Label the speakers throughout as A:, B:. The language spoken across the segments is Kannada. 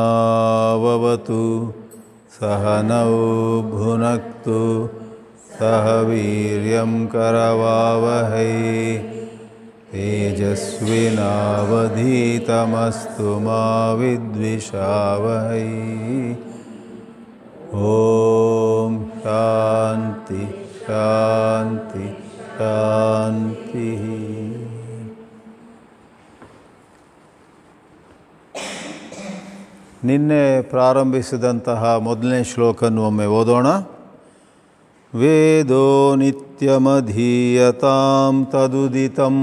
A: सहनाववतु सहनौ भुनक्तु सह वीर्यं करवावहै तेजस्विनावधीतमस्तु मा विद्विषावहै। ॐ शान्ति शान्ति शान्तिः। ನಿನ್ನೆ ಪ್ರಾರಂಭಿಸಿದಂತಹ ಮೊದಲನೇ ಶ್ಲೋಕವನ್ನು ಒಮ್ಮೆ ಓದೋಣ. ವೇದೋ ನಿತ್ಯಮಧೀಯತಾಂ ತದುದಿತಂ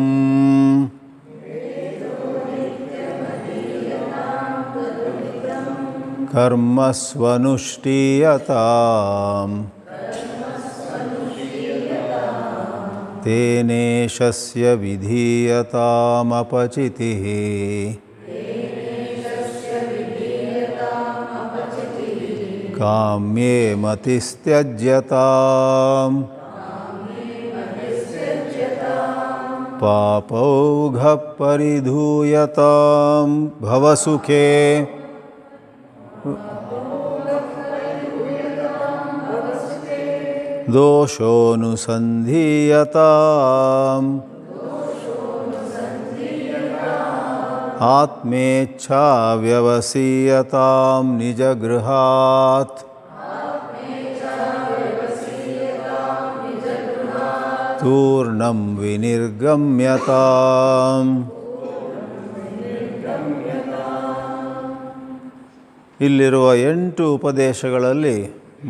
A: ಕರ್ಮಸ್ವನುಷ್ಠೀಯತಾಂ ತೇನೇಶಸ್ಯ ವಿಧೀಯತಾಮಪಚಿತಿಃ ಕಾಮ್ಯೇ ಮತಿಸ್ತ್ಯಜ್ಯತಾಂ ಪಾಪೌಘ ಪರಿಧೂಯತಾಂ ಭವಸುಖೇ ದೋಷೋನುಸಂಧೀಯತಾಂ ಆತ್ಮೇಚ್ಛಾ ವ್ಯವಸೀಯತಾಂ ನಿಜಗೃಹಾತ್ ತೂರ್ಣಂ ವಿನಿರ್ಗಮ್ಯತಾಂ. ಇಲ್ಲಿರುವ 8 ಉಪದೇಶಗಳಲ್ಲಿ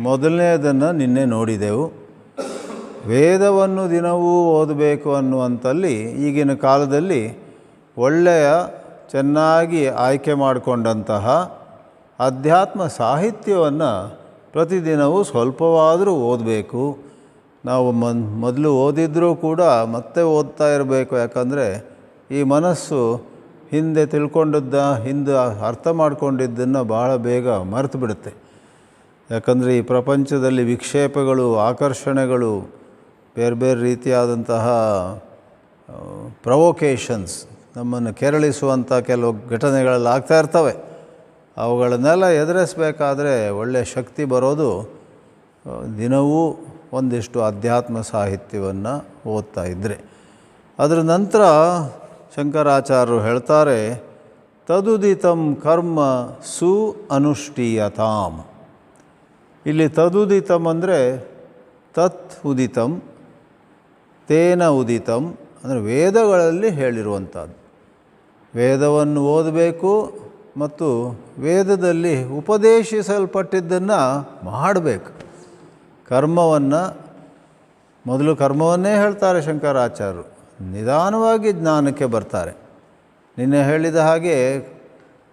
A: ಮೊದಲನೇದನ್ನು ನಿನ್ನೆ ನೋಡಿದೆವು. ವೇದವನ್ನು ದಿನವೂ ಓದಬೇಕು ಅನ್ನುವಂಥಲ್ಲಿ ಈಗಿನ ಕಾಲದಲ್ಲಿ ಒಳ್ಳೆಯ ಚೆನ್ನಾಗಿ ಆಯ್ಕೆ ಮಾಡಿಕೊಂಡಂತಹ ಅಧ್ಯಾತ್ಮ ಸಾಹಿತ್ಯವನ್ನು ಪ್ರತಿದಿನವೂ ಸ್ವಲ್ಪವಾದರೂ ಓದಬೇಕು. ನಾವು ಮೊದಲು ಓದಿದ್ರೂ ಕೂಡ ಮತ್ತೆ ಓದ್ತಾ ಇರಬೇಕು. ಯಾಕಂದರೆ ಈ ಮನಸ್ಸು ಹಿಂದೆ ಹಿಂದೆ ಅರ್ಥ ಮಾಡ್ಕೊಂಡಿದ್ದನ್ನು ಬಹಳ ಬೇಗ ಮರೆತು ಬಿಡುತ್ತೆ. ಯಾಕಂದರೆ ಈ ಪ್ರಪಂಚದಲ್ಲಿ ವಿಕ್ಷೇಪಗಳು, ಆಕರ್ಷಣೆಗಳು, ಬೇರೆ ಬೇರೆ ರೀತಿಯಾದಂತಹ ಪ್ರವೊಕೇಷನ್ಸ್, ನಮ್ಮನ್ನು ಕೆರಳಿಸುವಂಥ ಕೆಲವು ಘಟನೆಗಳೆಲ್ಲ ಆಗ್ತಾ ಇರ್ತವೆ. ಅವುಗಳನ್ನೆಲ್ಲ ಎದುರಿಸಬೇಕಾದ್ರೆ ಒಳ್ಳೆಯ ಶಕ್ತಿ ಬರೋದು ದಿನವೂ ಒಂದಿಷ್ಟು ಅಧ್ಯಾತ್ಮ ಸಾಹಿತ್ಯವನ್ನು ಓದ್ತಾ ಇದ್ದರೆ. ಅದರ ನಂತರ ಶಂಕರಾಚಾರ್ಯರು ಹೇಳ್ತಾರೆ, ತದುದಿತಂ ಕರ್ಮ ಸು ಅನುಷ್ಠೀಯತಾಂ. ಇಲ್ಲಿ ತದುದಿತಂ ಅಂದರೆ ತತ್ ಉದಿತಂ, ತೇನ ಉದಿತಂ ಅಂದರೆ ವೇದಗಳಲ್ಲಿ ಹೇಳಿರುವಂಥದ್ದು. ವೇದವನ್ನು ಓದಬೇಕು ಮತ್ತು ವೇದದಲ್ಲಿ ಉಪದೇಶಿಸಲ್ಪಟ್ಟಿದ್ದನ್ನು ಮಾಡಬೇಕು. ಮೊದಲು ಕರ್ಮವನ್ನೇ ಹೇಳ್ತಾರೆ ಶಂಕರಾಚಾರ್ಯರು, ನಿಧಾನವಾಗಿ ಜ್ಞಾನಕ್ಕೆ ಬರ್ತಾರೆ. ನಿನ್ನೆ ಹೇಳಿದ ಹಾಗೆ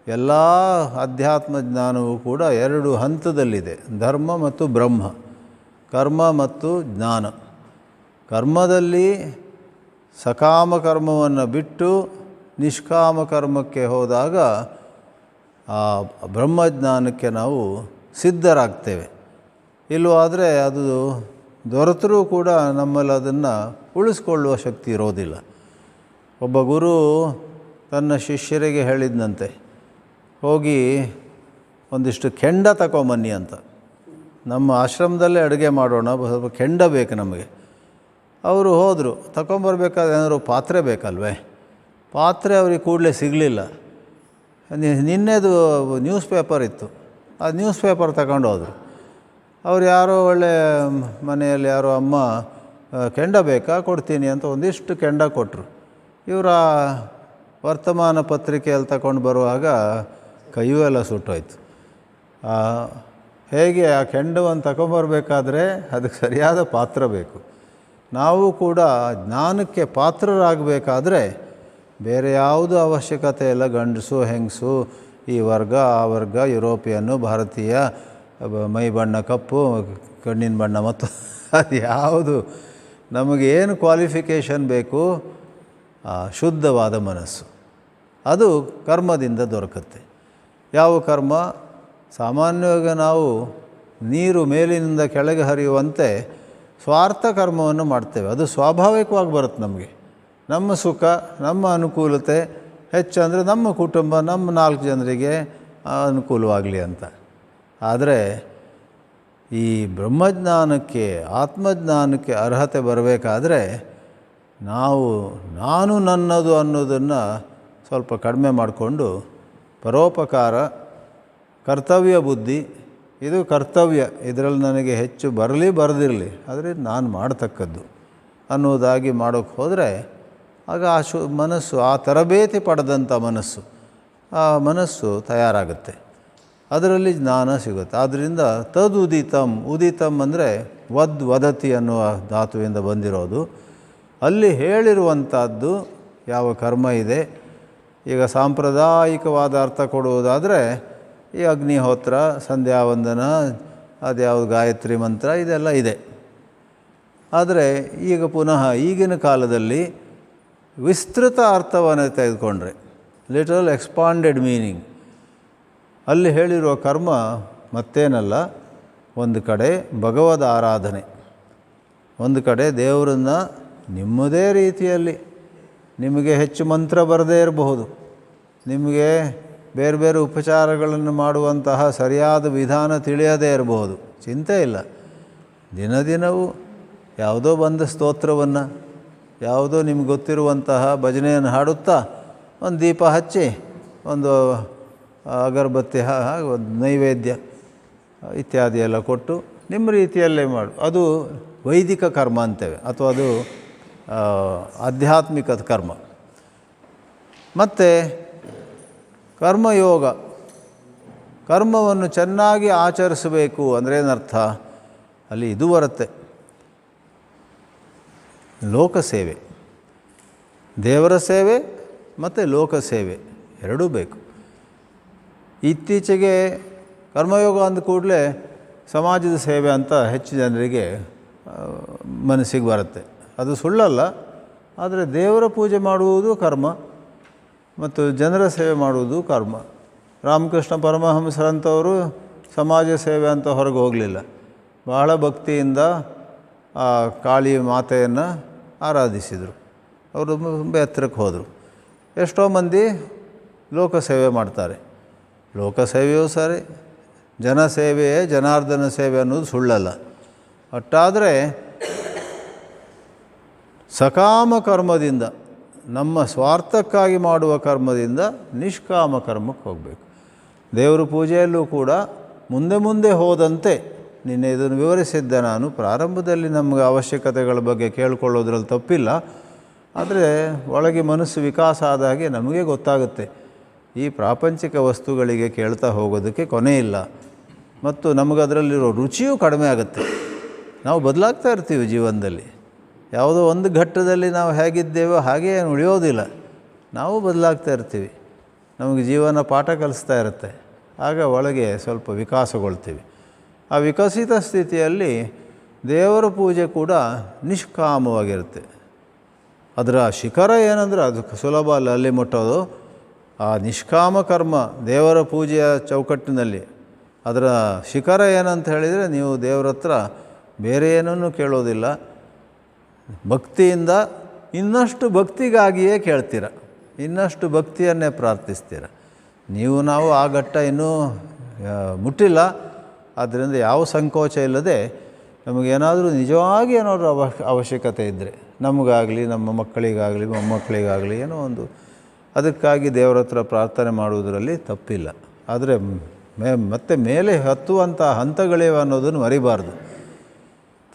A: ಎಲ್ಲ ಅಧ್ಯಾತ್ಮ ಜ್ಞಾನವೂ ಕೂಡ 2 ಹಂತದಲ್ಲಿದೆ, ಧರ್ಮ ಮತ್ತು ಬ್ರಹ್ಮ, ಕರ್ಮ ಮತ್ತು ಜ್ಞಾನ. ಕರ್ಮದಲ್ಲಿ ಸಕಾಮ ಕರ್ಮವನ್ನು ಬಿಟ್ಟು ನಿಷ್ಕಾಮ ಕರ್ಮಕ್ಕೆ ಹೋದಾಗ ಆ ಬ್ರಹ್ಮಜ್ಞಾನಕ್ಕೆ ನಾವು ಸಿದ್ಧರಾಗ್ತೇವೆ. ಇಲ್ಲವಾದರೆ ಅದು ದೊರೆತರೂ ಕೂಡ ನಮ್ಮಲ್ಲಿ ಅದನ್ನು ಉಳಿಸ್ಕೊಳ್ಳುವ ಶಕ್ತಿ ಇರೋದಿಲ್ಲ. ಒಬ್ಬ ಗುರು ತನ್ನ ಶಿಷ್ಯರಿಗೆ ಹೇಳಿದ್ನಂತೆ, ಹೋಗಿ ಒಂದಿಷ್ಟು ಕೆಂಡ ತಗೊಂಬನ್ನಿ ಅಂತ. ನಮ್ಮ ಆಶ್ರಮದಲ್ಲೇ ಅಡುಗೆ ಮಾಡೋಣ, ಸ್ವಲ್ಪ ಕೆಂಡ ಬೇಕು ನಮಗೆ. ಅವರು ಹೋದರು. ತಗೊಂಬರ್ಬೇಕಾದ್ರೆ ಏನಾದ್ರು ಪಾತ್ರೆ ಬೇಕಲ್ವೇ? ಪಾತ್ರೆ ಅವ್ರಿಗೆ ಕೂಡಲೇ ಸಿಗಲಿಲ್ಲ. ನಿನ್ನೆದು ನ್ಯೂಸ್ ಪೇಪರ್ ಇತ್ತು, ಆ ನ್ಯೂಸ್ ಪೇಪರ್ ತಗೊಂಡು ಹೋದರು. ಅವ್ರು ಯಾರೋ ಒಳ್ಳೆ ಮನೆಯಲ್ಲಿ ಯಾರೋ ಅಮ್ಮ ಕೆಂಡ ಬೇಕಾ, ಕೊಡ್ತೀನಿ ಅಂತ ಒಂದಿಷ್ಟು ಕೆಂಡ ಕೊಟ್ಟರು. ಇವರ ವರ್ತಮಾನ ಪತ್ರಿಕೆಯಲ್ಲಿ ತಗೊಂಡು ಬರುವಾಗ ಕೈಯೂ ಎಲ್ಲ ಸುಟ್ಟೋಯ್ತು. ಹೇಗೆ ಆ ಕೆಂಡವನ್ನು ತಗೊಂಬರ್ಬೇಕಾದ್ರೆ ಅದಕ್ಕೆ ಸರಿಯಾದ ಪಾತ್ರ ಬೇಕು. ನಾವು ಕೂಡ ಜ್ಞಾನಕ್ಕೆ ಪಾತ್ರರಾಗಬೇಕಾದ್ರೆ ಬೇರೆ ಯಾವುದೂ ಅವಶ್ಯಕತೆ ಇಲ್ಲ. ಗಂಡಸು ಹೆಂಗಸು, ಈ ವರ್ಗ ಆ ವರ್ಗ, ಯುರೋಪಿಯನ್ನು, ಭಾರತೀಯ, ಮೈ ಬಣ್ಣ ಕಪ್ಪು, ಕಣ್ಣಿನ ಬಣ್ಣ ಮತ್ತು ಅದು ಯಾವುದು ನಮಗೇನು ಕ್ವಾಲಿಫಿಕೇಷನ್ ಬೇಕು, ಶುದ್ಧವಾದ ಮನಸ್ಸು ಅದು ಕರ್ಮದಿಂದ ದೊರಕುತ್ತೆ. ಯಾವ ಕರ್ಮ? ಸಾಮಾನ್ಯವಾಗಿ ನಾವು ನೀರು ಮೇಲಿನಿಂದ ಕೆಳಗೆ ಹರಿಯುವಂತೆ ಸ್ವಾರ್ಥ ಕರ್ಮವನ್ನು ಮಾಡ್ತೇವೆ. ಅದು ಸ್ವಾಭಾವಿಕವಾಗಿ ಬರುತ್ತೆ ನಮಗೆ. ನಮ್ಮ ಸುಖ, ನಮ್ಮ ಅನುಕೂಲತೆ ಹೆಚ್ಚಂದರೆ ನಮ್ಮ ಕುಟುಂಬ, ನಮ್ಮ 4 ಜನರಿಗೆ ಅನುಕೂಲವಾಗಲಿ ಅಂತ. ಆದರೆ ಈ ಬ್ರಹ್ಮಜ್ಞಾನಕ್ಕೆ, ಆತ್ಮಜ್ಞಾನಕ್ಕೆ ಅರ್ಹತೆ ಬರಬೇಕಾದ್ರೆ ನಾನು ನನ್ನದು ಅನ್ನೋದನ್ನು ಸ್ವಲ್ಪ ಕಡಿಮೆ ಮಾಡಿಕೊಂಡು ಪರೋಪಕಾರ, ಕರ್ತವ್ಯ ಬುದ್ಧಿ, ಇದು ಕರ್ತವ್ಯ, ಇದರಲ್ಲಿ ನನಗೆ ಹೆಚ್ಚು ಬರಲಿ ಬರದಿರಲಿ ಆದರೆ ನಾನು ಮಾಡತಕ್ಕದ್ದು ಅನ್ನೋದಾಗಿ ಮಾಡೋಕ್ಕೆ ಹೋದರೆ ಆಗ ಮನಸ್ಸು, ಆ ತರಬೇತಿ ಪಡೆದಂಥ ಮನಸ್ಸು, ಆ ಮನಸ್ಸು ತಯಾರಾಗುತ್ತೆ, ಅದರಲ್ಲಿ ಜ್ಞಾನ ಸಿಗುತ್ತೆ. ಆದ್ದರಿಂದ ತದುದಿತಂ, ಉದಿತಂ ಅಂದರೆ ವದತಿ ಅನ್ನುವ ಧಾತುವಿಂದ ಬಂದಿರೋದು. ಅಲ್ಲಿ ಹೇಳಿರುವಂಥದ್ದು ಯಾವ ಕರ್ಮ ಇದೆ. ಈಗ ಸಾಂಪ್ರದಾಯಿಕವಾದ ಅರ್ಥ ಕೊಡುವುದಾದರೆ ಈ ಅಗ್ನಿಹೋತ್ರ, ಸಂಧ್ಯಾವಂದನ, ಅದ್ಯಾವುದು ಗಾಯತ್ರಿ ಮಂತ್ರ, ಇದೆಲ್ಲ ಇದೆ. ಆದರೆ ಈಗ ಪುನಃ ಈಗಿನ ಕಾಲದಲ್ಲಿ ವಿಸ್ತೃತ ಅರ್ಥವನ್ನು ತೆಗೆದುಕೊಂಡ್ರೆ, ಲಿಟರಲ್ ಎಕ್ಸ್ಪಾಂಡೆಡ್ ಮೀನಿಂಗ್, ಅಲ್ಲಿ ಹೇಳಿರುವ ಕರ್ಮ ಮತ್ತೇನಲ್ಲ, ಒಂದು ಕಡೆ ಭಗವದ್ ಆರಾಧನೆ, ಒಂದು ಕಡೆ ದೇವರನ್ನು ನಿಮ್ಮದೇ ರೀತಿಯಲ್ಲಿ, ನಿಮಗೆ ಹೆಚ್ಚು ಮಂತ್ರ ಬರದೇ ಇರಬಹುದು, ನಿಮಗೆ ಬೇರೆ ಬೇರೆ ಉಪಚಾರಗಳನ್ನು ಮಾಡುವಂತಹ ಸರಿಯಾದ ವಿಧಾನ ತಿಳಿಯದೇ ಇರಬಹುದು, ಚಿಂತೆ ಇಲ್ಲ. ದಿನವೂ ಯಾವುದೋ ಬಂದ ಸ್ತೋತ್ರವನ್ನು, ಯಾವುದೋ ನಿಮ್ಗೆ ಗೊತ್ತಿರುವಂತಹ ಭಜನೆಯನ್ನು ಹಾಡುತ್ತಾ ಒಂದು ದೀಪ ಹಚ್ಚಿ, ಒಂದು ಅಗರಬತ್ತಿ, ಒಂದು ನೈವೇದ್ಯ ಇತ್ಯಾದಿ ಎಲ್ಲ ಕೊಟ್ಟು ನಿಮ್ಮ ರೀತಿಯಲ್ಲೇ ಮಾಡು, ಅದು ವೈದಿಕ ಕರ್ಮ ಅಂತೇವೆ, ಅಥವಾ ಅದು ಆಧ್ಯಾತ್ಮಿಕ ಕರ್ಮ. ಮತ್ತು ಕರ್ಮಯೋಗ, ಕರ್ಮವನ್ನು ಚೆನ್ನಾಗಿ ಆಚರಿಸಬೇಕು ಅಂದರೆ ಏನರ್ಥ? ಅಲ್ಲಿ ಇದು ಬರುತ್ತೆ, ಲೋಕಸೇವೆ, ದೇವರ ಸೇವೆ ಮತ್ತು ಲೋಕಸೇವೆ ಎರಡೂ ಬೇಕು. ಇತ್ತೀಚೆಗೆ ಕರ್ಮಯೋಗ ಅಂದ ಕೂಡಲೇ ಸಮಾಜದ ಸೇವೆ ಅಂತ ಹೆಚ್ಚು ಜನರಿಗೆ ಮನಸ್ಸಿಗೆ ಬರುತ್ತೆ. ಅದು ಸುಳ್ಳಲ್ಲ, ಆದರೆ ದೇವರ ಪೂಜೆ ಮಾಡುವುದು ಕರ್ಮ ಮತ್ತು ಜನರ ಸೇವೆ ಮಾಡುವುದು ಕರ್ಮ. ರಾಮಕೃಷ್ಣ ಪರಮಹಂಸರಂಥವರು ಸಮಾಜ ಸೇವೆ ಅಂತ ಹೊರಗೆ ಹೋಗಲಿಲ್ಲ, ಬಹಳ ಭಕ್ತಿಯಿಂದ ಆ ಕಾಳಿ ಮಾತೆಯನ್ನು ಆರಾಧಿಸಿದರು. ಅವರು ಎತ್ತರಕ್ಕೆ ಹೋದರು. ಎಷ್ಟೋ ಮಂದಿ ಲೋಕಸೇವೆ ಮಾಡ್ತಾರೆ. ಲೋಕಸೇವೆಯೂ ಸರಿ, ಜನಸೇವೆಯೇ ಜನಾರ್ದನ ಸೇವೆ ಅನ್ನೋದು ಸುಳ್ಳಲ್ಲ. ಒಟ್ಟಾದರೆ ಸಕಾಮ ಕರ್ಮದಿಂದ, ನಮ್ಮ ಸ್ವಾರ್ಥಕ್ಕಾಗಿ ಮಾಡುವ ಕರ್ಮದಿಂದ ನಿಷ್ಕಾಮ ಕರ್ಮಕ್ಕೆ ಹೋಗಬೇಕು. ದೇವರ ಪೂಜೆಯಲ್ಲೂ ಕೂಡ ಮುಂದೆ ಮುಂದೆ ಹೋದಂತೆ, ನಿನ್ನೆ ಇದನ್ನು ವಿವರಿಸಿದ್ದೆ ನಾನು, ಪ್ರಾರಂಭದಲ್ಲಿ ನಮಗೆ ಅವಶ್ಯಕತೆಗಳ ಬಗ್ಗೆ ಕೇಳಿಕೊಳ್ಳೋದ್ರಲ್ಲಿ ತಪ್ಪಿಲ್ಲ. ಆದರೆ ಒಳಗೆ ಮನಸ್ಸು ವಿಕಾಸ ಆದ ಹಾಗೆ ನಮಗೆ ಗೊತ್ತಾಗುತ್ತೆ, ಈ ಪ್ರಾಪಂಚಿಕ ವಸ್ತುಗಳಿಗೆ ಕೇಳ್ತಾ ಹೋಗೋದಕ್ಕೆ ಕೊನೆ ಇಲ್ಲ, ಮತ್ತು ನಮಗದರಲ್ಲಿರೋ ರುಚಿಯೂ ಕಡಿಮೆ ಆಗುತ್ತೆ. ನಾವು ಬದಲಾಗ್ತಾ ಇರ್ತೀವಿ ಜೀವನದಲ್ಲಿ. ಯಾವುದೋ ಒಂದು ಘಟ್ಟದಲ್ಲಿ ನಾವು ಹೇಗಿದ್ದೇವೋ ಹಾಗೇ ಉಳಿಯೋದಿಲ್ಲ, ನಾವು ಬದಲಾಗ್ತಾ ಇರ್ತೀವಿ. ನಮಗೆ ಜೀವನ ಪಾಠ ಕಲಿಸ್ತಾ ಇರುತ್ತೆ. ಆಗ ಒಳಗೆ ಸ್ವಲ್ಪ ವಿಕಾಸಗೊಳ್ತೀವಿ. ಆ ವಿಕಸಿತ ಸ್ಥಿತಿಯಲ್ಲಿ ದೇವರ ಪೂಜೆ ಕೂಡ ನಿಷ್ಕಾಮವಾಗಿರುತ್ತೆ. ಅದರ ಶಿಖರ ಏನಂದರೆ ಅದು ಸುಲಭ ಅಲ್ಲ ಅಲ್ಲಿ ಮುಟ್ಟೋದು. ಆ ನಿಷ್ಕಾಮ ಕರ್ಮ ದೇವರ ಪೂಜೆಯ ಚೌಕಟ್ಟಿನಲ್ಲಿ ಅದರ ಶಿಖರ ಏನಂತ ಹೇಳಿದರೆ, ನೀವು ದೇವರ ಹತ್ರ ಬೇರೆ ಏನನ್ನೂ ಕೇಳೋದಿಲ್ಲ, ಭಕ್ತಿಯಿಂದ ಇನ್ನಷ್ಟು ಭಕ್ತಿಗಾಗಿಯೇ ಕೇಳ್ತೀರ, ಇನ್ನಷ್ಟು ಭಕ್ತಿಯನ್ನೇ ಪ್ರಾರ್ಥಿಸ್ತೀರ. ನಾವು ಆ ಘಟ್ಟ ಇನ್ನೂ ಮುಟ್ಟಿಲ್ಲ. ಆದ್ದರಿಂದ ಯಾವ ಸಂಕೋಚ ಇಲ್ಲದೆ ನಮಗೇನಾದರೂ ನಿಜವಾಗಿ ಏನಾದರೂ ಅವಶ್ಯಕತೆ ಇದ್ದರೆ, ನಮಗಾಗಲಿ ನಮ್ಮ ಮಕ್ಕಳಿಗಾಗಲಿ ಮೊಮ್ಮಕ್ಕಳಿಗಾಗಲಿ ಏನೋ ಒಂದು, ಅದಕ್ಕಾಗಿ ದೇವರ ಹತ್ರ ಪ್ರಾರ್ಥನೆ ಮಾಡುವುದರಲ್ಲಿ ತಪ್ಪಿಲ್ಲ. ಆದರೆ ಮತ್ತೆ ಮೇಲೆ ಹತ್ತುವಂಥ ಹಂತಗಳಿವೆ ಅನ್ನೋದನ್ನು ಮರಿಬಾರ್ದು.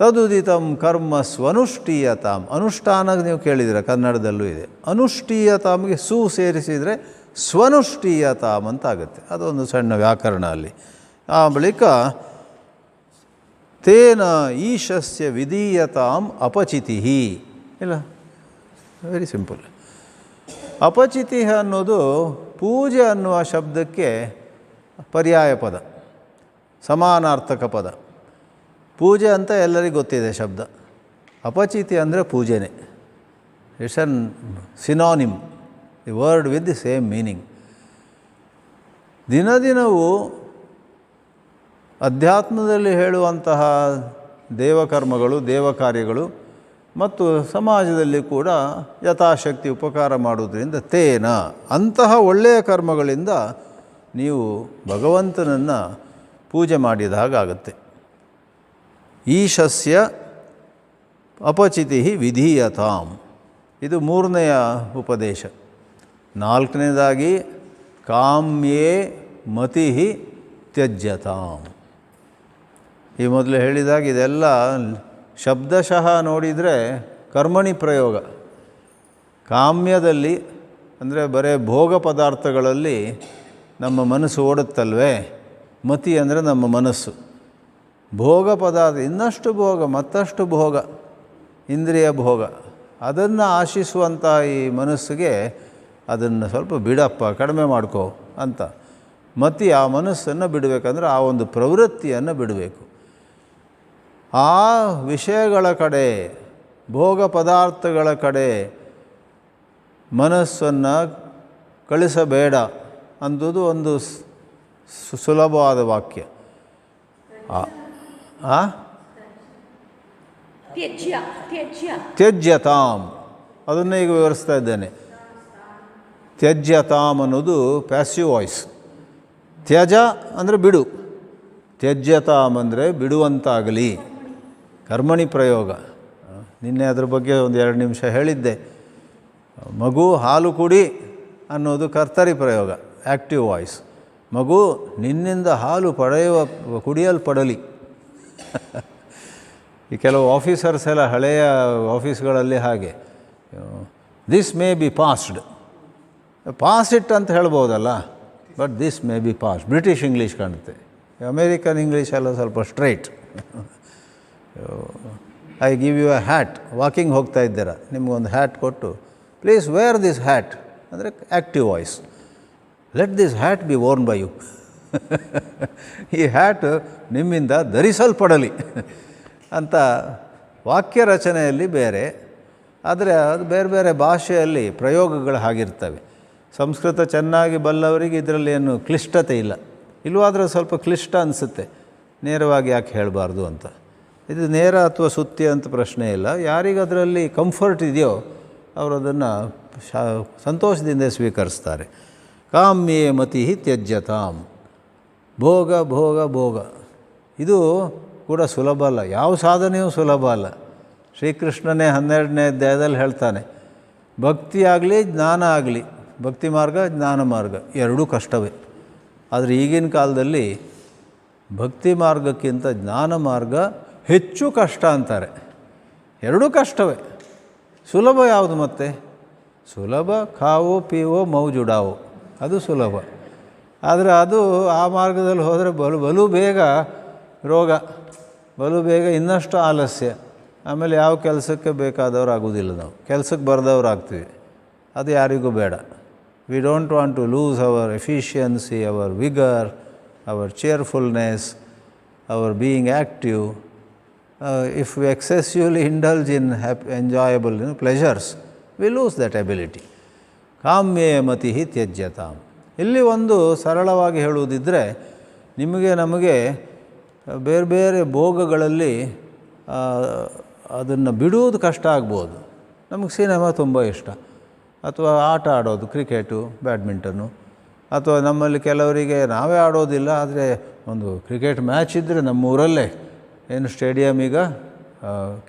A: ತದುದಿತಂ ಕರ್ಮ ಸ್ವನುಷ್ಠೀಯತಾಂ, ಅನುಷ್ಠಾನ ನೀವು ಕೇಳಿದಿರ, ಕನ್ನಡದಲ್ಲೂ ಇದೆ. ಅನುಷ್ಠೀಯತಾಮ್ಗೆ ಸು ಸೇರಿಸಿದರೆ ಸ್ವನುಷ್ಠೀಯತಾಮ್ ಅಂತ ಆಗುತ್ತೆ. ಅದೊಂದು ಸಣ್ಣ ವ್ಯಾಕರಣ ಅಲ್ಲಿ. ಆ ಬಳಿಕ ತೇನ ಈಶಸ್ಯ ವಿಧೀಯತಾಂ ಅಪಚಿತಿ ಇಲ್ಲ, ವೆರಿ ಸಿಂಪಲ್. ಅಪಚಿತಿ ಅನ್ನೋದು ಪೂಜೆ ಅನ್ನುವ ಶಬ್ದಕ್ಕೆ ಪರ್ಯಾಯ ಪದ, ಸಮಾನಾರ್ಥಕ ಪದ. ಪೂಜೆ ಅಂತ ಎಲ್ಲರಿಗೂ ಗೊತ್ತಿದೆ ಶಬ್ದ. ಅಪಚಿತಿ ಅಂದರೆ ಪೂಜೆನೇ. It's an synonym, the word with the same meaning. ದಿನದಿನವೂ ಅಧ್ಯಾತ್ಮದಲ್ಲಿ ಹೇಳುವಂತಹ ದೇವಕರ್ಮಗಳು, ದೇವಕಾರ್ಯಗಳು ಮತ್ತು ಸಮಾಜದಲ್ಲಿ ಕೂಡ ಯಥಾಶಕ್ತಿ ಉಪಕಾರ ಮಾಡುವುದರಿಂದ ತೇನ, ಅಂತಹ ಒಳ್ಳೆಯ ಕರ್ಮಗಳಿಂದ ನೀವು ಭಗವಂತನನ್ನು ಪೂಜೆ ಮಾಡಿದ ಹಾಗಾಗುತ್ತೆ. ಈಶಸ್ಯ ಅಪಚಿತಿ ವಿಧೀಯತಾಂ, ಇದು 3ನೆಯ ಉಪದೇಶ. 4ನೇದಾಗಿ ಕಾಮ್ಯೇ ಮತಿ ತ್ಯಜ್ಯತಾಂ. ಈ ಮೊದಲು ಹೇಳಿದಾಗ ಇದೆಲ್ಲ ಶಬ್ದಶಃ ನೋಡಿದರೆ ಕರ್ಮಣಿ ಪ್ರಯೋಗ. ಕಾಮ್ಯದಲ್ಲಿ ಅಂದರೆ ಬರೇ ಭೋಗ ಪದಾರ್ಥಗಳಲ್ಲಿ ನಮ್ಮ ಮನಸ್ಸು ಓಡುತ್ತಲ್ವೇ, ಮತಿ ಅಂದರೆ ನಮ್ಮ ಮನಸ್ಸು. ಭೋಗ ಪದಾರ್ಥ, ಇನ್ನಷ್ಟು ಭೋಗ, ಮತ್ತಷ್ಟು ಭೋಗ, ಇಂದ್ರಿಯ ಭೋಗ, ಅದನ್ನು ಆಶಿಸುವಂಥ ಈ ಮನಸ್ಸಿಗೆ ಅದನ್ನು ಸ್ವಲ್ಪ ಬಿಡಪ್ಪ, ಕಡಿಮೆ ಮಾಡ್ಕೋ ಅಂತ ಮತಿ ಆ ಮನಸ್ಸನ್ನು ಬಿಡಬೇಕಂದ್ರೆ ಆ ಒಂದು ಪ್ರವೃತ್ತಿಯನ್ನು ಬಿಡಬೇಕು. ಆ ವಿಷಯಗಳ ಕಡೆ, ಭೋಗ ಪದಾರ್ಥಗಳ ಕಡೆ ಮನಸ್ಸನ್ನು ಕಳಿಸಬೇಡ ಅಂಥದ್ದು ಒಂದು ಸುಲಭವಾದ ವಾಕ್ಯ. ತ್ಯಜ್ಯತಾಂ, ಅದನ್ನು ಈಗ ವಿವರಿಸ್ತಾ ಇದ್ದೇನೆ. ತ್ಯಜ್ಯತಾಂ ಅನ್ನೋದು ಪ್ಯಾಸಿವ್ ವಾಯ್ಸ್. ತ್ಯಜ ಅಂದರೆ ಬಿಡು, ತ್ಯಜ್ಯತಾಂ ಅಂದರೆ ಬಿಡುವಂತಾಗಲಿ, ಕರ್ಮಣಿ ಪ್ರಯೋಗ. ನಿನ್ನೆ ಅದ್ರ ಬಗ್ಗೆ ಒಂದು 2 ನಿಮಿಷ ಹೇಳಿದ್ದೆ. ಮಗು ಹಾಲು ಕುಡಿ ಅನ್ನೋದು ಕರ್ತರಿ ಪ್ರಯೋಗ, ಆ್ಯಕ್ಟಿವ್ ವಾಯ್ಸ್. ಮಗು ನಿನ್ನಿಂದ ಹಾಲು ಕುಡಿಯಲ್ಪಡಲಿ. ಈ ಕೆಲವು ಆಫೀಸರ್ಸ್ ಎಲ್ಲ ಹಳೆಯ ಆಫೀಸ್ಗಳಲ್ಲಿ ಹಾಗೆ, this may be passed, pass it ಅಂತ ಹೇಳ್ಬೋದಲ್ಲ, but this may be passed. British English ಕಾಣುತ್ತೆ. ಅಮೇರಿಕನ್ ಇಂಗ್ಲೀಷ್ ಎಲ್ಲ ಸ್ವಲ್ಪ straight. I give you a hat, walking ಹೋಗ್ತಾ ಇದ್ದೀರಾ, ನಿಮಗೊಂದು ಹ್ಯಾಟ್ ಕೊಟ್ಟು ಪ್ಲೀಸ್ ವೇರ್ ದಿಸ್ ಹ್ಯಾಟ್ ಅಂದರೆ active voice. Let this hat be worn by you. ಈ ಹ್ಯಾಟ್ ನಿಮ್ಮಿಂದ ಧರಿಸಲ್ಪಡಲಿ ಅಂತ ವಾಕ್ಯ ರಚನೆಯಲ್ಲಿ ಬೇರೆ, ಆದರೆ ಅದು ಬೇರೆ ಬೇರೆ ಭಾಷೆಯಲ್ಲಿ ಪ್ರಯೋಗಗಳು ಹಾಗಿರ್ತವೆ. ಸಂಸ್ಕೃತ ಚೆನ್ನಾಗಿ ಬಲ್ಲವರಿಗೆ ಇದರಲ್ಲಿ ಏನು ಕ್ಲಿಷ್ಟತೆ ಇಲ್ಲ. ಇಲ್ಲವಾದರೆ ಸ್ವಲ್ಪ ಕ್ಲಿಷ್ಟ ಅನಿಸುತ್ತೆ, ನೇರವಾಗಿ ಯಾಕೆ ಹೇಳಬಾರ್ದು ಅಂತ. ಇದು ನೇರ ಅಥವಾ ಸುತ್ತಿ ಅಂತ ಪ್ರಶ್ನೆ ಇಲ್ಲ. ಯಾರಿಗದರಲ್ಲಿ ಕಂಫರ್ಟ್ ಇದೆಯೋ ಅವರು ಅದನ್ನು ಸಂತೋಷದಿಂದ ಸ್ವೀಕರಿಸ್ತಾರೆ. ಕಾಮ್ಯೇ ಮತಿ ತ್ಯಜ್ಯತಾಂ. ಭೋಗ ಭೋಗ ಭೋಗ ಇದು ಕೂಡ ಸುಲಭ ಅಲ್ಲ, ಯಾವ ಸಾಧನೆಯೂ ಸುಲಭ ಅಲ್ಲ. ಶ್ರೀಕೃಷ್ಣನೇ 12ನೇ ಅಧ್ಯಾಯದಲ್ಲಿ ಹೇಳ್ತಾನೆ, ಭಕ್ತಿ ಆಗಲಿ ಜ್ಞಾನ ಆಗಲಿ, ಭಕ್ತಿ ಮಾರ್ಗ ಜ್ಞಾನ ಮಾರ್ಗ ಎರಡೂ ಕಷ್ಟವೇ. ಆದರೆ ಈಗಿನ ಕಾಲದಲ್ಲಿ ಭಕ್ತಿ ಮಾರ್ಗಕ್ಕಿಂತ ಜ್ಞಾನ ಮಾರ್ಗ ಹೆಚ್ಚು ಕಷ್ಟ ಅಂತಾರೆ. ಎರಡೂ ಕಷ್ಟವೇ. ಸುಲಭ ಯಾವುದು ಮತ್ತೆ? ಸುಲಭ ಖಾವೋ ಪೀವೋ ಮೌಜುಡಾವೋ, ಅದು ಸುಲಭ. ಆದರೆ ಅದು ಆ ಮಾರ್ಗದಲ್ಲಿ ಹೋದರೆ ಬಲು ಬೇಗ ರೋಗ, ಬಲು ಬೇಗ ಇನ್ನಷ್ಟು ಆಲಸ್ಯ, ಆಮೇಲೆ ಯಾವ ಕೆಲಸಕ್ಕೆ ಬೇಕಾದವ್ರು ಆಗೋದಿಲ್ಲ, ನಾವು ಕೆಲಸಕ್ಕೆ ಬರೆದವ್ರು ಆಗ್ತೀವಿ. ಅದು ಯಾರಿಗೂ ಬೇಡ. We don't want to lose our efficiency, our vigour, our cheerfulness, our being active. If we excessively indulge in enjoyable pleasures, we lose that ability. ಕಾಮ್ಯೇ ಮತಿ ತ್ಯಜ್ಯತಾಂ. ಇಲ್ಲಿ ಒಂದು ಸರಳವಾಗಿ ಹೇಳುವುದಿದ್ದರೆ, ನಮಗೆ ಬೇರೆ ಬೇರೆ ಭೋಗಗಳಲ್ಲಿ ಅದನ್ನು ಬಿಡುವುದು ಕಷ್ಟ ಆಗ್ಬೋದು. ನಮಗೆ ಸಿನಿಮಾ ತುಂಬ ಇಷ್ಟ, ಅಥವಾ ಆಟ ಆಡೋದು, ಕ್ರಿಕೆಟು, ಬ್ಯಾಡ್ಮಿಂಟನ್ನು, ಅಥವಾ ನಮ್ಮಲ್ಲಿ ಕೆಲವರಿಗೆ ನಾವೇ ಆಡೋದಿಲ್ಲ, ಆದರೆ ಒಂದು ಕ್ರಿಕೆಟ್ ಮ್ಯಾಚ್ ಇದ್ದರೆ ನಮ್ಮೂರಲ್ಲೇ ಏನು ಸ್ಟೇಡಿಯಂ, ಈಗ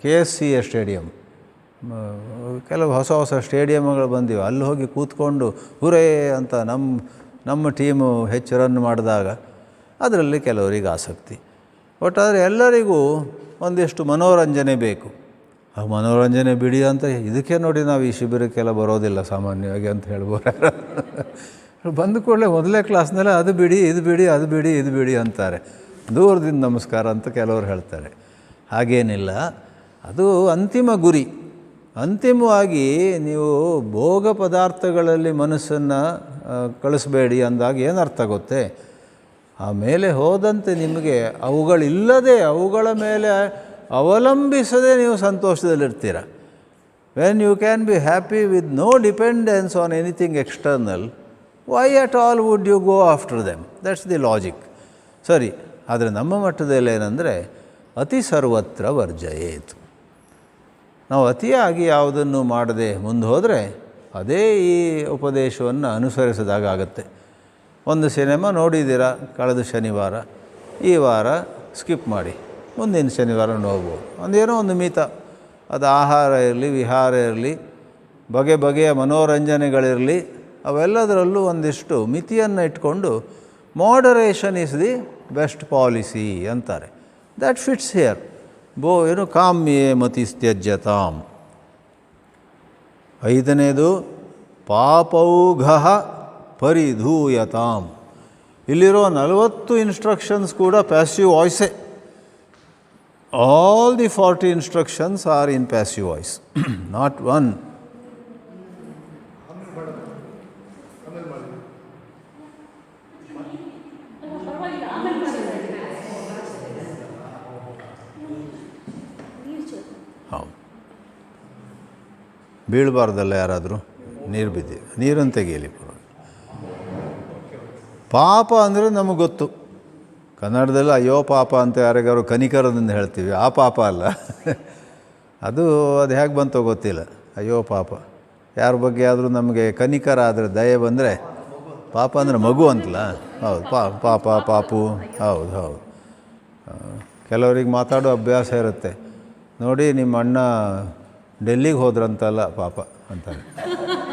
A: KSCA ಸ್ಟೇಡಿಯಂ, ಕೆಲವು ಹೊಸ ಹೊಸ ಸ್ಟೇಡಿಯಮ್ಗಳು ಬಂದಿವೆ, ಅಲ್ಲಿ ಹೋಗಿ ಕೂತ್ಕೊಂಡು ಹುರೇ ಅಂತ ನಮ್ಮ ಟೀಮು ಹೆಚ್ಚು ರನ್ ಮಾಡಿದಾಗ ಅದರಲ್ಲಿ ಕೆಲವರಿಗೆ ಆಸಕ್ತಿ. ಒಟ್ಟಾದರೆ ಎಲ್ಲರಿಗೂ ಒಂದಿಷ್ಟು ಮನೋರಂಜನೆ ಬೇಕು. ಆ ಮನೋರಂಜನೆ ಬಿಡಿ ಅಂತ ಇದಕ್ಕೆ ನೋಡಿ ನಾವು ಈ ಶಿಬಿರಕ್ಕೆಲ್ಲ ಬರೋದಿಲ್ಲ ಸಾಮಾನ್ಯವಾಗಿ ಅಂತ ಹೇಳ್ಬೋದು. ಬಂದ ಕೂಡಲೇ ಮೊದಲೇ ಕ್ಲಾಸ್ನಲ್ಲೇ ಅದು ಬಿಡಿ ಇದು ಬಿಡಿ ಅದು ಬಿಡಿ ಇದು ಬಿಡಿ ಅಂತಾರೆ. ದೂರದಿಂದ ನಮಸ್ಕಾರ ಅಂತ ಕೆಲವರು ಹೇಳ್ತಾರೆ. ಹಾಗೇನಿಲ್ಲ, ಅದು ಅಂತಿಮ ಗುರಿ. ಅಂತಿಮವಾಗಿ ನೀವು ಭೋಗ ಪದಾರ್ಥಗಳಲ್ಲಿ ಮನಸ್ಸನ್ನು ಕಳಿಸ್ಬೇಡಿ ಅಂದಾಗ ಏನರ್ಥ ಗೊತ್ತೇ, ಆಮೇಲೆ ಹೋದಂತೆ ನಿಮಗೆ ಅವುಗಳಿಲ್ಲದೆ ಅವುಗಳ ಮೇಲೆ ಅವಲಂಬಿಸದೆ ನೀವು ಸಂತೋಷದಲ್ಲಿರ್ತೀರ. When you can be happy with no dependence on anything external, why at all would you go after them? That's the logic. ಸರಿ, ಆದರೆ ನಮ್ಮ ಮಟ್ಟದಲ್ಲಿ ಏನಂದರೆ ಅತಿ ಸರ್ವತ್ರ ವರ್ಜಯೇತ್. ನಾವು ಅತಿಯಾಗಿ ಯಾವುದನ್ನು ಮಾಡದೆ ಮುಂದೆ ಹೋದರೆ ಅದೇ ಈ ಉಪದೇಶವನ್ನು ಅನುಸರಿಸಿದಾಗ ಆಗುತ್ತೆ. ಒಂದು ಸಿನಿಮಾ ನೋಡಿದ್ದೀರಾ ಕಳೆದ ಶನಿವಾರ, ಈ ವಾರ ಸ್ಕಿಪ್ ಮಾಡಿ ಮುಂದಿನ ಶನಿವಾರ ನೋಡ್ಬೋದು. ಒಂದೇನೋ ಒಂದು ಮಿತ, ಅದು ಆಹಾರ ಇರಲಿ, ವಿಹಾರ ಇರಲಿ, ಬಗೆ ಬಗೆಯ ಮನೋರಂಜನೆಗಳಿರಲಿ, ಅವೆಲ್ಲದರಲ್ಲೂ ಒಂದಿಷ್ಟು ಮಿತಿಯನ್ನು ಇಟ್ಕೊಂಡು moderation is the best policy ಅಂತಾರೆ. That fits here. ಏನು ಕಾಮ್ಯೇ ಮತಿಸ್ತ್ಯಜ್ಯತಾಂ. 5ನೇದು ಪಾಪೌಘ ಪರಿಧೂಯತಾಂ. ಇಲ್ಲಿರೋ 40 ಇನ್ಸ್ಟ್ರಕ್ಷನ್ಸ್ ಕೂಡ ಪ್ಯಾಸಿವ್ ವಾಯ್ಸೇ. All the 40 instructions are in passive voice, not one. ಬೀಳಬಾರ್ದಲ್ಲ, ಯಾರಾದರೂ ನೀರು ಬಿದ್ದಿದೆ, ನೀರನ್ನು ತೆಗೀಲಿ. ಪಾಪ ಅಂದರೆ ನಮಗೆ ಗೊತ್ತು, ಕನ್ನಡದಲ್ಲಿ ಅಯ್ಯೋ ಪಾಪ ಅಂತ ಯಾರಿಗಾರು ಕನಿಕರದಿಂದ ಹೇಳ್ತೀವಿ, ಆ ಪಾಪ ಅಲ್ಲ. ಅದು ಹೇಗೆ ಬಂತೋ ಗೊತ್ತಿಲ್ಲ. ಅಯ್ಯೋ ಪಾಪ, ಯಾರ ಬಗ್ಗೆ ಆದರೂ ನಮಗೆ ಕನಿಕರ ಆದರೆ, ದಯೆ ಬಂದರೆ, ಪಾಪ ಅಂದರೆ ಮಗು ಅಂತಲ್ಲ. ಹೌದು, ಪಾಪ ಪಾಪು. ಹೌದು ಹೌದು. ಕೆಲವರಿಗೆ ಮಾತಾಡೋ ಅಭ್ಯಾಸ ಇರುತ್ತೆ. ನೋಡಿ ನಿಮ್ಮ ಅಣ್ಣ ಡೆಲ್ಲಿಗೆ ಹೋದ್ರಂತಲ್ಲ ಪಾಪ ಅಂತಾರೆ.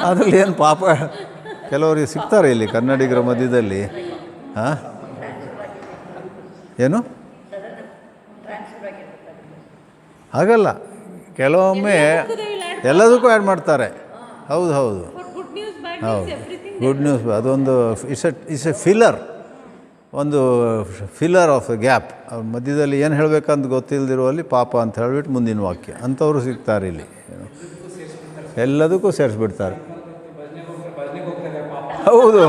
A: ಅದರಲ್ಲಿ ಏನು ಪಾಪ? ಕೆಲವರಿಗೆ ಸಿಗ್ತಾರೆ ಇಲ್ಲಿ ಕನ್ನಡಿಗರ ಮಧ್ಯದಲ್ಲಿ. ಹಾಂ, ಏನು ಹಾಗಲ್ಲ, ಕೆಲವೊಮ್ಮೆ ಎಲ್ಲದಕ್ಕೂ ಆ್ಯಡ್ ಮಾಡ್ತಾರೆ. ಹೌದು ಹೌದು ಹೌದು. ಗುಡ್ ನ್ಯೂಸ್ ಅದೊಂದು ಇಟ್ಸ್ ಎ ಫಿಲ್ಲರ್, ಒಂದು ಫಿಲ್ಲರ್ ಆಫ್ ದ ಗ್ಯಾಪ್. ಮಧ್ಯದಲ್ಲಿ ಏನು ಹೇಳಬೇಕಂತ ಗೊತ್ತಿಲ್ಲದಿರುವಲ್ಲಿ ಪಾಪ ಅಂತ ಹೇಳಿಬಿಟ್ಟು ಮುಂದಿನ ವಾಕ್ಯ. ಅಂಥವರು ಸಿಗ್ತಾರೆ ಇಲ್ಲಿ, ಎಲ್ಲದಕ್ಕೂ ಸೇರಿಸ್ಬಿಡ್ತಾರೆ. ಹೌದು.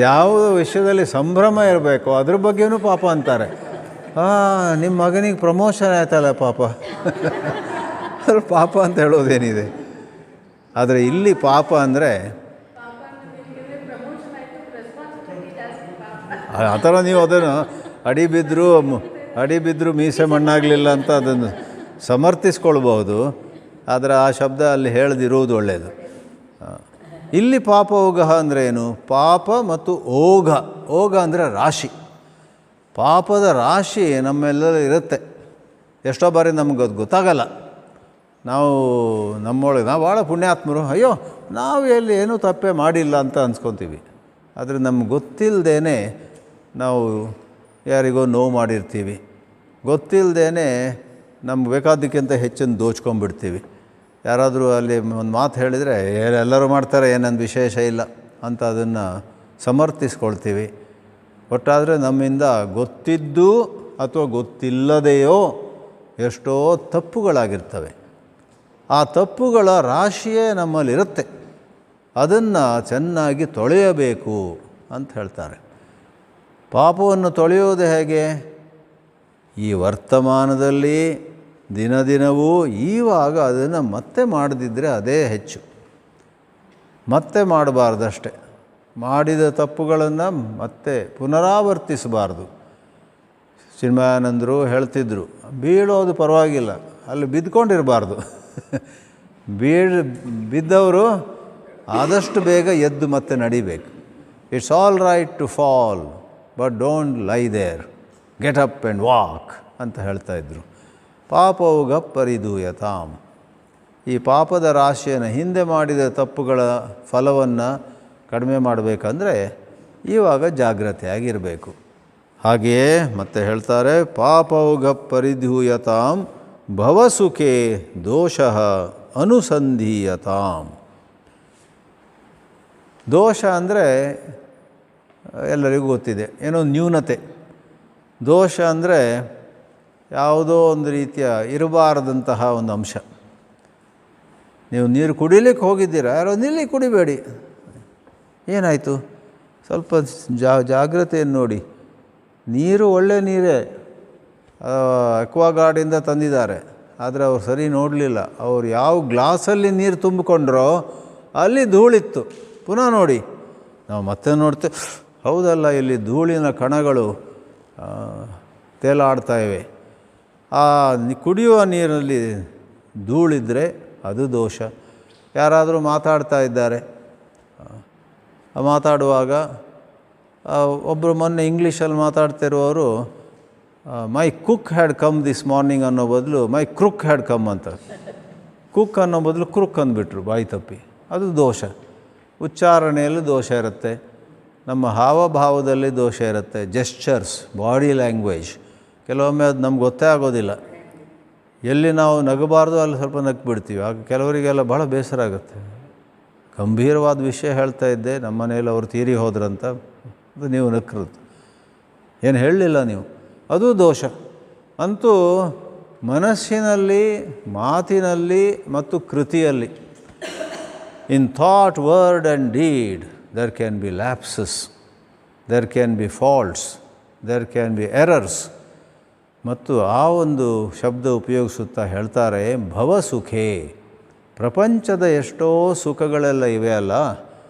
A: ಯಾವ ವಿಷಯದಲ್ಲಿ ಸಂಭ್ರಮ ಇರಬೇಕು ಅದ್ರ ಬಗ್ಗೆನೂ ಪಾಪ ಅಂತಾರೆ. ನಿಮ್ಮ ಮಗನಿಗೆ ಪ್ರಮೋಷನ್ ಆಯ್ತಲ್ಲ ಪಾಪ. ಅದ್ರ ಪಾಪ ಅಂತ ಹೇಳೋದೇನಿದೆ? ಆದರೆ ಇಲ್ಲಿ ಪಾಪ ಅಂದರೆ ಆ ಥರ ನೀವು ಅದನ್ನು ಅಡಿಬಿದ್ದರೂ ಮೀಸೆ ಮಣ್ಣಾಗಲಿಲ್ಲ ಅಂತ ಅದನ್ನು ಸಮರ್ಥಿಸ್ಕೊಳ್ಬಹುದು. ಆದರೆ ಆ ಶಬ್ದ ಅಲ್ಲಿ ಹೇಳದಿರುವುದು ಒಳ್ಳೆಯದು. ಇಲ್ಲಿ ಪಾಪ ಓಘ ಅಂದರೆ ಏನು? ಪಾಪ ಮತ್ತು ಓಘ. ಓಘ ಅಂದರೆ ರಾಶಿ. ಪಾಪದ ರಾಶಿ ನಮ್ಮೆಲ್ಲರೂ ಇರುತ್ತೆ. ಎಷ್ಟೋ ಬಾರಿ ನಮ್ಗೆ ಅದು ಗೊತ್ತಾಗಲ್ಲ. ನಾವು ನಮ್ಮೊಳಗೆ ನಾವು ಭಾಳ ಪುಣ್ಯಾತ್ಮರು, ಅಯ್ಯೋ ನಾವು ಎಲ್ಲಿ ಏನೂ ತಪ್ಪೇ ಮಾಡಿಲ್ಲ ಅಂತ ಅನ್ಸ್ಕೊತೀವಿ. ಆದರೆ ನಮ್ಗೆ ಗೊತ್ತಿಲ್ಲದೇ ನಾವು ಯಾರಿಗೋ ನೋವು ಮಾಡಿರ್ತೀವಿ. ಗೊತ್ತಿಲ್ಲದೇ ನಮ್ಗೆ ಬೇಕಾದಕ್ಕಿಂತ ಹೆಚ್ಚನ್ನು ದೋಚ್ಕೊಂಡ್ಬಿಡ್ತೀವಿ. ಯಾರಾದರೂ ಅಲ್ಲಿ ಒಂದು ಮಾತು ಹೇಳಿದರೆ ಎಲ್ಲರೂ ಮಾಡ್ತಾರೆ, ಏನೊಂದು ವಿಶೇಷ ಇಲ್ಲ ಅಂತ ಅದನ್ನು ಸಮರ್ಥಿಸ್ಕೊಳ್ತೀವಿ. ಒಟ್ಟಾದರೆ ನಮ್ಮಿಂದ ಗೊತ್ತಿದ್ದು ಅಥವಾ ಗೊತ್ತಿಲ್ಲದೆಯೋ ಎಷ್ಟೋ ತಪ್ಪುಗಳಾಗಿರ್ತವೆ. ಆ ತಪ್ಪುಗಳ ರಾಶಿಯೇ ನಮ್ಮಲ್ಲಿರುತ್ತೆ. ಅದನ್ನು ಚೆನ್ನಾಗಿ ತೊಳೆಯಬೇಕು ಅಂತ ಹೇಳ್ತಾರೆ. ಪಾಪವನ್ನು ತೊಳೆಯೋದು ಹೇಗೆ? ಈ ವರ್ತಮಾನದಲ್ಲಿ ದಿನದಿನವೂ ಈವಾಗ ಅದನ್ನು ಮತ್ತೆ ಮಾಡದಿದ್ದರೆ ಅದೇ ಹೆಚ್ಚು. ಮತ್ತೆ ಮಾಡಬಾರ್ದಷ್ಟೆ. ಮಾಡಿದ ತಪ್ಪುಗಳನ್ನು ಮತ್ತೆ ಪುನರಾವರ್ತಿಸಬಾರ್ದು. ಚಿನ್ಮಯಾನಂದರು ಹೇಳ್ತಿದ್ರು, ಬೀಳೋದು ಪರವಾಗಿಲ್ಲ, ಅಲ್ಲಿ ಬಿದ್ದುಕೊಂಡಿರಬಾರ್ದು. ಬಿದ್ದವರು ಆದಷ್ಟು ಬೇಗ ಎದ್ದು ಮತ್ತೆ ನಡಿಬೇಕು. It's all right to fall but don't lie there, get up and walk ಅಂತ ಹೇಳ್ತಾಯಿದ್ರು. ಪಾಪೌಘ ಪರಿಧೂಯತಾಂ. ಈ ಪಾಪದ ರಾಶಿಯನ್ನು, ಹಿಂದೆ ಮಾಡಿದ ತಪ್ಪುಗಳ ಫಲವನ್ನು ಕಡಿಮೆ ಮಾಡಬೇಕಂದ್ರೆ ಇವಾಗ ಜಾಗ್ರತೆಯಾಗಿರಬೇಕು. ಹಾಗೆಯೇ ಮತ್ತೆ ಹೇಳ್ತಾರೆ, ಪಾಪೌಘ ಪರಿಧೂಯತಾಂ ಭವಸುಖೇ ದೋಷಃ ಅನುಸಂಧೀಯತಾಂ. ದೋಷ ಅಂದರೆ ಎಲ್ಲರಿಗೂ ಗೊತ್ತಿದೆ, ಏನೋ ನ್ಯೂನತೆ. ದೋಷ ಅಂದರೆ ಯಾವುದೋ ಒಂದು ರೀತಿಯ ಇರಬಾರದಂತಹ ಒಂದು ಅಂಶ. ನೀವು ನೀರು ಕುಡಿಲಿಕ್ಕೆ ಹೋಗಿದ್ದೀರಾ, ಯಾರೋ ನಿಲ್ಲಿ ಕುಡಿಬೇಡಿ, ಏನಾಯಿತು? ಸ್ವಲ್ಪ ಜಾಗ್ರತೆಯನ್ನು ನೋಡಿ. ನೀರು ಒಳ್ಳೆ ನೀರೇ, ಅಕ್ವಾಗಾರ್ಡಿಂದ ತಂದಿದ್ದಾರೆ, ಆದರೆ ಅವ್ರು ಸರಿ ನೋಡಲಿಲ್ಲ. ಅವ್ರು ಯಾವ ಗ್ಲಾಸಲ್ಲಿ ನೀರು ತುಂಬಿಕೊಂಡ್ರೋ ಅಲ್ಲಿ ಧೂಳಿತ್ತು. ಪುನಃ ನೋಡಿ, ನಾವು ಮತ್ತೆ ನೋಡ್ತೇವೆ, ಹೌದಲ್ಲ, ಇಲ್ಲಿ ಧೂಳಿನ ಕಣಗಳು ತೇಲಾಡ್ತಾ ಇವೆ. ಆ ಕುಡಿಯುವ ನೀರಲ್ಲಿ ಧೂಳಿದ್ರೆ ಅದು ದೋಷ. ಯಾರಾದರೂ ಮಾತಾಡ್ತಾ ಇದ್ದಾರೆ, ಮಾತಾಡುವಾಗ ಒಬ್ಬರು ಮೊನ್ನೆ ಇಂಗ್ಲೀಷಲ್ಲಿ ಮಾತಾಡ್ತಿರುವವರು my cook had come this morning ಅನ್ನೋ ಬದಲು ಮೈ ಕ್ರುಕ್ ಹ್ಯಾಡ್ ಕಮ್ ಅಂತ, ಕುಕ್ ಅನ್ನೋ ಬದಲು ಕ್ರುಕ್ ಅಂದ್ಬಿಟ್ರು ಬಾಯಿ ತಪ್ಪಿ. ಅದು ದೋಷ. ಉಚ್ಚಾರಣೆಯಲ್ಲಿ ದೋಷ ಇರುತ್ತೆ, ನಮ್ಮ ಹಾವಭಾವದಲ್ಲಿ ದೋಷ ಇರುತ್ತೆ, ಜೆಸ್ಚರ್ಸ್, ಬಾಡಿ ಲ್ಯಾಂಗ್ವೇಜ್. ಕೆಲವೊಮ್ಮೆ ಅದು ನಮ್ಗೆ ಗೊತ್ತೇ ಆಗೋದಿಲ್ಲ. ಎಲ್ಲಿ ನಾವು ನಗಬಾರ್ದು ಅಲ್ಲಿ ಸ್ವಲ್ಪ ನಗ್ಬಿಡ್ತೀವಿ. ಆಗ ಕೆಲವರಿಗೆಲ್ಲ ಭಾಳ ಬೇಸರ ಆಗುತ್ತೆ. ಗಂಭೀರವಾದ ವಿಷಯ ಹೇಳ್ತಾ ಇದ್ದೆ, ನಮ್ಮ ಮನೇಲಿ ಅವ್ರು ತೀರಿ ಹೋದ್ರಂತ, ಅದು ನೀವು ನಕ್ರದ್ದು, ಏನು ಹೇಳಲಿಲ್ಲ ನೀವು, ಅದು ದೋಷ. ಅಂತೂ ಮನಸ್ಸಿನಲ್ಲಿ, ಮಾತಿನಲ್ಲಿ ಮತ್ತು ಕೃತಿಯಲ್ಲಿ, in thought, word and deed there can be lapses, there can be faults, there can be errors. ಮತ್ತು ಆ ಒಂದು ಶಬ್ದ ಉಪಯೋಗಿಸುತ್ತಾ ಹೇಳ್ತಾರೆ, ಭವಸುಖೇ, ಪ್ರಪಂಚದ ಎಷ್ಟೋ ಸುಖಗಳೆಲ್ಲ ಇವೆ ಅಲ್ಲ,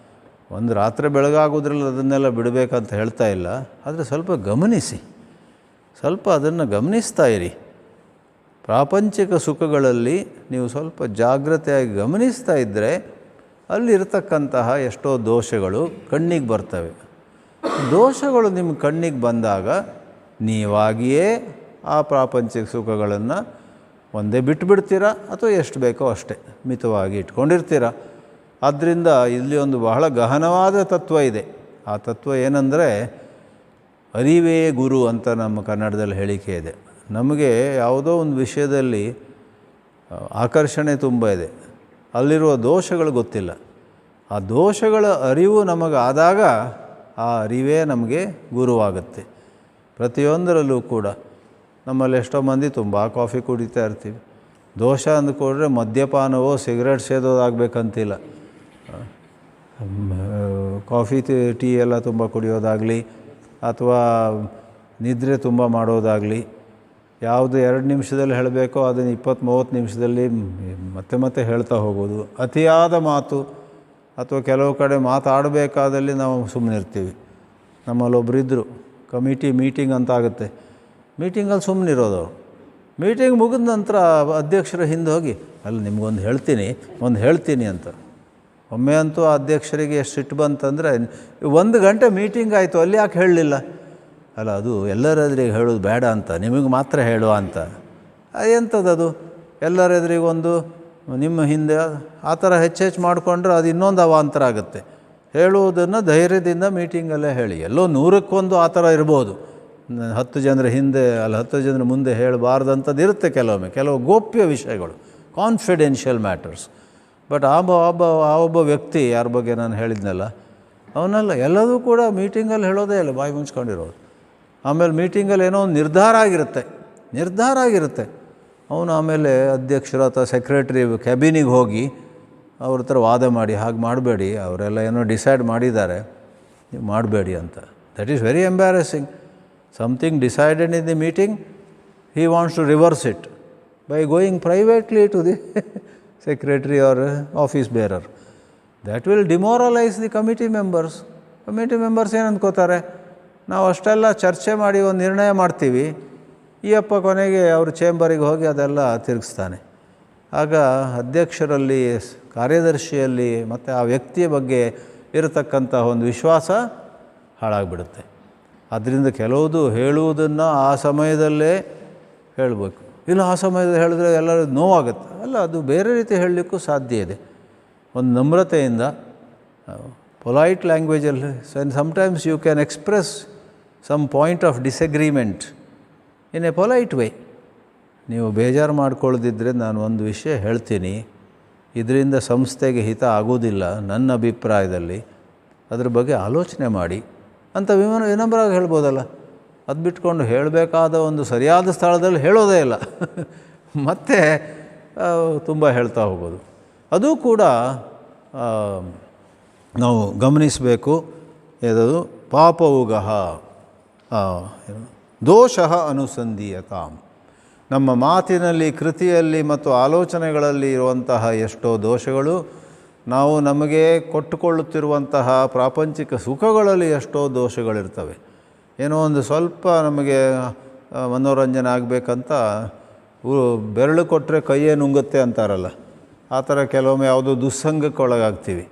A: ಒಂದು ರಾತ್ರಿ ಬೆಳಗಾಗೋದ್ರಲ್ಲಿ ಅದನ್ನೆಲ್ಲ ಬಿಡಬೇಕಂತ ಹೇಳ್ತಾ ಇಲ್ಲ, ಆದರೆ ಸ್ವಲ್ಪ ಗಮನಿಸಿ, ಸ್ವಲ್ಪ ಅದನ್ನು ಗಮನಿಸ್ತಾ ಇರಿ. ಪ್ರಾಪಂಚಿಕ ಸುಖಗಳಲ್ಲಿ ನೀವು ಸ್ವಲ್ಪ ಜಾಗ್ರತೆಯಾಗಿ ಗಮನಿಸ್ತಾ ಇದ್ದರೆ ಅಲ್ಲಿರ್ತಕ್ಕಂತಹ ಎಷ್ಟೋ ದೋಷಗಳು ಕಣ್ಣಿಗೆ ಬರ್ತವೆ. ದೋಷಗಳು ನಿಮ್ಮ ಕಣ್ಣಿಗೆ ಬಂದಾಗ ನೀವಾಗಿಯೇ ಆ ಪ್ರಾಪಂಚಿಕ ಸುಖಗಳನ್ನು ಒಂದೇ ಬಿಟ್ಟುಬಿಡ್ತೀರಾ ಅಥವಾ ಎಷ್ಟು ಬೇಕೋ ಅಷ್ಟೇ ಮಿತವಾಗಿ ಇಟ್ಕೊಂಡಿರ್ತೀರ. ಆದ್ದರಿಂದ ಇಲ್ಲಿ ಒಂದು ಬಹಳ ಗಹನವಾದ ತತ್ವ ಇದೆ. ಆ ತತ್ವ ಏನಂದರೆ ಅರಿವೇ ಗುರು ಅಂತ ನಮ್ಮ ಕನ್ನಡದಲ್ಲಿ ಹೇಳಿಕೆ ಇದೆ. ನಮಗೆ ಯಾವುದೋ ಒಂದು ವಿಷಯದಲ್ಲಿ ಆಕರ್ಷಣೆ ತುಂಬ ಇದೆ, ಅಲ್ಲಿರುವ ದೋಷಗಳು ಗೊತ್ತಿಲ್ಲ. ಆ ದೋಷಗಳ ಅರಿವು ನಮಗಾದಾಗ ಆ ಅರಿವೇ ನಮಗೆ ಗುರುವಾಗುತ್ತೆ. ಪ್ರತಿಯೊಂದರಲ್ಲೂ ಕೂಡ ನಮ್ಮಲ್ಲಿ ಎಷ್ಟೋ ಮಂದಿ ತುಂಬ ಕಾಫಿ ಕುಡಿತಾ ಇರ್ತೀವಿ. ದೋಷ ಅಂದುಕೊಂಡ್ರೆ ಮದ್ಯಪಾನವೋ ಸಿಗರೇಟ್ ಸೇದೋದಾಗಬೇಕಂತಿಲ್ಲ. ಕಾಫಿ ಟೀ ಎಲ್ಲ ತುಂಬ ಕುಡಿಯೋದಾಗಲಿ ಅಥವಾ ನಿದ್ರೆ ತುಂಬ ಮಾಡೋದಾಗಲಿ, ಯಾವುದು 2 ನಿಮಿಷದಲ್ಲಿ ಹೇಳಬೇಕೋ ಅದನ್ನು 20-30 ನಿಮಿಷದಲ್ಲಿ ಮತ್ತೆ ಹೇಳ್ತಾ ಹೋಗೋದು, ಅತಿಯಾದ ಮಾತು, ಅಥವಾ ಕೆಲವು ಕಡೆ ಮಾತಾಡಬೇಕಾದಲ್ಲಿ ನಾವು ಸುಮ್ಮನಿರ್ತೀವಿ. ನಮ್ಮಲ್ಲೊಬ್ಬರಿದ್ದರು, ಕಮಿಟಿ ಮೀಟಿಂಗ್ ಅಂತ ಆಗುತ್ತೆ, ಮೀಟಿಂಗಲ್ಲಿ ಸುಮ್ಮನಿರೋದವರು. ಮೀಟಿಂಗ್ ಮುಗಿದ ನಂತರ ಅಧ್ಯಕ್ಷರ ಹಿಂದೆ ಹೋಗಿ, ಅಲ್ಲಿ ನಿಮಗೊಂದು ಹೇಳ್ತೀನಿ ಅಂತ. ಒಮ್ಮೆ ಅಂತೂ ಆ ಅಧ್ಯಕ್ಷರಿಗೆ ಎಷ್ಟು ಸಿಟ್ಟು ಬಂತಂದರೆ, 1 ಗಂಟೆ ಮೀಟಿಂಗ್ ಆಯಿತು, ಅಲ್ಲಿ ಯಾಕೆ ಹೇಳಲಿಲ್ಲ? ಅಲ್ಲ, ಅದು ಎಲ್ಲರೆದುರಿಗೆ ಹೇಳೋದು ಬೇಡ ಅಂತ, ನಿಮಗೆ ಮಾತ್ರ ಹೇಳುವ ಅಂತ. ಎಂಥದ್ದು ಎಲ್ಲರೆದುರಿಗೊಂದು ನಿಮ್ಮ ಹಿಂದೆ ಆ ಥರ ಹೆಚ್ಚು ಮಾಡಿಕೊಂಡ್ರೆ ಅದು ಇನ್ನೊಂದು ಅವಾಂತರ ಆಗುತ್ತೆ. ಹೇಳುವುದನ್ನು ಧೈರ್ಯದಿಂದ ಮೀಟಿಂಗಲ್ಲೇ ಹೇಳಿ. ಎಲ್ಲೋ 100ಕ್ಕೆ ಆ ಥರ ಇರ್ಬೋದು, 10 ಜನರ ಹಿಂದೆ ಅಲ್ಲ 10 ಜನರ ಮುಂದೆ ಹೇಳಬಾರ್ದಂಥದ್ದು ಇರುತ್ತೆ. ಕೆಲವು ಗೋಪ್ಯ ವಿಷಯಗಳು, ಕಾನ್ಫಿಡೆನ್ಷಿಯಲ್ ಮ್ಯಾಟರ್ಸ್. ಬಟ್ ಆ ಒಬ್ಬ ವ್ಯಕ್ತಿ ಯಾರ ಬಗ್ಗೆ ನಾನು ಹೇಳಿದ್ನಲ್ಲ, ಅವನೆಲ್ಲ ಎಲ್ಲದೂ ಕೂಡ ಮೀಟಿಂಗಲ್ಲಿ ಹೇಳೋದೇ ಇಲ್ಲ, ಬಾಯಿ ಮುಚ್ಕೊಂಡಿರೋದು. ಆಮೇಲೆ ಮೀಟಿಂಗಲ್ಲಿ ಏನೋ ಒಂದು ನಿರ್ಧಾರ ಆಗಿರುತ್ತೆ. ಅವನು ಆಮೇಲೆ ಅಧ್ಯಕ್ಷರು ಅಥವಾ ಸೆಕ್ರೆಟ್ರಿ ಕ್ಯಾಬಿನಿಗೆ ಹೋಗಿ ಅವ್ರ ಹತ್ರ ವಾದ ಮಾಡಿ, ಹಾಗೆ ಮಾಡಬೇಡಿ, ಅವರೆಲ್ಲ ಏನೋ ಡಿಸೈಡ್ ಮಾಡಿದ್ದಾರೆ, ನೀವು ಮಾಡಬೇಡಿ ಅಂತ. That is very embarrassing. Something decided in the meeting, he wants to reverse it by going privately to the secretary or office bearer. That will demoralise the committee members. ಏನು ಅಂದ್ಕೋತಾರೆ, ನಾವು ಅಷ್ಟೆಲ್ಲ ಚರ್ಚೆ ಮಾಡಿ ಒಂದು ನಿರ್ಣಯ ಮಾಡ್ತೀವಿ, ಈ ಅಪ್ಪ ಕೊನೆಗೆ ಅವ್ರ ಚೇಂಬರಿಗೆ ಹೋಗಿ ಅದೆಲ್ಲ ತಿರುಗಿಸ್ತಾನೆ. ಆಗ ಅಧ್ಯಕ್ಷರಲ್ಲಿ, ಕಾರ್ಯದರ್ಶಿಯಲ್ಲಿ ಮತ್ತು ಆ ವ್ಯಕ್ತಿಯ ಬಗ್ಗೆ ಇರತಕ್ಕಂಥ ಒಂದು ವಿಶ್ವಾಸ ಹಾಳಾಗಿಬಿಡುತ್ತೆ. ಆದ್ದರಿಂದ ಕೆಲವುದು ಹೇಳುವುದನ್ನು ಆ ಸಮಯದಲ್ಲೇ ಹೇಳಬೇಕು. ಇಲ್ಲ ಆ ಸಮಯದಲ್ಲಿ ಹೇಳಿದ್ರೆ ಎಲ್ಲರೂ ನೋವಾಗುತ್ತೆ. ಅಲ್ಲ, ಅದು ಬೇರೆ ರೀತಿ ಹೇಳಲಿಕ್ಕೂ ಸಾಧ್ಯ ಇದೆ. ಒಂದು ನಮ್ರತೆಯಿಂದ, ಪೊಲೈಟ್ ಲ್ಯಾಂಗ್ವೇಜಲ್ಲಿ sometimes you can express some point of disagreement in a polite way. ನೀವು ಬೇಜಾರು ಮಾಡ್ಕೊಳ್ಳದಿದ್ದರೆ ನಾನು ಒಂದು ವಿಷಯ ಹೇಳ್ತೀನಿ, ಇದರಿಂದ ಸಂಸ್ಥೆಗೆ ಹಿತ ಆಗೋದಿಲ್ಲ ನನ್ನ ಅಭಿಪ್ರಾಯದಲ್ಲಿ, ಅದ್ರ ಬಗ್ಗೆ ಆಲೋಚನೆ ಮಾಡಿ ಅಂತ ವಿನಮ್ರವಾಗಿ ಹೇಳ್ಬೋದಲ್ಲ. ಅದು ಬಿಟ್ಕೊಂಡು ಹೇಳಬೇಕಾದ ಒಂದು ಸರಿಯಾದ ಸ್ಥಳದಲ್ಲಿ ಹೇಳೋದೇ ಇಲ್ಲ ಮತ್ತು ತುಂಬ ಹೇಳ್ತಾ ಹೋಗೋದು. ಅದು ಕೂಡ ನಾವು ಗಮನಿಸಬೇಕು. ಇದು ಪಾಪೌಗಃ ದೋಷಃ ಅನುಸಂಧೀಯತಾಂ. ನಮ್ಮ ಮಾತಿನಲ್ಲಿ, ಕೃತಿಯಲ್ಲಿ ಮತ್ತು ಆಲೋಚನೆಗಳಲ್ಲಿ ಇರುವಂತಹ ಎಷ್ಟೋ ದೋಷಗಳು, ನಾವು ನಮಗೆ ಕೊಟ್ಟುಕೊಳ್ಳುತ್ತಿರುವಂತಹ ಪ್ರಾಪಂಚಿಕ ಸುಖಗಳಲ್ಲಿ ಎಷ್ಟೋ ದೋಷಗಳಿರ್ತವೆ. ಏನೋ ಒಂದು ಸ್ವಲ್ಪ ನಮಗೆ ಮನೋರಂಜನೆ ಆಗಬೇಕಂತ ಬೆರಳು ಕೊಟ್ಟರೆ ಕೈಯೇ ನುಂಗುತ್ತೆ ಅಂತಾರಲ್ಲ, ಆ ಥರ ಕೆಲವೊಮ್ಮೆ ಯಾವುದೋ ದುಸ್ಸಂಗಕ್ಕೆ ಒಳಗಾಗ್ತೀವಿ.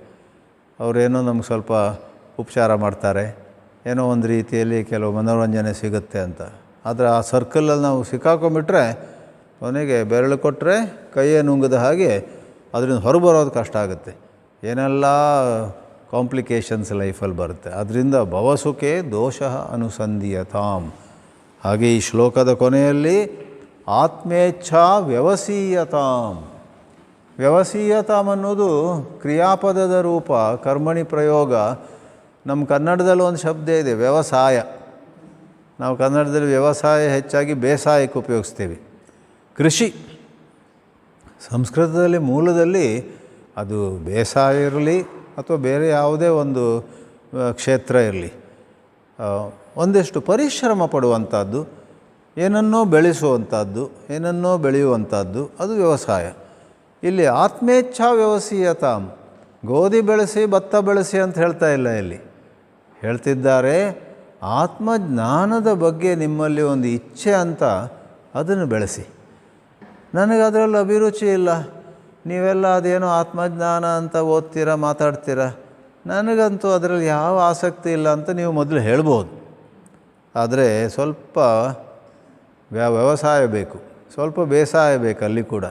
A: ಅವರೇನೋ ನಮ್ಗೆ ಸ್ವಲ್ಪ ಉಪಚಾರ ಮಾಡ್ತಾರೆ, ಏನೋ ಒಂದು ರೀತಿಯಲ್ಲಿ ಕೆಲವು ಮನೋರಂಜನೆ ಸಿಗುತ್ತೆ ಅಂತ. ಆದರೆ ಆ ಸರ್ಕಲಲ್ಲಿ ನಾವು ಸಿಕ್ಕಾಕೊಂಡ್ಬಿಟ್ರೆ ಕೊನೆಗೆ ಬೆರಳು ಕೊಟ್ಟರೆ ಕೈಯೇ ನುಂಗದ ಹಾಗೆ ಅದರಿಂದ ಹೊರಬರೋದು ಕಷ್ಟ ಆಗುತ್ತೆ. ಏನೆಲ್ಲ ಕಾಂಪ್ಲಿಕೇಶನ್ಸ್ ಲೈಫಲ್ಲಿ ಬರುತ್ತೆ. ಅದರಿಂದ ಭವಸುಖೇ ದೋಷಃ ಅನುಸಂಧೀಯತಾಂ. ಹಾಗೆ ಈ ಶ್ಲೋಕದ ಕೊನೆಯಲ್ಲಿ ಆತ್ಮೇಚ್ಛಾ ವ್ಯವಸೀಯತಾಂ. ವ್ಯವಸೀಯತಾಂ ಅನ್ನೋದು ಕ್ರಿಯಾಪದದ ರೂಪ, ಕರ್ಮಣಿ ಪ್ರಯೋಗ. ನಮ್ಮ ಕನ್ನಡದಲ್ಲಿ ಒಂದು ಶಬ್ದ ಇದೆ, ವ್ಯವಸಾಯ. ನಾವು ಕನ್ನಡದಲ್ಲಿ ವ್ಯವಸಾಯ ಹೆಚ್ಚಾಗಿ ಬೇಸಾಯಕ್ಕೆ ಉಪಯೋಗಿಸ್ತೀವಿ. ಕೃಷಿ ಸಂಸ್ಕೃತದಲ್ಲಿ ಮೂಲದಲ್ಲಿ ಅದು ಬೇಸಾಯ ಇರಲಿ ಅಥವಾ ಬೇರೆ ಯಾವುದೇ ಒಂದು ಕ್ಷೇತ್ರ ಇರಲಿ, ಒಂದಷ್ಟು ಪರಿಶ್ರಮ ಪಡುವಂಥದ್ದು, ಏನನ್ನೋ ಬೆಳೆಸುವಂಥದ್ದು, ಏನನ್ನೋ ಬೆಳೆಯುವಂಥದ್ದು, ಅದು ವ್ಯವಸಾಯ. ಇಲ್ಲಿ ಆತ್ಮೇಚ್ಛಾ ವ್ಯವಸೀಯತಾಂ. ಗೋಧಿ ಬೆಳೆಸಿ ಭತ್ತ ಬೆಳೆಸಿ ಅಂತ ಹೇಳ್ತಾ ಇಲ್ಲ, ಇಲ್ಲಿ ಹೇಳ್ತಿದ್ದಾರೆ ಆತ್ಮಜ್ಞಾನದ ಬಗ್ಗೆ ನಿಮ್ಮಲ್ಲಿ ಒಂದು ಇಚ್ಛೆ ಅಂತ ಅದನ್ನು ಬೆಳೆಸಿ. ನನಗೆ ಅದರಲ್ಲಿ ಅಭಿರುಚಿ ಇಲ್ಲ, ನೀವೆಲ್ಲ ಅದೇನೋ ಆತ್ಮಜ್ಞಾನ ಅಂತ ಓದ್ತೀರ, ಮಾತಾಡ್ತೀರ, ನನಗಂತೂ ಅದರಲ್ಲಿ ಯಾವ ಆಸಕ್ತಿ ಇಲ್ಲ ಅಂತ ನೀವು ಮೊದಲು ಹೇಳ್ಬೋದು. ಆದರೆ ಸ್ವಲ್ಪ ವ್ಯವಸಾಯ ಬೇಕು, ಸ್ವಲ್ಪ ಬೇಸಾಯ ಬೇಕು ಅಲ್ಲಿ ಕೂಡ.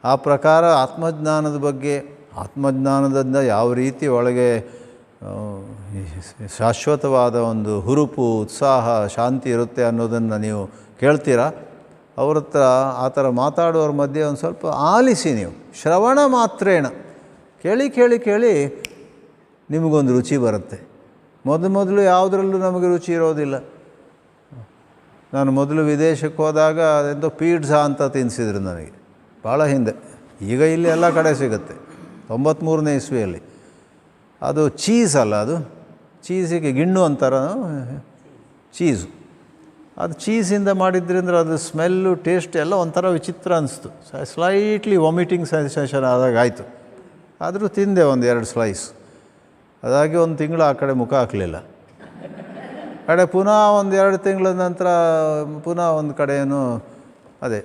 A: ಆ ಪ್ರಕಾರ ಆತ್ಮಜ್ಞಾನದ ಬಗ್ಗೆ, ಆತ್ಮಜ್ಞಾನದಿಂದ ಯಾವ ರೀತಿ ಒಳಗೆ ಶಾಶ್ವತವಾದ ಒಂದು ಹುರುಪು, ಉತ್ಸಾಹ, ಶಾಂತಿ ಇರುತ್ತೆ ಅನ್ನೋದನ್ನು ನೀವು ಕೇಳ್ತೀರಾ. ಅವ್ರ ಹತ್ರ ಆ ಥರ ಮಾತಾಡೋರ ಮಧ್ಯೆ ಒಂದು ಸ್ವಲ್ಪ ಆಲಿಸಿ. ನೀವು ಶ್ರವಣ ಮಾತ್ರೇಣ ಕೇಳಿ ಕೇಳಿ ಕೇಳಿ ನಿಮಗೊಂದು ರುಚಿ ಬರುತ್ತೆ. ಮೊದಲು ಯಾವುದರಲ್ಲೂ ನಮಗೆ ರುಚಿ ಇರೋದಿಲ್ಲ. ನಾನು ಮೊದಲು ವಿದೇಶಕ್ಕೆ ಹೋದಾಗ ಅದೆಂತೋ ಪೀಡ್ಸಾ ಅಂತ ತಿನ್ನಿಸಿದ್ರು ನನಗೆ, ಭಾಳ ಹಿಂದೆ. ಈಗ ಇಲ್ಲಿ ಎಲ್ಲ ಕಡೆ ಸಿಗುತ್ತೆ. 93ನೇ ಇಸ್ವಿಯಲ್ಲಿ. ಅದು ಚೀಸ್ ಅಲ್ಲ, ಅದು ಚೀಸಿಗೆ ಗಿಣ್ಣು ಅಂತಾರ, ಚೀಸು. ಅದು ಚೀಸಿಂದ ಮಾಡಿದ್ರಿಂದ ಅದು ಸ್ಮೆಲ್ಲು, ಟೇಸ್ಟ್ ಎಲ್ಲ ಒಂಥರ ವಿಚಿತ್ರ ಅನಿಸ್ತು. ಸ್ಲೈಟ್ಲಿ ವಾಮಿಟಿಂಗ್ ಸೆನ್ಸೇಷನ್ ಆದಾಗ ಆಯಿತು. ಆದರೂ ತಿಂದೆ 1-2 ಸ್ಲೈಸ್. ಅದಾಗಿ 1 ತಿಂಗಳು ಆ ಕಡೆ ಮುಖ ಹಾಕಲಿಲ್ಲ. ಕಡೆ ಪುನಃ 1-2 ತಿಂಗಳ ನಂತರ ಪುನಃ ಒಂದು ಕಡೆಯೂ ಅದೇ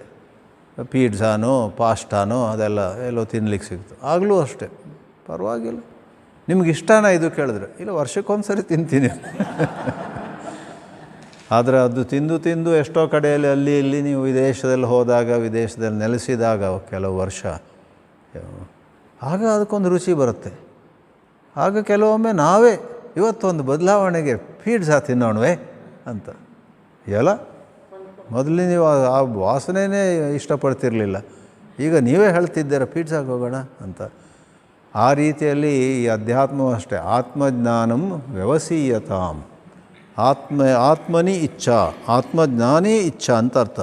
A: ಪೀಡ್ಸಾನೋ ಪಾಸ್ಟಾನೋ ಅದೆಲ್ಲ ಎಲ್ಲೋ ತಿನ್ಲಿಕ್ಕೆ ಸಿಗ್ತು. ಆಗಲೂ ಅಷ್ಟೇ, ಪರವಾಗಿಲ್ಲ. ನಿಮ್ಗೆ ಇಷ್ಟನಾ ಇದು ಕೇಳಿದ್ರೆ, ಇಲ್ಲ ವರ್ಷಕ್ಕೊಂದು ಸರಿ ತಿಂತೀನಿ. ಆದರೆ ಅದು ತಿಂದು ತಿಂದು ಎಷ್ಟೋ ಕಡೆಯಲ್ಲಿ ಅಲ್ಲಿ ಇಲ್ಲಿ ನೀವು ವಿದೇಶದಲ್ಲಿ ಹೋದಾಗ, ವಿದೇಶದಲ್ಲಿ ನೆಲೆಸಿದಾಗ ಕೆಲವು ವರ್ಷ, ಆಗ ಅದಕ್ಕೊಂದು ರುಚಿ ಬರುತ್ತೆ. ಆಗ ಕೆಲವೊಮ್ಮೆ ನಾವೇ ಇವತ್ತೊಂದು ಬದಲಾವಣೆಗೆ ಪೀಡ್ಸಾ ತಿನ್ನೋಣವೇ ಅಂತ. ಎಲ್ಲ ಮೊದಲು ನೀವು ಆ ವಾಸನೆಯೇ ಇಷ್ಟಪಡ್ತಿರಲಿಲ್ಲ, ಈಗ ನೀವೇ ಹೇಳ್ತಿದ್ದೀರ ಪೀಡ್ಸಾಗೆ ಹೋಗೋಣ ಅಂತ. ಆ ರೀತಿಯಲ್ಲಿ ಈ ಅಧ್ಯಾತ್ಮವೂ ಅಷ್ಟೇ. ಆತ್ಮಜ್ಞಾನಂ ವ್ಯವಸೀಯತಾಂ. ಆತ್ಮನಿ ಇಚ್ಛಾ, ಆತ್ಮಜ್ಞಾನೇ ಇಚ್ಛಾ ಅಂತ ಅರ್ಥ.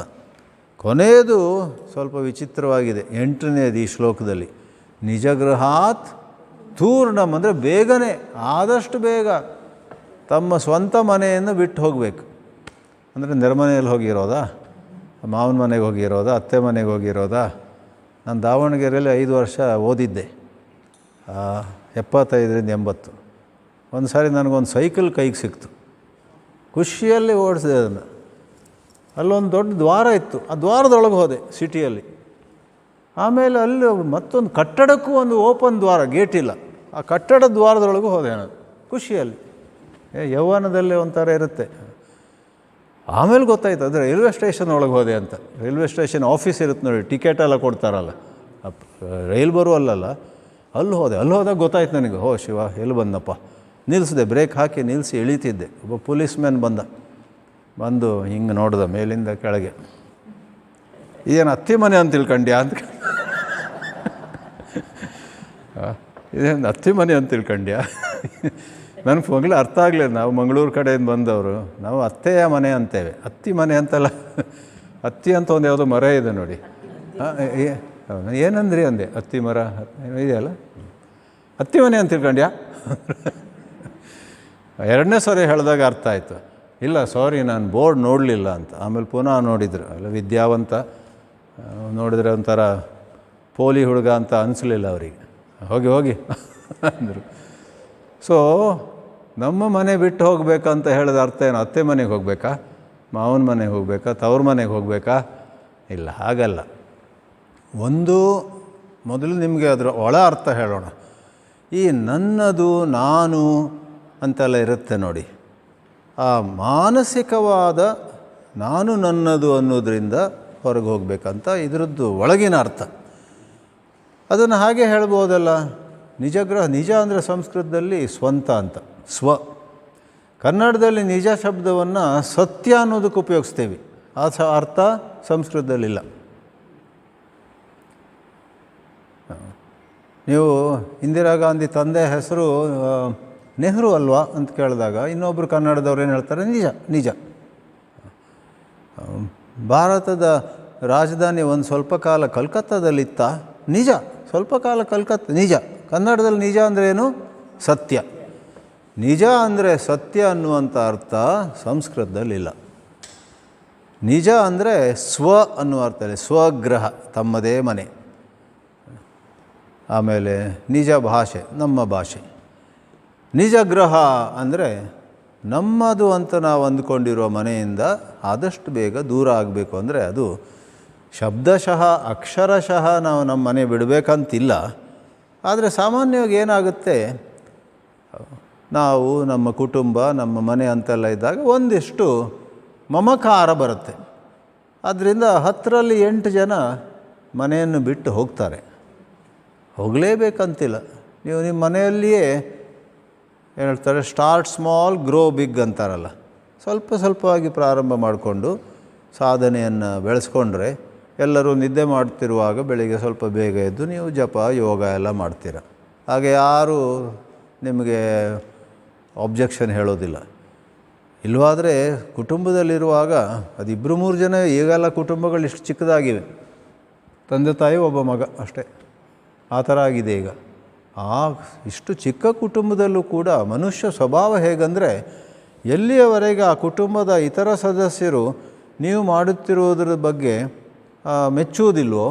A: ಕೊನೆಯದು ಸ್ವಲ್ಪ ವಿಚಿತ್ರವಾಗಿದೆ, 8ನೇದು ಈ ಶ್ಲೋಕದಲ್ಲಿ. ನಿಜಗೃಹಾತ್ ತೂರ್ಣಂ ಅಂದರೆ ಬೇಗನೆ, ಆದಷ್ಟು ಬೇಗ ತಮ್ಮ ಸ್ವಂತ ಮನೆಯನ್ನು ಬಿಟ್ಟು ಹೋಗಬೇಕು. ಅಂದರೆ ನೆರೆಮನೆಯಲ್ಲಿ ಹೋಗಿರೋದಾ, ಮಾವನ ಮನೆಗೆ ಹೋಗಿರೋದಾ, ಅತ್ತೆ ಮನೆಗೆ ಹೋಗಿರೋದಾ. ನಾನು ದಾವಣಗೆರೆಯಲ್ಲಿ 5 ವರ್ಷ ಓದಿದ್ದೆ, 75ರಿಂದ 80. ಒಂದು ಸಾರಿ ನನಗೊಂದು ಸೈಕಲ್ ಕೈಗೆ ಸಿಕ್ತು, ಖುಷಿಯಲ್ಲಿ ಓಡಿಸಿದೆ ಅದನ್ನು. ಅಲ್ಲೊಂದು ದೊಡ್ಡ ದ್ವಾರ ಇತ್ತು, ಆ ದ್ವಾರದೊಳಗೆ ಹೋದೆ ಸಿಟಿಯಲ್ಲಿ. ಆಮೇಲೆ ಅಲ್ಲಿ ಮತ್ತೊಂದು ಕಟ್ಟಡಕ್ಕೂ ಒಂದು ಓಪನ್ ದ್ವಾರ, ಗೇಟ್ ಇಲ್ಲ, ಆ ಕಟ್ಟಡದ ದ್ವಾರದೊಳಗೂ ಹೋದೆ ನಾನು ಖುಷಿಯಲ್ಲಿ. ಯೌವನದಲ್ಲೇ ಒಂಥರ ಇರುತ್ತೆ. ಆಮೇಲೆ ಗೊತ್ತಾಯ್ತು ಅದು ರೈಲ್ವೆ ಸ್ಟೇಷನ್ ಒಳಗೆ ಹೋದೆ ಅಂತ. ರೈಲ್ವೆ ಸ್ಟೇಷನ್ ಆಫೀಸ್ ಇರುತ್ತೆ ನೋಡಿ, ಟಿಕೆಟ್ ಎಲ್ಲ ಕೊಡ್ತಾರಲ್ಲ, ರೈಲ್ ಬರುವಲ್ಲ, ಅಲ್ಲಿ ಹೋದಾಗ ಗೊತ್ತಾಯ್ತು ನನಗೆ, ಹೋ ಶಿವ ಎಲ್ಲಿ ಬಂದಪ್ಪ. ನಿಲ್ಲಿಸಿದೆ, ಬ್ರೇಕ್ ಹಾಕಿ ನಿಲ್ಲಿಸಿ ಇಳಿತಿದ್ದೆ. ಒಬ್ಬ ಪೊಲೀಸ್ ಮ್ಯಾನ್ ಬಂದು ಹಿಂಗೆ ನೋಡ್ದ ಮೇಲಿಂದ ಕೆಳಗೆ. ಇದೇನು ಅತ್ತಿ ಮನೆ ಅಂತ ತಿಳ್ಕೊಂಡ್ಯಾ ಅಂತ. ಇದೇನು ಅತ್ತಿ ಮನೆ ಅಂತ ತಿಳ್ಕೊಂಡ್ಯಾ, ನನಗೆ ಮೊದಲು ಅರ್ಥ ಆಗಲಿಲ್ಲ. ನಾವು ಮಂಗಳೂರು ಕಡೆಯಿಂದ ಬಂದವರು, ನಾವು ಅತ್ತೆಯ ಮನೆ ಅಂತೇವೆ, ಅತ್ತಿ ಮನೆ ಅಂತಲ್ಲ. ಅತ್ತಿ ಅಂತ ಒಂದು ಯಾವುದೋ ಮರ ಇದೆ ನೋಡಿ. ಏನಂದ್ರಿ ಅಂದೆ. ಅತ್ತಿ ಮರ ಇದೆಯಲ್ಲ, ಅತ್ತಿ ಮನೆ ಅಂತ ತಿಳ್ಕೊಂಡ್ಯಾ? ಎರಡನೇ ಸಾರಿ ಹೇಳಿದಾಗ ಅರ್ಥ ಆಯಿತು. ಇಲ್ಲ ಸಾರಿ, ನಾನು ಬೋರ್ಡ್ ನೋಡಲಿಲ್ಲ ಅಂತ. ಆಮೇಲೆ ಪುನಃ ನೋಡಿದ್ರು. ಅಲ್ಲ, ವಿದ್ಯಾವಂತ ನೋಡಿದ್ರೆ ಒಂಥರ ಪೋಲಿ ಹುಡುಗ ಅಂತ ಅನಿಸ್ಲಿಲ್ಲ ಅವರಿಗೆ. ಹೋಗಿ ಹೋಗಿ ಅಂದರು. ಸೊ ನಮ್ಮ ಮನೆ ಬಿಟ್ಟು ಹೋಗ್ಬೇಕಂತ ಹೇಳಿದ ಅರ್ಥ ಏನು? ಅತ್ತೆ ಮನೆಗೆ ಹೋಗಬೇಕಾ, ಮಾವನ ಮನೆಗೆ ಹೋಗಬೇಕಾ, ತವ್ರ ಮನೆಗೆ ಹೋಗಬೇಕಾ? ಇಲ್ಲ, ಹಾಗಲ್ಲ. ಒಂದು ಮೊದಲು ನಿಮಗೆ ಅದರ ಒಳ ಅರ್ಥ ಹೇಳೋಣ. ಈ ನನ್ನದು ನಾನು ಅಂತೆಲ್ಲ ಇರುತ್ತೆ ನೋಡಿ, ಆ ಮಾನಸಿಕವಾದ ನಾನು ನನ್ನದು ಅನ್ನೋದರಿಂದ ಹೊರಗೆ ಹೋಗಬೇಕಂತ ಇದರದ್ದು ಒಳಗಿನ ಅರ್ಥ. ಅದನ್ನು ಹಾಗೆ ಹೇಳ್ಬೋದಲ್ಲ. ನಿಜ ಅಂದರೆ ಸಂಸ್ಕೃತದಲ್ಲಿ ಸ್ವಂತ ಅಂತ, ಸ್ವ. ಕನ್ನಡದಲ್ಲಿ ನಿಜ ಶಬ್ದವನ್ನು ಸತ್ಯ ಅನ್ನೋದಕ್ಕೆ ಉಪಯೋಗಿಸ್ತೀವಿ. ಆ ಅರ್ಥ ಸಂಸ್ಕೃತದಲ್ಲಿಲ್ಲ. ನೀವು ಇಂದಿರಾ ಗಾಂಧಿ ತಂದೆ ಹೆಸರು ನೆಹರು ಅಲ್ವಾ ಅಂತ ಕೇಳಿದಾಗ ಇನ್ನೊಬ್ಬರು ಕನ್ನಡದವ್ರು ಏನು ಹೇಳ್ತಾರೆ? ನಿಜ ನಿಜ. ಭಾರತದ ರಾಜಧಾನಿ ಒಂದು ಸ್ವಲ್ಪ ಕಾಲ ಕಲ್ಕತ್ತಾದಲ್ಲಿತ್ತ? ನಿಜ, ಸ್ವಲ್ಪ ಕಾಲ ಕಲ್ಕತ್ತಾ. ನಿಜ. ಕನ್ನಡದಲ್ಲಿ ನಿಜ ಅಂದರೆ ಏನು? ಸತ್ಯ. ನಿಜ ಅಂದರೆ ಸತ್ಯ ಅನ್ನುವಂಥ ಅರ್ಥ ಸಂಸ್ಕೃತದಲ್ಲಿಲ್ಲ. ನಿಜ ಅಂದರೆ ಸ್ವ ಅನ್ನುವ ಅರ್ಥದಲ್ಲಿ, ಸ್ವಗ್ರಹ, ತಮ್ಮದೇ ಮನೆ. ಆಮೇಲೆ ನಿಜ ಭಾಷೆ, ನಮ್ಮ ಭಾಷೆ. ನಿಜ ಗೃಹ ಅಂದರೆ ನಮ್ಮದು ಅಂತ ನಾವು ಅಂದ್ಕೊಂಡಿರೋ ಮನೆಯಿಂದ ಆದಷ್ಟು ಬೇಗ ದೂರ ಆಗಬೇಕು. ಅಂದರೆ ಅದು ಶಬ್ದಶಃ ಅಕ್ಷರಶಃ ನಾವು ನಮ್ಮ ಮನೆ ಬಿಡಬೇಕಂತಿಲ್ಲ. ಆದರೆ ಸಾಮಾನ್ಯವಾಗಿ ಏನಾಗುತ್ತೆ, ನಾವು ನಮ್ಮ ಕುಟುಂಬ, ನಮ್ಮ ಮನೆ ಅಂತೆಲ್ಲ ಇದ್ದಾಗ ಒಂದಿಷ್ಟು ಮಮಕಾರ ಬರುತ್ತೆ. ಆದ್ದರಿಂದ 10ರಲ್ಲಿ 8 ಜನ ಮನೆಯನ್ನು ಬಿಟ್ಟು ಹೋಗ್ತಾರೆ. ಹೋಗಲೇಬೇಕಂತಿಲ್ಲ. ನೀವು ನಿಮ್ಮ ಮನೆಯಲ್ಲಿಯೇ ಏನು ಹೇಳ್ತಾರೆ, ಸ್ಟಾರ್ಟ್ ಸ್ಮಾಲ್ ಗ್ರೋ ಬಿಗ್ ಅಂತಾರಲ್ಲ. ಸ್ವಲ್ಪ ಸ್ವಲ್ಪವಾಗಿ ಪ್ರಾರಂಭ ಮಾಡಿಕೊಂಡು ಸಾಧನೆಯನ್ನು ಬೆಳೆಸ್ಕೊಂಡ್ರೆ, ಎಲ್ಲರೂ ನಿದ್ದೆ ಮಾಡ್ತಿರುವಾಗ ಬೆಳಿಗ್ಗೆ ಸ್ವಲ್ಪ ಬೇಗ ಎದ್ದು ನೀವು ಜಪ ಯೋಗ ಎಲ್ಲ ಮಾಡ್ತೀರ. ಹಾಗೆ ಯಾರೂ ನಿಮಗೆ ಒಬ್ಜೆಕ್ಷನ್ ಹೇಳೋದಿಲ್ಲ. ಇಲ್ಲವಾದರೆ ಕುಟುಂಬದಲ್ಲಿರುವಾಗ ಅದು 2-3 ಜನ, ಈಗೆಲ್ಲ ಕುಟುಂಬಗಳು ಇಷ್ಟು ಚಿಕ್ಕದಾಗಿವೆ, ತಂದೆ ತಾಯಿ ಒಬ್ಬ ಮಗ ಅಷ್ಟೇ, ಆ ಥರ ಆಗಿದೆ ಈಗ. ಇಷ್ಟು ಚಿಕ್ಕ ಕುಟುಂಬದಲ್ಲೂ ಕೂಡ ಮನುಷ್ಯ ಸ್ವಭಾವ ಹೇಗಂದರೆ, ಎಲ್ಲಿಯವರೆಗೆ ಆ ಕುಟುಂಬದ ಇತರ ಸದಸ್ಯರು ನೀವು ಮಾಡುತ್ತಿರುವುದರ ಬಗ್ಗೆ ಮೆಚ್ಚುವುದಿಲ್ವೋ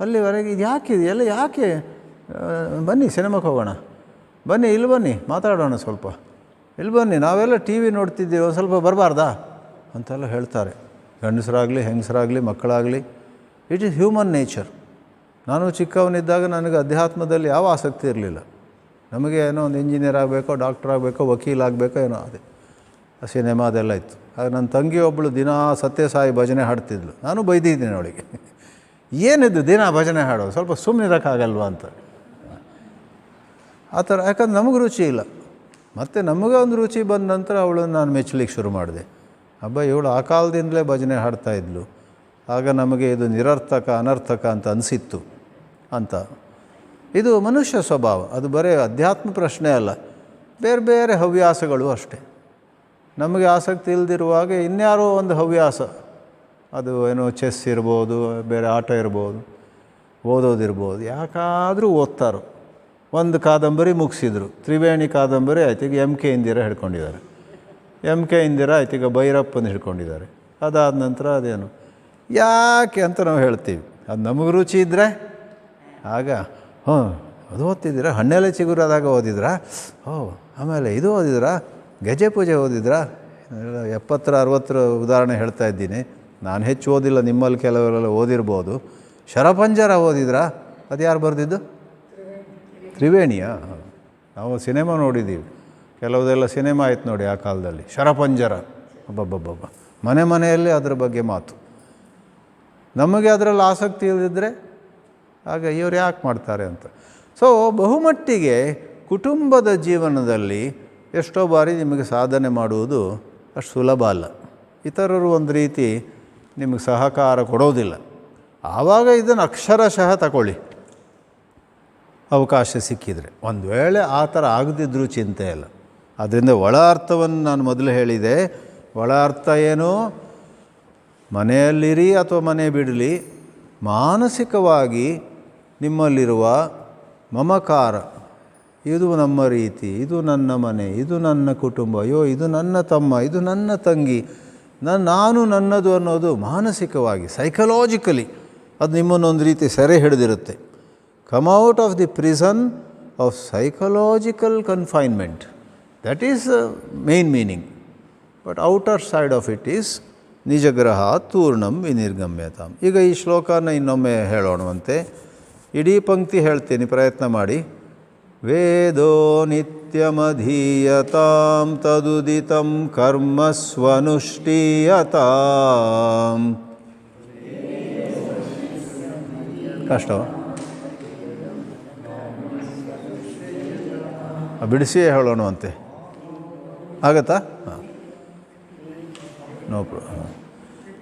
A: ಅಲ್ಲಿವರೆಗೆ ಇದು ಯಾಕೆ, ಎಲ್ಲ ಯಾಕೆ, ಬನ್ನಿ ಸಿನಿಮಾಕ್ಕೆ ಹೋಗೋಣ, ಬನ್ನಿ ಇಲ್ಲಿ ಬನ್ನಿ ಮಾತಾಡೋಣ, ಸ್ವಲ್ಪ ಇಲ್ಲಿ ಬನ್ನಿ, ನಾವೆಲ್ಲ ಟಿ ವಿ ನೋಡ್ತಿದ್ದೀವಿ, ಒಂದು ಸ್ವಲ್ಪ ಬರಬಾರ್ದಾ ಅಂತೆಲ್ಲ ಹೇಳ್ತಾರೆ. ಗಂಡಸರಾಗಲಿ ಹೆಂಗಸರಾಗಲಿ ಮಕ್ಕಳಾಗಲಿ. It is human nature. ನಾನು ಚಿಕ್ಕವನಿದ್ದಾಗ ನನಗೆ ಅಧ್ಯಾತ್ಮದಲ್ಲಿ ಯಾವ ಆಸಕ್ತಿ ಇರಲಿಲ್ಲ. ನಮಗೆ ಏನೋ ಒಂದು ಇಂಜಿನಿಯರ್ ಆಗಬೇಕೋ, ಡಾಕ್ಟರ್ ಆಗಬೇಕೋ, ವಕೀಲ ಆಗಬೇಕೋ ಏನೋ ಅದೇ ಸಿನಿಮಾ ಅದೆಲ್ಲ ಇತ್ತು. ಆಗ ನನ್ನ ತಂಗಿ ಒಬ್ಬಳು ದಿನ ಸತ್ಯಸಾಯಿ ಭಜನೆ ಹಾಡ್ತಿದ್ಲು. ನಾನು ಬೈದಿದ್ದೀನಿ ಅವಳಿಗೆ, ಏನಿದ್ದು ದಿನ ಭಜನೆ ಹಾಡೋದು, ಸ್ವಲ್ಪ ಸುಮ್ಮನೆ ಇರೋಕ್ಕಾಗಲ್ವ ಅಂತ. ಆ ಥರ, ಯಾಕಂದ್ರೆ ನಮಗೆ ರುಚಿ ಇಲ್ಲ. ಮತ್ತು ನಮಗೆ ಒಂದು ರುಚಿ ಬಂದ ನಂತರ ಅವಳನ್ನು ನಾನು ಮೆಚ್ಚಲಿಕ್ಕೆ ಶುರು ಮಾಡಿದೆ. ಹಬ್ಬ, ಇವಳು ಆ ಕಾಲದಿಂದಲೇ ಭಜನೆ ಹಾಡ್ತಾಯಿದ್ಲು, ಆಗ ನಮಗೆ ಇದು ನಿರರ್ಥಕ ಅನರ್ಥಕ ಅಂತ ಅನಿಸಿತ್ತು ಅಂತ. ಇದು ಮನುಷ್ಯ ಸ್ವಭಾವ. ಅದು ಬರೀ ಅಧ್ಯಾತ್ಮ ಪ್ರಶ್ನೆ ಅಲ್ಲ, ಬೇರೆ ಬೇರೆ ಹವ್ಯಾಸಗಳು ಅಷ್ಟೇ. ನಮಗೆ ಆಸಕ್ತಿ ಇಲ್ಲದಿರುವಾಗ ಇನ್ಯಾರೋ ಒಂದು ಹವ್ಯಾಸ, ಅದು ಏನೋ ಚೆಸ್ ಇರ್ಬೋದು, ಬೇರೆ ಆಟ ಇರ್ಬೋದು, ಓದೋದಿರ್ಬೋದು, ಯಾಕಾದರೂ ಓದ್ತಾರೋ. ಒಂದು ಕಾದಂಬರಿ ಮುಗಿಸಿದ್ರು, ತ್ರಿವೇಣಿ ಕಾದಂಬರಿ ಆಯ್ತು, ಈಗ ಎಮ್ ಕೆ ಇಂದಿರಾ ಹಿಡ್ಕೊಂಡಿದ್ದಾರೆ. ಎಮ್ ಕೆ ಇಂದಿರಾ ಆಯ್ತು, ಈಗ ಭೈರಪ್ಪನ ಹಿಡ್ಕೊಂಡಿದ್ದಾರೆ. ಅದಾದ ನಂತರ ಅದೇನು ಯಾಕೆ ಅಂತ ನಾವು ಹೇಳ್ತೀವಿ. ಅದು ನಮಗೆ ರುಚಿ ಇದ್ದರೆ ಆಗ ಅದು ಓದ್ತಿದ್ದೀರಾ, ಹಣ್ಣೆಲೆ ಚಿಗುರಾದಾಗ ಓದಿದ್ರಾ, ಆಮೇಲೆ ಇದು ಓದಿದ್ರಾ, ಗೆಜೆ ಪೂಜೆ ಓದಿದ್ರಾ, 70-60 ಉದಾಹರಣೆ ಹೇಳ್ತಾ ಇದ್ದೀನಿ. ನಾನು ಹೆಚ್ಚು ಓದಿಲ್ಲ, ನಿಮ್ಮಲ್ಲಿ ಕೆಲವರೆಲ್ಲ ಓದಿರ್ಬೋದು. ಶರಪಂಜರ ಓದಿದ್ರಾ? ಅದು ಯಾರು ಬರೆದಿದ್ದು? ತ್ರಿವೇಣಿಯಾ? ನಾವು ಸಿನಿಮಾ ನೋಡಿದ್ದೀವಿ, ಕೆಲವುದೆಲ್ಲ ಸಿನಿಮಾ ಆಯ್ತು ನೋಡಿ ಆ ಕಾಲದಲ್ಲಿ. ಶರಪಂಜರ, ಅಬ್ಬಬ್ಬಬ್ಬ, ಮನೆ ಮನೆಯಲ್ಲೇ ಅದರ ಬಗ್ಗೆ ಮಾತು. ನಮಗೆ ಅದರಲ್ಲಿ ಆಸಕ್ತಿ ಇಲ್ಲದಿದ್ದರೆ ಆಗ ಇವ್ರು ಯಾಕೆ ಮಾಡ್ತಾರೆ ಅಂತ. ಸೊ ಬಹುಮಟ್ಟಿಗೆ ಕುಟುಂಬದ ಜೀವನದಲ್ಲಿ ಎಷ್ಟೋ ಬಾರಿ ನಿಮಗೆ ಸಾಧನೆ ಮಾಡುವುದು ಅಷ್ಟು ಸುಲಭ ಅಲ್ಲ. ಇತರರು ಒಂದು ರೀತಿ ನಿಮಗೆ ಸಹಕಾರ ಕೊಡೋದಿಲ್ಲ. ಆವಾಗ ಇದನ್ನು ಅಕ್ಷರಶಃ ತಗೊಳ್ಳಿ, ಅವಕಾಶ ಸಿಕ್ಕಿದರೆ. ಒಂದು ವೇಳೆ ಆ ಥರ ಆಗದಿದ್ದರೂ ಚಿಂತೆ ಇಲ್ಲ. ಆದ್ದರಿಂದ ಒಳ ಅರ್ಥವನ್ನು ನಾನು ಮೊದಲು ಹೇಳಿದೆ. ಒಳ ಅರ್ಥ ಏನು? ಮನೆಯಲ್ಲಿರಿ ಅಥವಾ ಮನೆ ಬಿಡಲಿ, ಮಾನಸಿಕವಾಗಿ ನಿಮ್ಮಲ್ಲಿರುವ ಮಮಕಾರ, ಇದು ನಮ್ಮ ರೀತಿ, ಇದು ನನ್ನ ಮನೆ, ಇದು ನನ್ನ ಕುಟುಂಬ, ಅಯ್ಯೋ ಇದು ನನ್ನ ತಮ್ಮ, ಇದು ನನ್ನ ತಂಗಿ, ನಾನು ನನ್ನದು ಅನ್ನೋದು ಮಾನಸಿಕವಾಗಿ ಸೈಕಲಾಜಿಕಲಿ ಅದು ನಿಮ್ಮನ್ನೊಂದು ರೀತಿ ಸೆರೆ ಹಿಡಿದಿರುತ್ತೆ. Come out of the prison of psychological confinement, that is main meaning. But outer side of it is ನಿಜಗ್ರಹ ತೂರ್ಣಂ ವಿನಿರ್ಗಮ್ಯತಾಂ. ಈಗ ಈ ಶ್ಲೋಕನ ಇನ್ನೊಮ್ಮೆ ಹೇಳೋಣವಂತೆ. ಇಡೀ ಪಂಕ್ತಿ ಹೇಳ್ತೀನಿ, ಪ್ರಯತ್ನ ಮಾಡಿ. ವೇದೋ ನಿತ್ಯಮಧೀಯತಾಂ ತದುದಿತಂ ಕರ್ಮ ಸ್ವನುಷ್ಠೀಯತಾಂ. ಕಷ್ಟ ಬಿಡಿಸಿಯೇ ಹೇಳೋಣವಂತೆ. ಆಗತ್ತಾ? ಹಾಂ, ನೋ ಪ್ರಾಬ್ಲಮ್.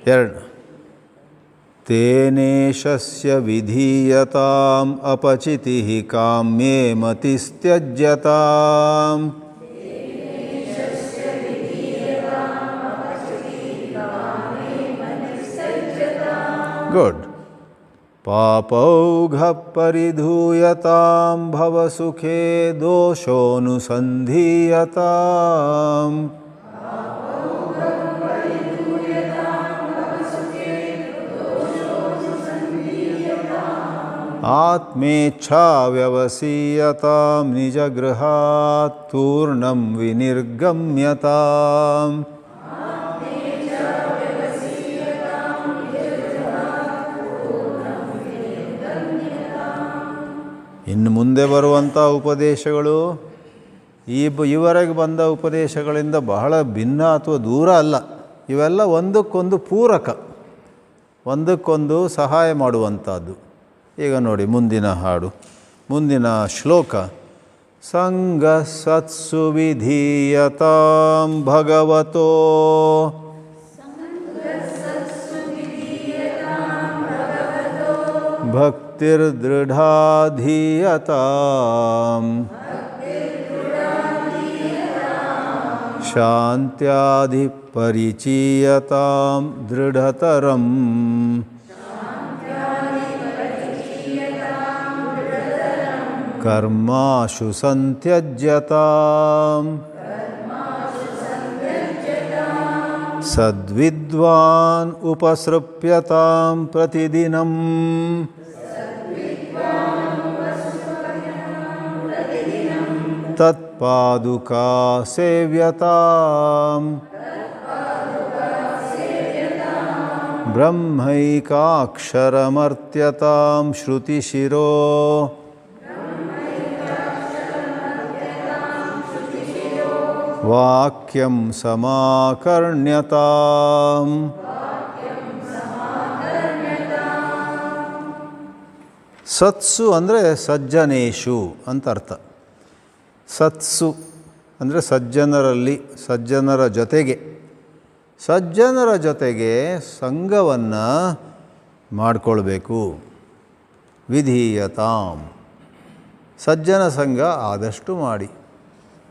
A: 2 ತೇನೇಶಸ್ಯ ವಿಧೀಯತಾಂ ಅಪಚಿತಿಃ ಕಾಮ್ಯೇ ಮತಿಸ್ತ್ಯಜ್ಯತಾಂ. ಗುಡ್. ಪಾಪೌಘ ಪರಿಧೂಯತಾಂ ಭವಸುಖೇ ದೋಷೋನುಸಂಧೀಯತಾಂ. ಆತ್ಮೇಚ್ಛಾ ವ್ಯವಸೀಯತಾಂ ನಿಜಗೃಹಾತ್ ತೂರ್ಣಂ ವಿನಿರ್ಗಮ್ಯತಾಂ. ಇನ್ನು ಮುಂದೆ ಬರುವಂಥ ಉಪದೇಶಗಳು ಈವರೆಗೆ ಬಂದ ಉಪದೇಶಗಳಿಂದ ಬಹಳ ಭಿನ್ನ ಅಥವಾ ದೂರ ಅಲ್ಲ. ಇವೆಲ್ಲ ಒಂದಕ್ಕೊಂದು ಪೂರಕ, ಒಂದಕ್ಕೊಂದು ಸಹಾಯ ಮಾಡುವಂಥದ್ದು. ಈಗ ನೋಡಿ ಮುಂದಿನ ಹಾಡು, ಮುಂದಿನ ಶ್ಲೋಕ. ಸಂಗ ಸತ್ಸು ವಿಧೀಯತಾಂ ಭಗವತೋ ಭಕ್ತಿರ್ದೃಢಾ ಧೀಯತಾಂ. ಶಾಂತ್ಯಾಧಿ ಪರಿಚೀಯತಾಂ ದೃಢತರಂ. ಕರ್ಮಾಶು ಸಂತ್ಯಜ್ಯತಾಂ. ಸದ್ವಿದ್ವಾನ್ ಉಪಸೃಪ್ಯತಾಂ ಪ್ರತಿದಿನಂ. ತತ್ಪಾದುಕಾ ಸೇವ್ಯತಾಂ. ಬ್ರಹ್ಮೈಕಾಕ್ಷರಮರ್ತ್ಯತಾಂ ಶ್ರುತಿಶಿರೋ. ವಾಕ್ಯಂ ಸಮಾಕರ್ಣ್ಯತಾಂ. ಸತ್ಸು ಅಂದರೆ ಸಜ್ಜನೇಶು ಅಂತ ಅರ್ಥ. ಸತ್ಸು ಅಂದರೆ ಸಜ್ಜನರಲ್ಲಿ, ಸಜ್ಜನರ ಜೊತೆಗೆ. ಸಜ್ಜನರ ಜೊತೆಗೆ ಸಂಘವನ್ನು ಮಾಡಿಕೊಳ್ಬೇಕು. ವಿಧೀಯತಾಂ, ಸಜ್ಜನ ಸಂಘ ಆದಷ್ಟು ಮಾಡಿ.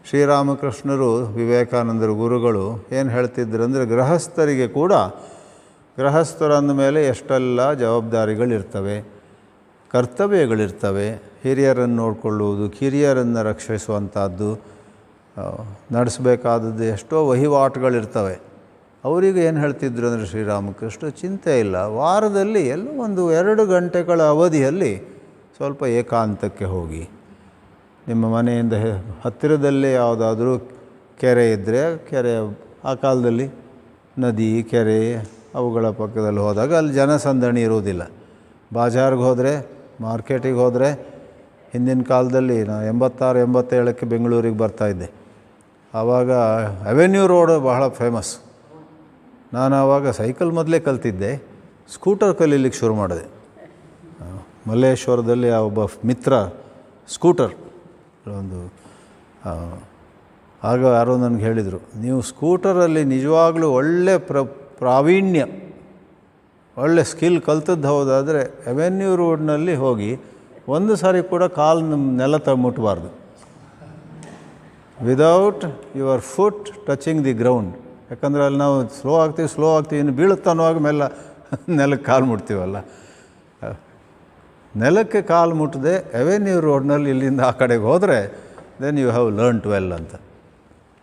A: ಶ್ರೀರಾಮಕೃಷ್ಣರು, ವಿವೇಕಾನಂದರು ಗುರುಗಳು ಏನು ಹೇಳ್ತಿದ್ರು ಅಂದರೆ, ಗೃಹಸ್ಥರಿಗೆ ಕೂಡ ಗೃಹಸ್ಥರಂದ ಮೇಲೆ ಎಷ್ಟೆಲ್ಲ ಜವಾಬ್ದಾರಿಗಳಿರ್ತವೆ, ಕರ್ತವ್ಯಗಳಿರ್ತವೆ. ಹಿರಿಯರನ್ನು ನೋಡಿಕೊಳ್ಳುವುದು, ಕಿರಿಯರನ್ನು ರಕ್ಷಿಸುವಂಥದ್ದು, ನಡೆಸಬೇಕಾದದ್ದು ಎಷ್ಟೋ ವಹಿವಾಟುಗಳಿರ್ತವೆ. ಅವರಿಗೆ ಏನು ಹೇಳ್ತಿದ್ರು ಅಂದರೆ ಶ್ರೀರಾಮಕೃಷ್ಣ, ಚಿಂತೆ ಇಲ್ಲ, ವಾರದಲ್ಲಿ ಎಲ್ಲೋ 1-2 ಗಂಟೆಗಳ ಅವಧಿಯಲ್ಲಿ ಸ್ವಲ್ಪ ಏಕಾಂತಕ್ಕೆ ಹೋಗಿ, ನಿಮ್ಮ ಮನೆಯಿಂದ ಹತ್ತಿರದಲ್ಲೇ ಯಾವುದಾದ್ರೂ ಕೆರೆ ಇದ್ದರೆ ಕೆರೆ, ಆ ಕಾಲದಲ್ಲಿ ನದಿ, ಕೆರೆ ಅವುಗಳ ಪಕ್ಕದಲ್ಲಿ ಹೋದಾಗ ಅಲ್ಲಿ ಜನಸಂದಣಿ ಇರುವುದಿಲ್ಲ. ಬಾಜಾರ್ಗೆ ಹೋದರೆ, ಮಾರ್ಕೆಟಿಗೆ ಹೋದರೆ, ಹಿಂದಿನ ಕಾಲದಲ್ಲಿ ನಾನು 86-87ಕ್ಕೆ ಬೆಂಗಳೂರಿಗೆ ಬರ್ತಾಯಿದ್ದೆ. ಆವಾಗ ಅವೆನ್ಯೂ ರೋಡ್ ಬಹಳ ಫೇಮಸ್. ನಾನು ಆವಾಗ ಸೈಕಲ್ ಮೊದಲೇ ಕಲ್ತಿದ್ದೆ, ಸ್ಕೂಟರ್ ಕಲೀಲಿಕ್ಕೆ ಶುರು ಮಾಡಿದೆ. ಮಲ್ಲೇಶ್ವರದಲ್ಲಿ ಒಬ್ಬ ಮಿತ್ರ ಸ್ಕೂಟರ್ ಆಗ ಯಾರೋ ನನಗೆ ಹೇಳಿದರು, ನೀವು ಸ್ಕೂಟರಲ್ಲಿ ನಿಜವಾಗ್ಲೂ ಒಳ್ಳೆ ಪ್ರಾವೀಣ್ಯ, ಒಳ್ಳೆ ಸ್ಕಿಲ್ ಕಲ್ತದ್ದು ಹೌದಾದರೆ ಅವೆನ್ಯೂ ರೋಡ್ನಲ್ಲಿ ಹೋಗಿ ಒಂದು ಸಾರಿ ಕೂಡ ಕಾಲು ನೆಲ ಮುಟ್ಟಬಾರ್ದು. Without your foot touching the ground. ಯಾಕಂದರೆ ಅಲ್ಲಿ ನಾವು ಸ್ಲೋ ಆಗ್ತೀವಿ ಇನ್ನು ಬೀಳುತ್ತೆ ಅನ್ನುವಾಗ ಮೇಲೆ ನೆಲಕ್ಕೆ ಕಾಲು ಮುಟ್ತೀವಲ್ಲ. ನೆಲಕ್ಕೆ ಕಾಲು ಮುಟ್ಟದೆ ಅವೆನ್ಯೂ ರೋಡ್ನಲ್ಲಿ ಇಲ್ಲಿಂದ ಆ ಕಡೆಗೆ ಹೋದರೆ then you have learned well ಅಂತ.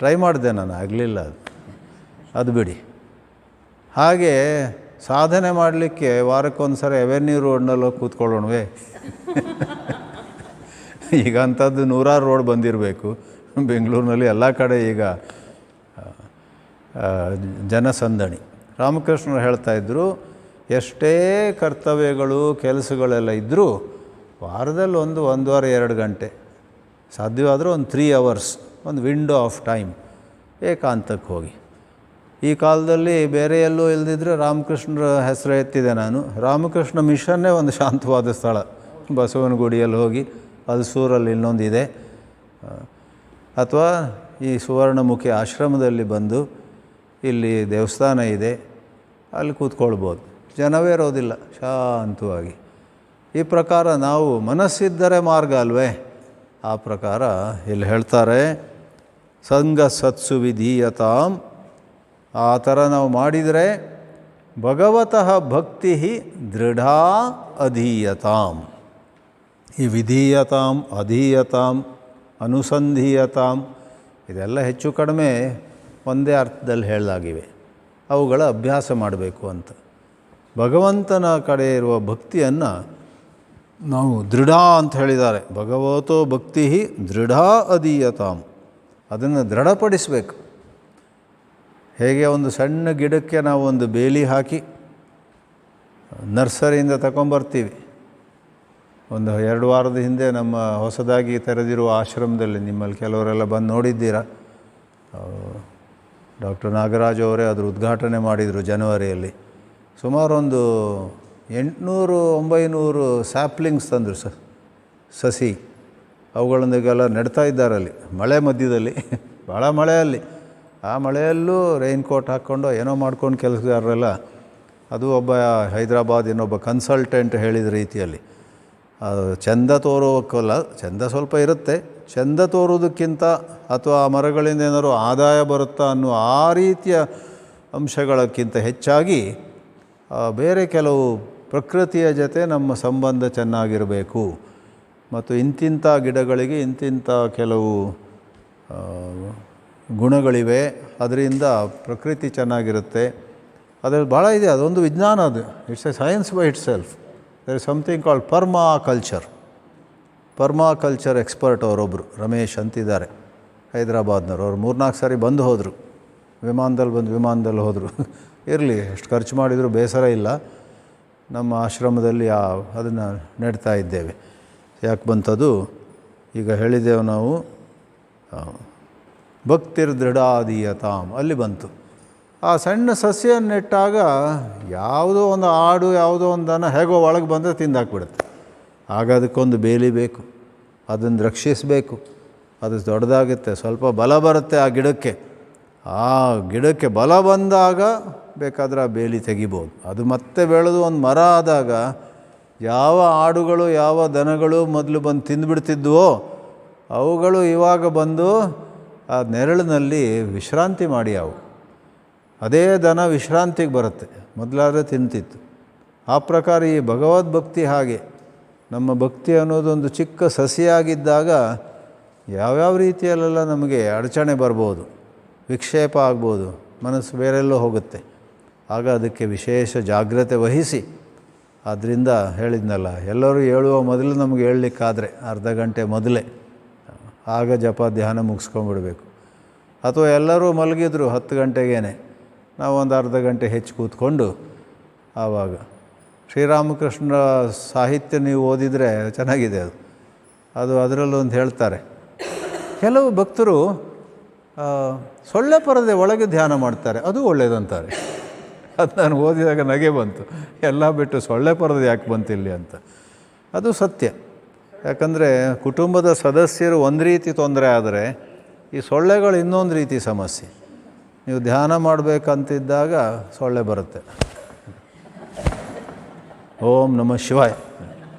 A: ಟ್ರೈ ಮಾಡಿದೆ ನಾನು, ಆಗಲಿಲ್ಲ ಅದು ಬಿಡಿ. ಹಾಗೆ ಸಾಧನೆ ಮಾಡಲಿಕ್ಕೆ ವಾರಕ್ಕೊಂದು ಸರಿ ಅವೆನ್ಯೂ ರೋಡ್ನಲ್ಲಿ ಹೋಗಿ ಕೂತ್ಕೊಳ್ಳೋಣವೇ? ಈಗ ಅಂಥದ್ದು 100 ರೋಡ್ ಬಂದಿರಬೇಕು ಬೆಂಗಳೂರಿನಲ್ಲಿ, ಎಲ್ಲ ಕಡೆ ಈಗ ಜನಸಂದಣಿ. ರಾಮಕೃಷ್ಣರು ಹೇಳ್ತಾಯಿದ್ರು, ಎಷ್ಟೇ ಕರ್ತವ್ಯಗಳು ಕೆಲಸಗಳೆಲ್ಲ ಇದ್ದರೂ ವಾರದಲ್ಲಿ 1.5-2 ಗಂಟೆ, ಸಾಧ್ಯವಾದರೂ 3 hours, ಒಂದು ವಿಂಡೋ ಆಫ್ ಟೈಮ್ ಏಕಾಂತಕ್ಕೆ ಹೋಗಿ. ಈ ಕಾಲದಲ್ಲಿ ಬೇರೆ ಎಲ್ಲೂ ಇಲ್ಲದಿದ್ದರೆ ರಾಮಕೃಷ್ಣರ ಹೆಸರು ಎತ್ತಿದೆ ನಾನು. ರಾಮಕೃಷ್ಣ ಮಿಷನ್ನೇ ಒಂದು ಶಾಂತವಾದ ಸ್ಥಳ. ಬಸವನಗುಡಿಯಲ್ಲಿ ಹೋಗಿ, ಅದು ಸೂರಲ್ಲಿ ಇನ್ನೊಂದಿದೆ, ಅಥವಾ ಈ ಸುವರ್ಣಮುಖಿ ಆಶ್ರಮದಲ್ಲಿ ಬಂದು ಇಲ್ಲಿ ದೇವಸ್ಥಾನ ಇದೆ, ಅಲ್ಲಿ ಕೂತ್ಕೊಳ್ಬೋದು. ಜನವೇ ಇರೋದಿಲ್ಲ, ಶಾಂತವಾಗಿ. ಈ ಪ್ರಕಾರ ನಾವು ಮನಸ್ಸಿದ್ದರೆ ಮಾರ್ಗ ಅಲ್ವೇ? ಆ ಪ್ರಕಾರ ಇಲ್ಲಿ ಹೇಳ್ತಾರೆ, ಸಂಗ ಸತ್ಸು ವಿಧೀಯತಾಂ. ಆ ಥರ ನಾವು ಮಾಡಿದರೆ ಭಗವತಃ ಭಕ್ತಿ ದೃಢ ಅಧೀಯತಾಂ. ಈ ವಿಧೀಯತಾಂ, ಅಧೀಯತಾಂ, ಅನುಸಂಧೀಯತಾಂ ಇದೆಲ್ಲ ಹೆಚ್ಚು ಕಡಿಮೆ ಒಂದೇ ಅರ್ಥದಲ್ಲಿ ಹೇಳಲಾಗಿವೆ. ಅವುಗಳ ಅಭ್ಯಾಸ ಮಾಡಬೇಕು ಅಂತ. ಭಗವಂತನ ಕಡೆ ಇರುವ ಭಕ್ತಿಯನ್ನು ನಾವು ದೃಢ ಅಂತ ಹೇಳಿದ್ದಾರೆ. ಭಗವತೋ ಭಕ್ತಿ ದೃಢ ಅಧೀಯತಾಂ, ಅದನ್ನು ದೃಢಪಡಿಸಬೇಕು. ಹೇಗೆ ಒಂದು ಸಣ್ಣ ಗಿಡಕ್ಕೆ ನಾವು ಒಂದು ಬೇಲಿ ಹಾಕಿ ನರ್ಸರಿಯಿಂದ ತಗೊಂಬರ್ತೀವಿ. ಒಂದು 2 ವಾರದ ಹಿಂದೆ ನಮ್ಮ ಹೊಸದಾಗಿ ತೆರೆದಿರುವ ಆಶ್ರಮದಲ್ಲಿ ನಿಮ್ಮಲ್ಲಿ ಕೆಲವರೆಲ್ಲ ಬಂದು ನೋಡಿದ್ದೀರಾ. ಡಾಕ್ಟರ್ ನಾಗರಾಜ್ ಅವರೇ ಅದರ ಉದ್ಘಾಟನೆ ಮಾಡಿದರು ಜನವರಿಯಲ್ಲಿ. ಸುಮಾರು ಒಂದು 800-900 ಸ್ಯಾಪ್ಲಿಂಗ್ಸ್ ತಂದರು ಸಸಿ. ಅವುಗಳೊಂದಿಗೆಲ್ಲ ನೆಡ್ತಾ ಇದ್ದಾರಲ್ಲಿ ಮಳೆ ಮಧ್ಯದಲ್ಲಿ, ಭಾಳ ಮಳೆಯಲ್ಲಿ. ಆ ಮಳೆಯಲ್ಲೂ ರೈನ್ ಕೋಟ್ ಹಾಕ್ಕೊಂಡು ಏನೋ ಮಾಡ್ಕೊಂಡು ಕೆಲಸಗಾರರೆಲ್ಲ. ಅದು ಒಬ್ಬ ಹೈದರಾಬಾದ್ ಇನ್ನೊಬ್ಬ ಕನ್ಸಲ್ಟೆಂಟ್ ಹೇಳಿದ ರೀತಿಯಲ್ಲಿ. ಚೆಂದ ತೋರೋಕ್ಕಲ್ಲ, ಚೆಂದ ಸ್ವಲ್ಪ ಇರುತ್ತೆ, ಚೆಂದ ತೋರೋದಕ್ಕಿಂತ ಅಥವಾ ಆ ಮರಗಳಿಂದ ಏನಾದ್ರು ಆದಾಯ ಬರುತ್ತಾ ಅನ್ನೋ ಆ ರೀತಿಯ ಅಂಶಗಳಕ್ಕಿಂತ ಹೆಚ್ಚಾಗಿ ಬೇರೆ ಕೆಲವು ಪ್ರಕೃತಿಯ ಜೊತೆ ನಮ್ಮ ಸಂಬಂಧ ಚೆನ್ನಾಗಿರಬೇಕು. ಮತ್ತು ಇಂತಿಂಥ ಗಿಡಗಳಿಗೆ ಇಂತಿಂಥ ಕೆಲವು ಗುಣಗಳಿವೆ, ಅದರಿಂದ ಪ್ರಕೃತಿ ಚೆನ್ನಾಗಿರುತ್ತೆ. ಅದರಲ್ಲಿ ಭಾಳ ಇದೆ, ಅದೊಂದು ವಿಜ್ಞಾನ. ಅದು it's a science by itself. There is something called permaculture expert ಅವರೊಬ್ಬರು ರಮೇಶ್ ಅಂತಿದ್ದಾರೆ, ಹೈದರಾಬಾದ್ನವ್ರು. ಅವ್ರು 3-4 ಸಾರಿ ಬಂದು ಹೋದರು, ವಿಮಾನದಲ್ಲಿ ಹೋದರು. ಇರಲಿ, ಎಷ್ಟು ಖರ್ಚು ಮಾಡಿದರೂ ಬೇಸರ ಇಲ್ಲ. ನಮ್ಮ ಆಶ್ರಮದಲ್ಲಿ ಅದನ್ನು ನೆಡ್ತಾ ಇದ್ದೇವೆ. ಯಾಕೆ ಬಂತದು? ಈಗ ಹೇಳಿದೆವು ನಾವು, ಭಕ್ತಿರ್ ದೃಢಾಧೀಯತಾಂ, ಅಲ್ಲಿ ಬಂತು. ಆ ಸಣ್ಣ ಸಸ್ಯವನ್ನು ನೆಟ್ಟಾಗ ಯಾವುದೋ ಒಂದು ಆಡು, ಯಾವುದೋ ಒಂದು ದನ ಹೇಗೋ ಒಳಗೆ ಬಂದರೆ ತಿಂದಾಕ್ಬಿಡುತ್ತೆ. ಆಗ ಅದಕ್ಕೊಂದು ಬೇಲಿ ಬೇಕು, ಅದನ್ನು ರಕ್ಷಿಸಬೇಕು. ಅದು ದೊಡ್ಡದಾಗುತ್ತೆ, ಸ್ವಲ್ಪ ಬಲ ಬರುತ್ತೆ ಆ ಗಿಡಕ್ಕೆ. ಆ ಗಿಡಕ್ಕೆ ಬಲ ಬಂದಾಗ ಬೇಕಾದರೆ ಆ ಬೇಲಿ ತೆಗಿಬೋದು. ಅದು ಮತ್ತೆ ಬೆಳೆದು ಒಂದು ಮರ ಆದಾಗ ಯಾವ ಆಡುಗಳು, ಯಾವ ದನಗಳು ಮೊದಲು ಬಂದು ತಿಂದುಬಿಡ್ತಿದ್ವೋ ಅವುಗಳು ಇವಾಗ ಬಂದು ಆ ನೆರಳಿನಲ್ಲಿ ವಿಶ್ರಾಂತಿ ಮಾಡಿ ಅವು. ಅದೇ ದನ ವಿಶ್ರಾಂತಿಗೆ ಬರುತ್ತೆ, ಮೊದಲಾದರೆ ತಿಂತಿತ್ತು. ಆ ಪ್ರಕಾರ ಈ ಭಗವದ್ಭಕ್ತಿ ಹಾಗೆ. ನಮ್ಮ ಭಕ್ತಿ ಅನ್ನೋದೊಂದು ಚಿಕ್ಕ ಸಸಿಯಾಗಿದ್ದಾಗ ಯಾವ್ಯಾವ ರೀತಿಯಲ್ಲೆಲ್ಲ ನಮಗೆ ಅಡಚಣೆ ಬರ್ಬೋದು, ವಿಕ್ಷೇಪ ಆಗ್ಬೋದು, ಮನಸ್ಸು ಬೇರೆಲ್ಲೋ ಹೋಗುತ್ತೆ. ಆಗ ಅದಕ್ಕೆ ವಿಶೇಷ ಜಾಗ್ರತೆ ವಹಿಸಿ. ಆದ್ದರಿಂದ ಹೇಳಿದ್ನಲ್ಲ, ಎಲ್ಲರೂ ಹೇಳುವ ಮೊದಲು ನಮಗೆ ಹೇಳಲಿಕ್ಕಾದರೆ ಅರ್ಧ ಗಂಟೆ ಮೊದಲೇ, ಆಗ ಜಪ ಧ್ಯಾನ ಮುಗಿಸ್ಕೊಂಡ್ಬಿಡ್ಬೇಕು. ಅಥವಾ ಎಲ್ಲರೂ ಮಲಗಿದ್ರು 10 ಗಂಟೆಗೇ, ನಾವು ಒಂದು ಅರ್ಧ ಗಂಟೆ ಹೆಚ್ಚು ಕೂತ್ಕೊಂಡು ಆವಾಗ ಶ್ರೀರಾಮಕೃಷ್ಣರ ಸಾಹಿತ್ಯ ನೀವು ಓದಿದರೆ ಚೆನ್ನಾಗಿದೆ ಅದು ಅದರಲ್ಲೊಂದು ಹೇಳ್ತಾರೆ, ಕೆಲವು ಭಕ್ತರು ಸೊಳ್ಳೆ ಪರದೆ ಒಳಗೆ ಧ್ಯಾನ ಮಾಡ್ತಾರೆ, ಅದು ಒಳ್ಳೆಯದಂತಾರೆ. ಅದು ನಾನು ಓದಿದಾಗ ನಗೆ ಬಂತು, ಎಲ್ಲ ಬಿಟ್ಟು ಸೊಳ್ಳೆ ಪರದೆ ಯಾಕೆ ಬಂತಿಲ್ಲಿ ಅಂತ. ಅದು ಸತ್ಯ. ಯಾಕಂದರೆ ಕುಟುಂಬದ ಸದಸ್ಯರು ಒಂದು ರೀತಿ ತೊಂದರೆ ಆದರೆ ಈ ಸೊಳ್ಳೆಗಳು ಇನ್ನೊಂದು ರೀತಿ ಸಮಸ್ಯೆ. ನೀವು ಧ್ಯಾನ ಮಾಡಬೇಕಂತಿದ್ದಾಗ ಸೊಳ್ಳೆ ಬರುತ್ತೆ. ಓಂ ನಮಃ ಶಿವಾಯ.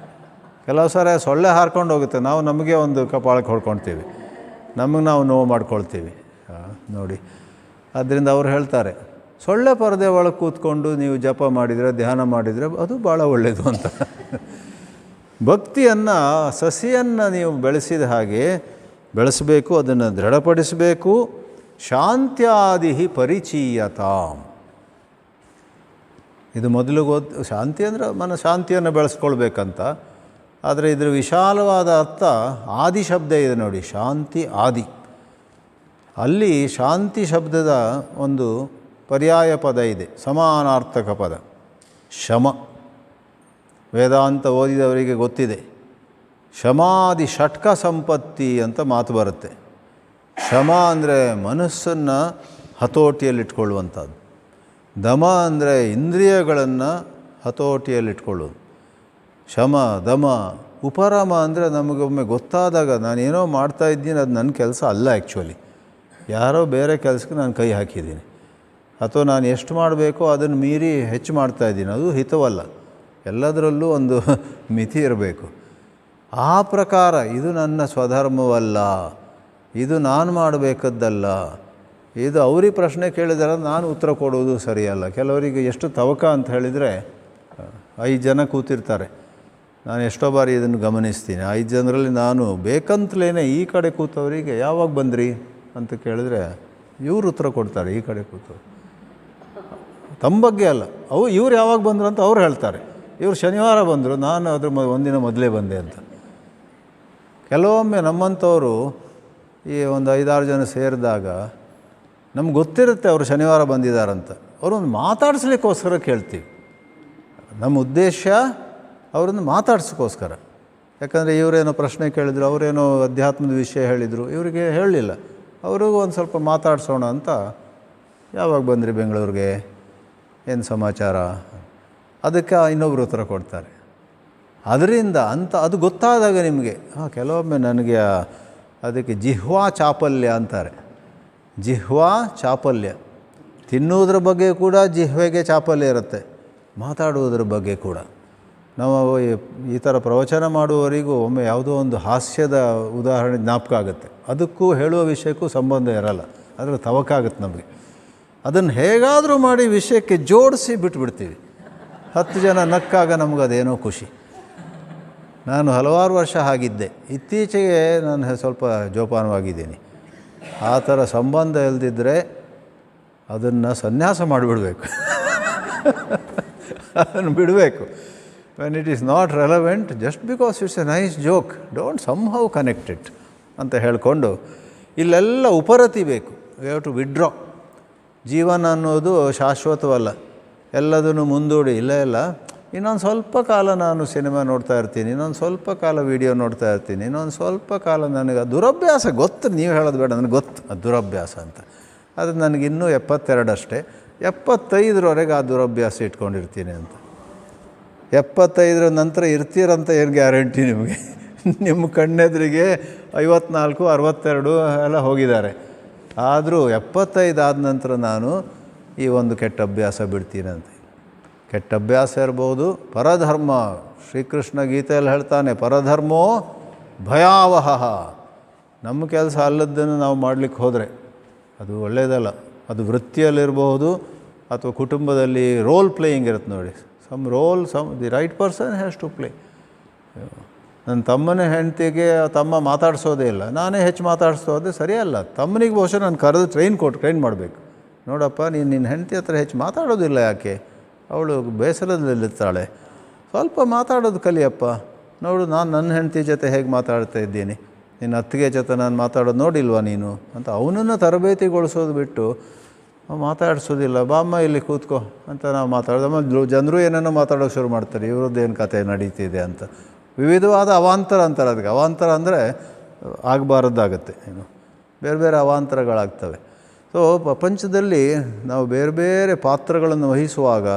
A: ಕೆಲವು ಸಾರಿ ಸೊಳ್ಳೆ ಹಾರ್ಕೊಂಡು ಹೋಗುತ್ತೆ, ನಾವು ನಮಗೆ ಒಂದು ಕಪಾಳಕ್ಕೆ ಹೊಡ್ಕೊಳ್ತೀವಿ. ನಮಗೆ ನಾವು ನೋವು ಮಾಡ್ಕೊಳ್ತೀವಿ ನೋಡಿ. ಆದ್ದರಿಂದ ಅವ್ರು ಹೇಳ್ತಾರೆ, ಸೊಳ್ಳೆ ಪರದೆ ಒಳಗೆ ಕೂತ್ಕೊಂಡು ನೀವು ಜಪ ಮಾಡಿದರೆ, ಧ್ಯಾನ ಮಾಡಿದರೆ ಅದು ಭಾಳ ಒಳ್ಳೆಯದು ಅಂತ. ಭಕ್ತಿಯನ್ನು, ಸಸಿಯನ್ನು ನೀವು ಬೆಳೆಸಿದ ಹಾಗೆ ಬೆಳೆಸಬೇಕು, ಅದನ್ನು ದೃಢಪಡಿಸಬೇಕು. ಶಾಂತ್ಯಾದಿ ಪರಿಚೀಯತಾಂ, ಇದು ಮೊದಲು ಶಾಂತಿ ಅಂದರೆ ಶಾಂತಿಯನ್ನು ಬೆಳೆಸ್ಕೊಳ್ಬೇಕಂತ. ಆದರೆ ಇದರ ವಿಶಾಲವಾದ ಅರ್ಥ ಆದಿ ಶಬ್ದ ಇದೆ ನೋಡಿ, ಶಾಂತಿ ಆದಿ. ಅಲ್ಲಿ ಶಾಂತಿ ಶಬ್ದದ ಒಂದು ಪರ್ಯಾಯ ಪದ ಇದೆ, ಸಮಾನಾರ್ಥಕ ಪದ ಶಮ. ವೇದಾಂತ ಓದಿದವರಿಗೆ ಗೊತ್ತಿದೆ, ಶಮಾದಿ ಷಟ್ಕ ಸಂಪತ್ತಿ ಅಂತ ಮಾತು ಬರುತ್ತೆ. ಶಮ ಅಂದರೆ ಮನಸ್ಸನ್ನು ಹತೋಟಿಯಲ್ಲಿಟ್ಕೊಳ್ಳುವಂಥದ್ದು, ದಮ ಅಂದರೆ ಇಂದ್ರಿಯಗಳನ್ನು ಹತೋಟಿಯಲ್ಲಿಟ್ಕೊಳ್ಳೋದು, ಶಮ ದಮ. ಉಪರಮ ಅಂದರೆ ನಮಗೊಮ್ಮೆ ಗೊತ್ತಾದಾಗ ನಾನೇನೋ ಮಾಡ್ತಾಯಿದ್ದೀನಿ, ಅದು ನನ್ನ ಕೆಲಸ ಅಲ್ಲ, ಆ್ಯಕ್ಚುಲಿ ಯಾರೋ ಬೇರೆ ಕೆಲಸಕ್ಕೆ ನಾನು ಕೈ ಹಾಕಿದ್ದೀನಿ, ಅಥವಾ ನಾನು ಎಷ್ಟು ಮಾಡಬೇಕೋ ಅದನ್ನು ಮೀರಿ ಹೆಚ್ಚು ಮಾಡ್ತಾಯಿದ್ದೀನಿ, ಅದು ಹಿತವಲ್ಲ. ಎಲ್ಲದರಲ್ಲೂ ಒಂದು ಮಿತಿ ಇರಬೇಕು. ಆ ಪ್ರಕಾರ ಇದು ನನ್ನ ಸ್ವಧರ್ಮವಲ್ಲ, ಇದು ನಾನು ಮಾಡಬೇಕದ್ದಲ್ಲ, ಇದು ಅವ್ರಿಗೆ ಪ್ರಶ್ನೆ ಕೇಳಿದರೆ ನಾನು ಉತ್ತರ ಕೊಡುವುದು ಸರಿಯಲ್ಲ. ಕೆಲವರಿಗೆ ಎಷ್ಟು ತವಕ ಅಂತ ಹೇಳಿದರೆ, 5 ಜನ ಕೂತಿರ್ತಾರೆ, ನಾನು ಎಷ್ಟೋ ಬಾರಿ ಇದನ್ನು ಗಮನಿಸ್ತೀನಿ. 5 ಜನರಲ್ಲಿ ನಾನು ಬೇಕಂತಲೇ ಈ ಕಡೆ ಕೂತವರಿಗೆ ಯಾವಾಗ ಬಂದ್ರಿ ಅಂತ ಕೇಳಿದ್ರೆ ಇವ್ರು ಉತ್ತರ ಕೊಡ್ತಾರೆ, ಈ ಕಡೆ ಕೂತವ್ರು. ತಮ್ಮ ಬಗ್ಗೆ ಅಲ್ಲ, ಇವ್ರು ಯಾವಾಗ ಬಂದರು ಅಂತ ಅವ್ರು ಹೇಳ್ತಾರೆ. ಇವ್ರು ಶನಿವಾರ ಬಂದರು, ನಾನು ಅದ್ರ ಒಂದಿನ ಮೊದಲೇ ಬಂದೆ ಅಂತ. ಕೆಲವೊಮ್ಮೆ ನಮ್ಮಂಥವರು ಈ ಒಂದು 5-6 ಜನ ಸೇರಿದಾಗ ನಮ್ಗೆ ಗೊತ್ತಿರುತ್ತೆ ಅವರು ಶನಿವಾರ ಬಂದಿದ್ದಾರಂತ. ಅವರೊಂದು ಮಾತಾಡಿಸ್ಲಿಕ್ಕೋಸ್ಕರ ಕೇಳ್ತೀವಿ. ನಮ್ಮ ಉದ್ದೇಶ ಅವರನ್ನು ಮಾತಾಡ್ಸೋಕ್ಕೋಸ್ಕರ. ಯಾಕಂದರೆ ಇವರೇನೋ ಪ್ರಶ್ನೆ ಕೇಳಿದ್ರು, ಅವರೇನೋ ಅಧ್ಯಾತ್ಮದ ವಿಷಯ ಹೇಳಿದರು, ಇವರಿಗೆ ಹೇಳಲಿಲ್ಲ, ಅವ್ರಿಗೂ ಒಂದು ಸ್ವಲ್ಪ ಮಾತಾಡ್ಸೋಣ ಅಂತ. ಯಾವಾಗ ಬಂದ್ರಿ ಬೆಂಗಳೂರಿಗೆ, ಏನು ಸಮಾಚಾರ, ಅದಕ್ಕೆ ಇನ್ನೊಬ್ಬರು ಉತ್ತರ ಕೊಡ್ತಾರೆ. ಅದರಿಂದ ಅದು ಗೊತ್ತಾದಾಗ ನಿಮಗೆ ಕೆಲವೊಮ್ಮೆ ನನಗೆ ಅದಕ್ಕೆ ಜಿಹ್ವಾ ಚಾಪಲ್ಯ ಅಂತಾರೆ. ಜಿಹ್ವಾ ಚಾಪಲ್ಯ, ತಿನ್ನುವುದ್ರ ಬಗ್ಗೆ ಕೂಡ ಜಿಹ್ವೆಗೆ ಚಾಪಲ್ಯ ಇರುತ್ತೆ, ಮಾತಾಡುವುದ್ರ ಬಗ್ಗೆ ಕೂಡ. ನಾವು ಈ ಥರ ಪ್ರವಚನ ಮಾಡುವವರಿಗೂ ಒಮ್ಮೆ ಯಾವುದೋ ಒಂದು ಹಾಸ್ಯದ ಉದಾಹರಣೆ ಜ್ಞಾಪಕ ಆಗುತ್ತೆ, ಅದಕ್ಕೂ ಹೇಳುವ ವಿಷಯಕ್ಕೂ ಸಂಬಂಧ ಇರಲ್ಲ, ಅದರ ತವಕ ಆಗುತ್ತೆ ನಮಗೆ. ಅದನ್ನು ಹೇಗಾದರೂ ಮಾಡಿ ವಿಷಯಕ್ಕೆ ಜೋಡಿಸಿ ಬಿಟ್ಬಿಡ್ತೀವಿ. 10 ಜನ ನಕ್ಕಾಗ ನಮಗದೇನೋ ಖುಷಿ. ನಾನು ಹಲವಾರು ವರ್ಷ ಆಗಿದ್ದೆ, ಇತ್ತೀಚೆಗೆ ನಾನು ಸ್ವಲ್ಪ ಜೋಪಾನವಾಗಿದ್ದೀನಿ. ಆ ಥರ ಸಂಬಂಧ ಇಲ್ಲದಿದ್ದರೆ ಅದನ್ನು ಸನ್ಯಾಸ ಮಾಡಿಬಿಡಬೇಕು, ಅದನ್ನು ಬಿಡಬೇಕು. When it is not relevant, just because it's a nice joke, don't somehow connect it ಅಂತ ಹೇಳಿಕೊಂಡು, ಇಲ್ಲೆಲ್ಲ ಉಪರತಿ ಬೇಕು. We have to withdraw. ಜೀವನ ಅನ್ನೋದು ಶಾಶ್ವತವಲ್ಲ, ಎಲ್ಲದನ್ನು ಮುಂದೂಡಿ ಇಲ್ಲ ಇನ್ನೊಂದು ಸ್ವಲ್ಪ ಕಾಲ ನಾನು ಸಿನಿಮಾ ನೋಡ್ತಾ ಇರ್ತೀನಿ, ಇನ್ನೊಂದು ಸ್ವಲ್ಪ ಕಾಲ ವೀಡಿಯೋ ನೋಡ್ತಾ ಇರ್ತೀನಿ, ಇನ್ನೊಂದು ಸ್ವಲ್ಪ ಕಾಲ ನನಗೆ ದುರಭ್ಯಾಸ ಗೊತ್ತು. ನೀವು ಹೇಳೋದು ಬೇಡ, ನನಗೆ ಗೊತ್ತು ಅದು ದುರಭ್ಯಾಸ ಅಂತ. ಅದು ನನಗಿನ್ನೂ 72 ಅಷ್ಟೇ, 75ರವರೆಗೆ ಆ ದುರಭ್ಯಾಸ ಇಟ್ಕೊಂಡಿರ್ತೀನಿ ಅಂತ. 75 ನಂತರ ಇರ್ತೀರಂತ ಏನು ಗ್ಯಾರಂಟಿ ನಿಮಗೆ? ನಿಮ್ಮ ಕಣ್ಣೆದುರಿಗೆ 54, 62 ಎಲ್ಲ ಹೋಗಿದ್ದಾರೆ. ಆದರೂ 75 ಆದ ನಂತರ ನಾನು ಈ ಒಂದು ಕೆಟ್ಟ ಅಭ್ಯಾಸ ಬಿಡ್ತೀನಿ ಅಂತ. ಕೆಟ್ಟ ಅಭ್ಯಾಸ ಇರ್ಬೋದು, ಪರಧರ್ಮ. ಶ್ರೀಕೃಷ್ಣ ಗೀತೆಯಲ್ಲಿ ಹೇಳ್ತಾನೆ, ಪರಧರ್ಮೋ ಭಯಾವಹ. ನಮ್ಮ ಕೆಲಸ ಅಲ್ಲದ್ದನ್ನು ನಾವು ಮಾಡಲಿಕ್ಕೆ ಹೋದರೆ ಅದು ಒಳ್ಳೆಯದಲ್ಲ. ಅದು ವೃತ್ತಿಯಲ್ಲಿರ್ಬೋದು ಅಥವಾ ಕುಟುಂಬದಲ್ಲಿ ರೋಲ್ ಪ್ಲೇಯಿಂಗ್ ಇರುತ್ತೆ ನೋಡಿ, the right person has to play. ನನ್ನ ತಮ್ಮನ ಹೆಂಡತಿಗೆ ತಮ್ಮ ಮಾತಾಡಿಸೋದೇ ಇಲ್ಲ, ನಾನೇ ಹೆಚ್ಚು ಮಾತಾಡಿಸೋದೇ ಸರಿಯಲ್ಲ. ತಮ್ಮನಿಗೆ ಬಹುಶಃ ನಾನು ಕರೆದು ಟ್ರೈನ್ ಮಾಡಬೇಕು. ನೋಡಪ್ಪ, ನೀನು ನಿನ್ನ ಹೆಂಡತಿ ಹತ್ರ ಹೆಚ್ಚು ಮಾತಾಡೋದಿಲ್ಲ, ಯಾಕೆ? ಅವಳು ಬೇಸರದಲ್ಲಿರ್ತಾಳೆ, ಸ್ವಲ್ಪ ಮಾತಾಡೋದು ಕಲಿಯಪ್ಪ. ನೋಡು, ನಾನು ನನ್ನ ಹೆಂಡತಿ ಜೊತೆ ಹೇಗೆ ಮಾತಾಡ್ತಾ ಇದ್ದೀನಿ, ನಿನ್ನ ಅತ್ತಿಗೆ ಜೊತೆ ನಾನು ಮಾತಾಡೋದು ನೋಡಿಲ್ವಾ ನೀನು ಅಂತ ಅವನನ್ನು ತರಬೇತಿಗೊಳಿಸೋದು ಬಿಟ್ಟು ಮಾತಾಡಿಸೋದಿಲ್ಲ. ಬಾಮ್ಮ ಇಲ್ಲಿ ಕೂತ್ಕೋ ಅಂತ ನಾವು ಮಾತಾಡೋದು. ಜನರು ಏನೇನೋ ಮಾತಾಡೋಕೆ ಶುರು ಮಾಡ್ತಾರೆ, ಇವ್ರದ್ದೇನು ಕತೆ ನಡೀತಿದೆ ಅಂತ. ವಿವಿಧವಾದ ಅವಾಂತರ ಅಂತಾರೆ ಅದಕ್ಕೆ. ಅವಾಂತರ ಅಂದರೆ ಆಗಬಾರದ್ದಾಗತ್ತೆ, ಬೇರೆ ಬೇರೆ ಅವಾಂತರಗಳಾಗ್ತವೆ. ಸೊ ಪ್ರಪಂಚದಲ್ಲಿ ನಾವು ಬೇರೆ ಬೇರೆ ಪಾತ್ರಗಳನ್ನು ವಹಿಸುವಾಗ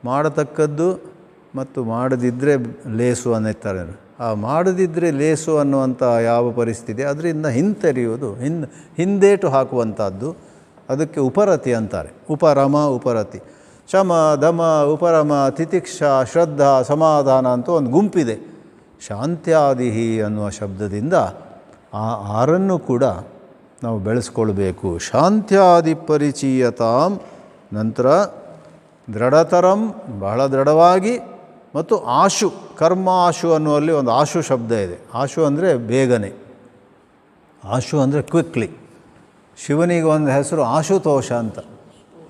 A: ಮಾಡತಕ್ಕದ್ದು ಮತ್ತು ಮಾಡದಿದ್ದರೆ ಲೇಸು ಅನ್ನುತ್ತಾರೆ. ಆ ಮಾಡದಿದ್ದರೆ ಲೇಸು ಅನ್ನುವಂಥ ಯಾವ ಪರಿಸ್ಥಿತಿ, ಅದರಿಂದ ಹಿಂತೆರೆಯುವುದು, ಹಿಂದೇಟು ಹಾಕುವಂಥದ್ದು, ಅದಕ್ಕೆ ಉಪರತಿ ಅಂತಾರೆ. ಉಪರತಿ. ಶಮ ದಮ ಉಪರಮ ತಿತಿಕ್ಷಾ ಶ್ರದ್ಧಾ ಸಮಾಧಾನ ಅಂತ ಒಂದು ಗುಂಪಿದೆ. ಶಾಂತ್ಯಾದಿಹಿ ಅನ್ನುವ ಶಬ್ದದಿಂದ ಆ ಆರನ್ನು ಕೂಡ ನಾವು ಬೆಳೆಸ್ಕೊಳ್ಬೇಕು. ಶಾಂತ್ಯಾದಿ ಪರಿಚೀಯತಾಂ, ನಂತರ ದೃಢತರಂ, ಬಹಳ ದೃಢವಾಗಿ, ಮತ್ತು ಆಶು, ಕರ್ಮ ಆಶು ಅನ್ನುವಲ್ಲಿ ಒಂದು ಆಶು ಶಬ್ದ ಇದೆ. ಆಶು ಅಂದರೆ ಬೇಗನೆ, ಆಶು ಅಂದರೆ ಕ್ವಿಕ್ಲಿ. ಶಿವನಿಗೆ ಒಂದು ಹೆಸರು ಆಶುತೋಷ ಅಂತ.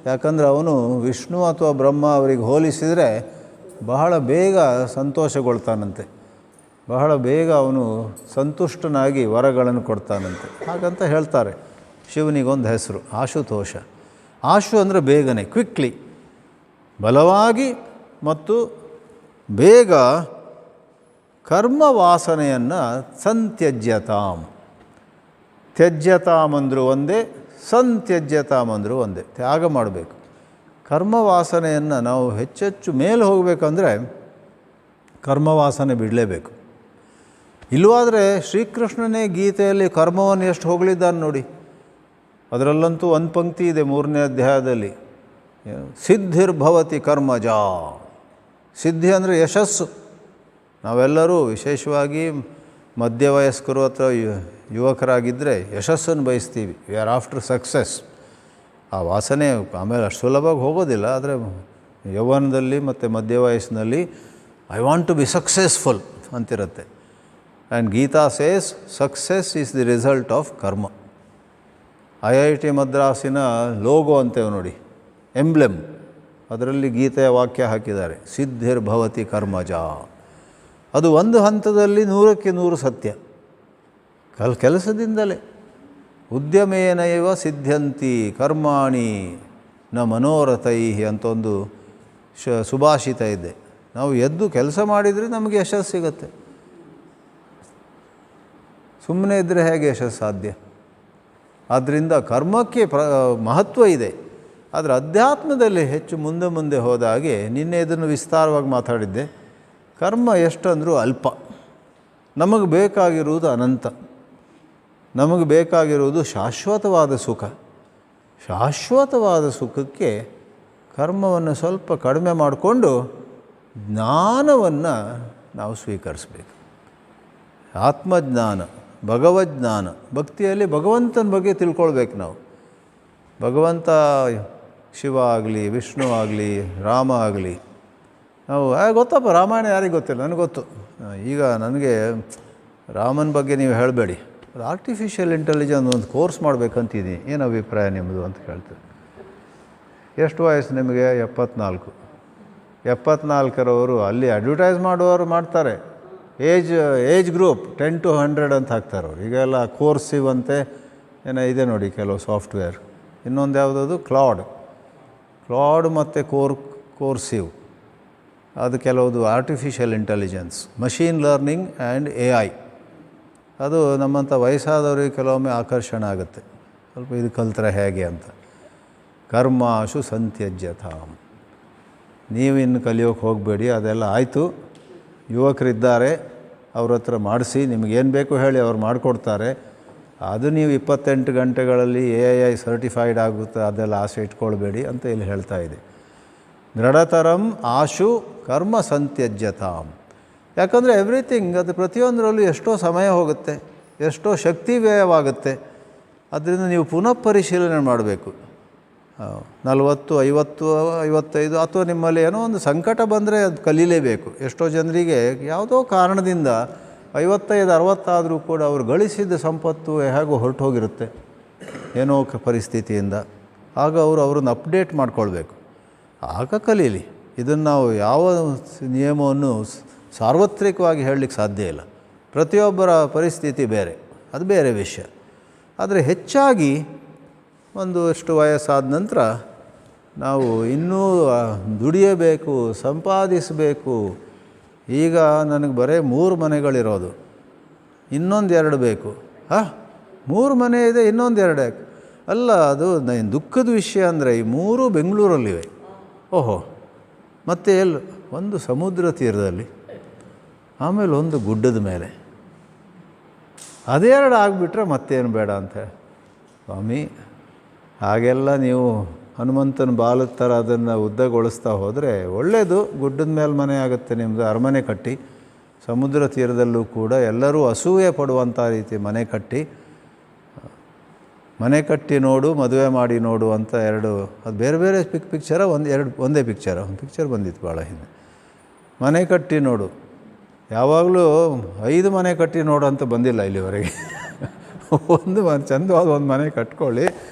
A: ಯಾಕಂದರೆ ಅವನು ವಿಷ್ಣು ಅಥವಾ ಬ್ರಹ್ಮ ಅವರಿಗೆ ಹೋಲಿಸಿದರೆ ಬಹಳ ಬೇಗ ಸಂತೋಷಗೊಳ್ತಾನಂತೆ, ಬಹಳ ಬೇಗ ಅವನು ಸಂತುಷ್ಟನಾಗಿ ವರಗಳನ್ನು ಕೊಡ್ತಾನಂತೆ. ಹಾಗಂತ ಹೇಳ್ತಾರೆ. ಶಿವನಿಗೊಂದು ಹೆಸರು ಆಶುತೋಷ. ಆಶು ಅಂದರೆ ಬೇಗನೆ, ಕ್ವಿಕ್ಲಿ, ಬಲವಾಗಿ ಮತ್ತು ಬೇಗ ಕರ್ಮ ವಾಸನೆಯನ್ನು ಸಂತ್ಯಜ್ಯತಾಂ. ತ್ಯಜ್ಯತಾಂ ಅಂದರೂ ಒಂದೇ, ಸಂತ್ಯಜ್ಯತಾಂ ಅಂದರೂ ಒಂದೇ. ತ್ಯಾಗ ಮಾಡಬೇಕು. ಕರ್ಮವಾಸನೆಯನ್ನು ನಾವು ಹೆಚ್ಚೆಚ್ಚು ಮೇಲೆ ಹೋಗಬೇಕಂದ್ರೆ ಕರ್ಮವಾಸನೆ ಬಿಡಲೇಬೇಕು. ಇಲ್ಲವಾದರೆ ಶ್ರೀಕೃಷ್ಣನೇ ಗೀತೆಯಲ್ಲಿ ಕರ್ಮವನ್ನು ಎಷ್ಟು ಹೊಗಳಿದ್ದಾನೆ ನೋಡಿ. ಅದರಲ್ಲಂತೂ ಒಂದು ಪಂಕ್ತಿ ಇದೆ 3ನೇ ಅಧ್ಯಾಯದಲ್ಲಿ, ಸಿದ್ಧಿರ್ಭವತಿ ಕರ್ಮಜ. ಸಿದ್ಧಿ ಅಂದರೆ ಯಶಸ್ಸು. ನಾವೆಲ್ಲರೂ ವಿಶೇಷವಾಗಿ ಮಧ್ಯವಯಸ್ಕರು ಅಥವಾ ಯುವಕರಾಗಿದ್ದರೆ ಯಶಸ್ಸನ್ನು ಬಯಸ್ತೀವಿ. We are after success. ಆ ವಾಸನೆ ಆಮೇಲೆ ಅಷ್ಟು ಸುಲಭವಾಗಿ ಹೋಗೋದಿಲ್ಲ. ಆದರೆ ಯೌವನದಲ್ಲಿ ಮತ್ತು ಮಧ್ಯ ವಯಸ್ಸಿನಲ್ಲಿ I want to be successful ಅಂತಿರುತ್ತೆ. And Gita says success is the result of karma. IIT ಮದ್ರಾಸಿನ ಲೋಗೋ ಅಂತೇವೆ ನೋಡಿ, ಎಂಬ್ಲೆಮ್, ಅದರಲ್ಲಿ ಗೀತೆಯ ವಾಕ್ಯ ಹಾಕಿದ್ದಾರೆ, ಸಿದ್ಧಿರ್ಭವತಿ ಕರ್ಮಜ. ಅದು ಒಂದು ಹಂತದಲ್ಲಿ 100ಕ್ಕೆ 100 ಸತ್ಯ. ಕೆಲಸದಿಂದಲೇ ಉದ್ಯಮೇನೈವ ಸಿದ್ಧ್ಯಂತಿ ಕರ್ಮಾಣಿ ನ ಮನೋರಥೈ ಅಂತ ಒಂದು ಸುಭಾಷಿತ ಇದೆ. ನಾವು ಎದ್ದು ಕೆಲಸ ಮಾಡಿದರೆ ನಮಗೆ ಯಶಸ್ಸು ಸಿಗುತ್ತೆ. ಸುಮ್ಮನೆ ಇದ್ದರೆ ಹೇಗೆ ಯಶಸ್ಸು ಸಾಧ್ಯ? ಆದ್ದರಿಂದ ಕರ್ಮಕ್ಕೆ ಮಹತ್ವ ಇದೆ. ಆದರೆ ಅಧ್ಯಾತ್ಮದಲ್ಲಿ ಹೆಚ್ಚು ಮುಂದೆ ಮುಂದೆ ಹೋದಾಗೆ, ನಿನ್ನೆ ಇದನ್ನು ವಿಸ್ತಾರವಾಗಿ ಮಾತಾಡಿದ್ದೆ, ಕರ್ಮ ಎಷ್ಟಂದರೂ ಅಲ್ಪ. ನಮಗೆ ಬೇಕಾಗಿರುವುದು ಅನಂತ. ನಮಗೆ ಬೇಕಾಗಿರುವುದು ಶಾಶ್ವತವಾದ ಸುಖ. ಶಾಶ್ವತವಾದ ಸುಖಕ್ಕೆ ಕರ್ಮವನ್ನು ಸ್ವಲ್ಪ ಕಡಿಮೆ ಮಾಡಿಕೊಂಡು ಜ್ಞಾನವನ್ನು ನಾವು ಸ್ವೀಕರಿಸಬೇಕು. ಆತ್ಮಜ್ಞಾನ, ಭಗವಜ್ಞಾನ. ಭಕ್ತಿಯಲ್ಲಿ ಭಗವಂತನ ಬಗ್ಗೆ ತಿಳ್ಕೊಳ್ಬೇಕು ನಾವು. ಭಗವಂತ ಶಿವ ಆಗಲಿ, ವಿಷ್ಣು ಆಗಲಿ, ರಾಮ ಆಗಲಿ, ನಾವು ಗೊತ್ತಪ್ಪ, ರಾಮಾಯಣ ಯಾರಿಗೆ ಗೊತ್ತಿಲ್ಲ, ನನಗೆ ಗೊತ್ತು. ಈಗ ನನಗೆ ರಾಮನ ಬಗ್ಗೆ ನೀವು ಹೇಳಬೇಡಿ, ಅದು ಆರ್ಟಿಫಿಷಿಯಲ್ ಇಂಟೆಲಿಜೆನ್ಸ್ ಒಂದು ಕೋರ್ಸ್ ಮಾಡಬೇಕಂತಿದ್ದೀನಿ, ಏನು ಅಭಿಪ್ರಾಯ ನಿಮ್ಮದು ಅಂತ ಕೇಳ್ತಾರೆ. ಎಷ್ಟು ವಯಸ್ಸು ನಿಮಗೆ? 74. 74ರವರು ಅಲ್ಲಿ ಅಡ್ವರ್ಟೈಸ್ ಮಾಡುವವರು ಮಾಡ್ತಾರೆ, ಏಜ್ ಗ್ರೂಪ್ 10 to 100 ಅಂತ ಹಾಕ್ತಾರೆ ಅವರು. ಈಗೆಲ್ಲ ಕೋರ್ಸ್ ಇವಂತೆ ಏನೋ ಇದೆ ನೋಡಿ ಕೆಲವು ಸಾಫ್ಟ್ವೇರ್. ಇನ್ನೊಂದು ಯಾವುದದು ಕ್ಲಾಡ್ ಮತ್ತು ಕೋರ್ಸಿವ್, ಅದು ಕೆಲವುದು artificial intelligence, machine learning and AI. ಅದು ನಮ್ಮಂಥ ವಯಸ್ಸಾದವ್ರಿಗೆ ಕೆಲವೊಮ್ಮೆ ಆಕರ್ಷಣೆ ಆಗುತ್ತೆ, ಸ್ವಲ್ಪ ಇದು ಕಲ್ತ್ರೆ ಹೇಗೆ ಅಂತ. ಕರ್ಮಾಶು ಸಂತ್ಯಜ್ಯತಾಂ. ನೀವಿನ್ನು ಕಲಿಯೋಕ್ಕೆ ಹೋಗಬೇಡಿ, ಅದೆಲ್ಲ ಆಯಿತು. ಯುವಕರಿದ್ದಾರೆ, ಅವ್ರ ಹತ್ರ ಮಾಡಿಸಿ, ನಿಮಗೇನು ಬೇಕು ಹೇಳಿ ಅವ್ರು ಮಾಡಿಕೊಡ್ತಾರೆ. ಅದು ನೀವು 28 ಗಂಟೆಗಳಲ್ಲಿ AI ಸರ್ಟಿಫೈಡ್ ಆಗುತ್ತೆ, ಅದೆಲ್ಲ ಆಸೆ ಇಟ್ಕೊಳ್ಬೇಡಿ ಅಂತ ಇಲ್ಲಿ ಹೇಳ್ತಾ ಇದೆ. ದೃಢತರಂ ಆಶು ಕರ್ಮ ಸಂತ್ಯಜ್ಯತಾಂ. ಯಾಕಂದರೆ ಎವ್ರಿಥಿಂಗ್, ಅದು ಪ್ರತಿಯೊಂದರಲ್ಲೂ ಎಷ್ಟೋ ಸಮಯ ಹೋಗುತ್ತೆ, ಎಷ್ಟೋ ಶಕ್ತಿ ವ್ಯಯವಾಗುತ್ತೆ. ಅದರಿಂದ ನೀವು ಪುನಃ ಪರಿಶೀಲನೆ ಮಾಡಬೇಕು. 40, 50, 55 ಅಥವಾ ನಿಮ್ಮಲ್ಲಿ ಏನೋ ಒಂದು ಸಂಕಟ ಬಂದರೆ ಅದು ಕಲೀಲೇಬೇಕು. ಎಷ್ಟೋ ಜನರಿಗೆ ಯಾವುದೋ ಕಾರಣದಿಂದ 55, 60 ಆದರೂ ಕೂಡ ಅವರು ಗಳಿಸಿದ ಸಂಪತ್ತು ಹೇಗೋ ಹೊರಟು ಹೋಗಿರುತ್ತೆ ಏನೋ ಪರಿಸ್ಥಿತಿಯಿಂದ. ಆಗ ಅವ್ರನ್ನ ಅಪ್ಡೇಟ್ ಮಾಡ್ಕೊಳ್ಬೇಕು, ಆಗ ಕಲೀಲಿ. ಇದನ್ನು ನಾವು ಯಾವ ನಿಯಮವನ್ನು ಸಾರ್ವತ್ರಿಕವಾಗಿ ಹೇಳಲಿಕ್ಕೆ ಸಾಧ್ಯ ಇಲ್ಲ. ಪ್ರತಿಯೊಬ್ಬರ ಪರಿಸ್ಥಿತಿ ಬೇರೆ, ಅದು ಬೇರೆ ವಿಷಯ. ಆದರೆ ಹೆಚ್ಚಾಗಿ ಒಂದಷ್ಟು ವಯಸ್ಸಾದ ನಂತರ ನಾವು ಇನ್ನೂ ದುಡಿಯಬೇಕು, ಸಂಪಾದಿಸಬೇಕು. ಈಗ ನನಗೆ ಬರೀ 3 ಮನೆಗಳಿರೋದು, ಇನ್ನೊಂದು 2 ಬೇಕು. 3 ಮನೆ ಇದೆ, ಇನ್ನೊಂದು 2 ಯಾಕೆ? ಅಲ್ಲ, ಅದು ದುಃಖದ ವಿಷಯ ಅಂದರೆ ಈ 3 ಬೆಂಗಳೂರಲ್ಲಿವೆ. ಓಹೋ, ಮತ್ತೆ ಎಲ್ಲಿ? ಒಂದು ಸಮುದ್ರ ತೀರದಲ್ಲಿ, ಆಮೇಲೆ ಒಂದು ಗುಡ್ಡದ ಮೇಲೆ. ಅದೆರಡು ಆಗಿಬಿಟ್ರೆ ಮತ್ತೇನು ಬೇಡ ಅಂತ. ಸ್ವಾಮಿ, ಹಾಗೆಲ್ಲ ನೀವು ಹನುಮಂತನ ಬಾಲದ ಥರ ಅದನ್ನು ಉದ್ದಗೊಳಿಸ್ತಾ ಹೋದರೆ ಒಳ್ಳೆಯದು. ಗುಡ್ಡದ ಮೇಲೆ ಮನೆ ಆಗುತ್ತೆ ನಿಮ್ಮದು, ಅರಮನೆ ಕಟ್ಟಿ. ಸಮುದ್ರ ತೀರದಲ್ಲೂ ಕೂಡ ಎಲ್ಲರೂ ಅಸೂಯೆ ಪಡುವಂಥ ರೀತಿ ಮನೆ ಕಟ್ಟಿ ನೋಡು, ಮದುವೆ ಮಾಡಿ ನೋಡು ಅಂತ ಎರಡು, ಅದು ಬೇರೆ ಬೇರೆ ಪಿಕ್ಚರ, ಒಂದೇ ಪಿಕ್ಚರ್ ಬಂದಿತ್ತು ಭಾಳ ಹಿಂದೆ. ಮನೆ ಕಟ್ಟಿ ನೋಡು, ಯಾವಾಗಲೂ 5 ಮನೆ ಕಟ್ಟಿ ನೋಡು ಅಂತ ಬಂದಿಲ್ಲ ಇಲ್ಲಿವರೆಗೆ. ಚಂದವಾದ ಒಂದು ಮನೆ ಕಟ್ಕೊಳ್ಳಿ,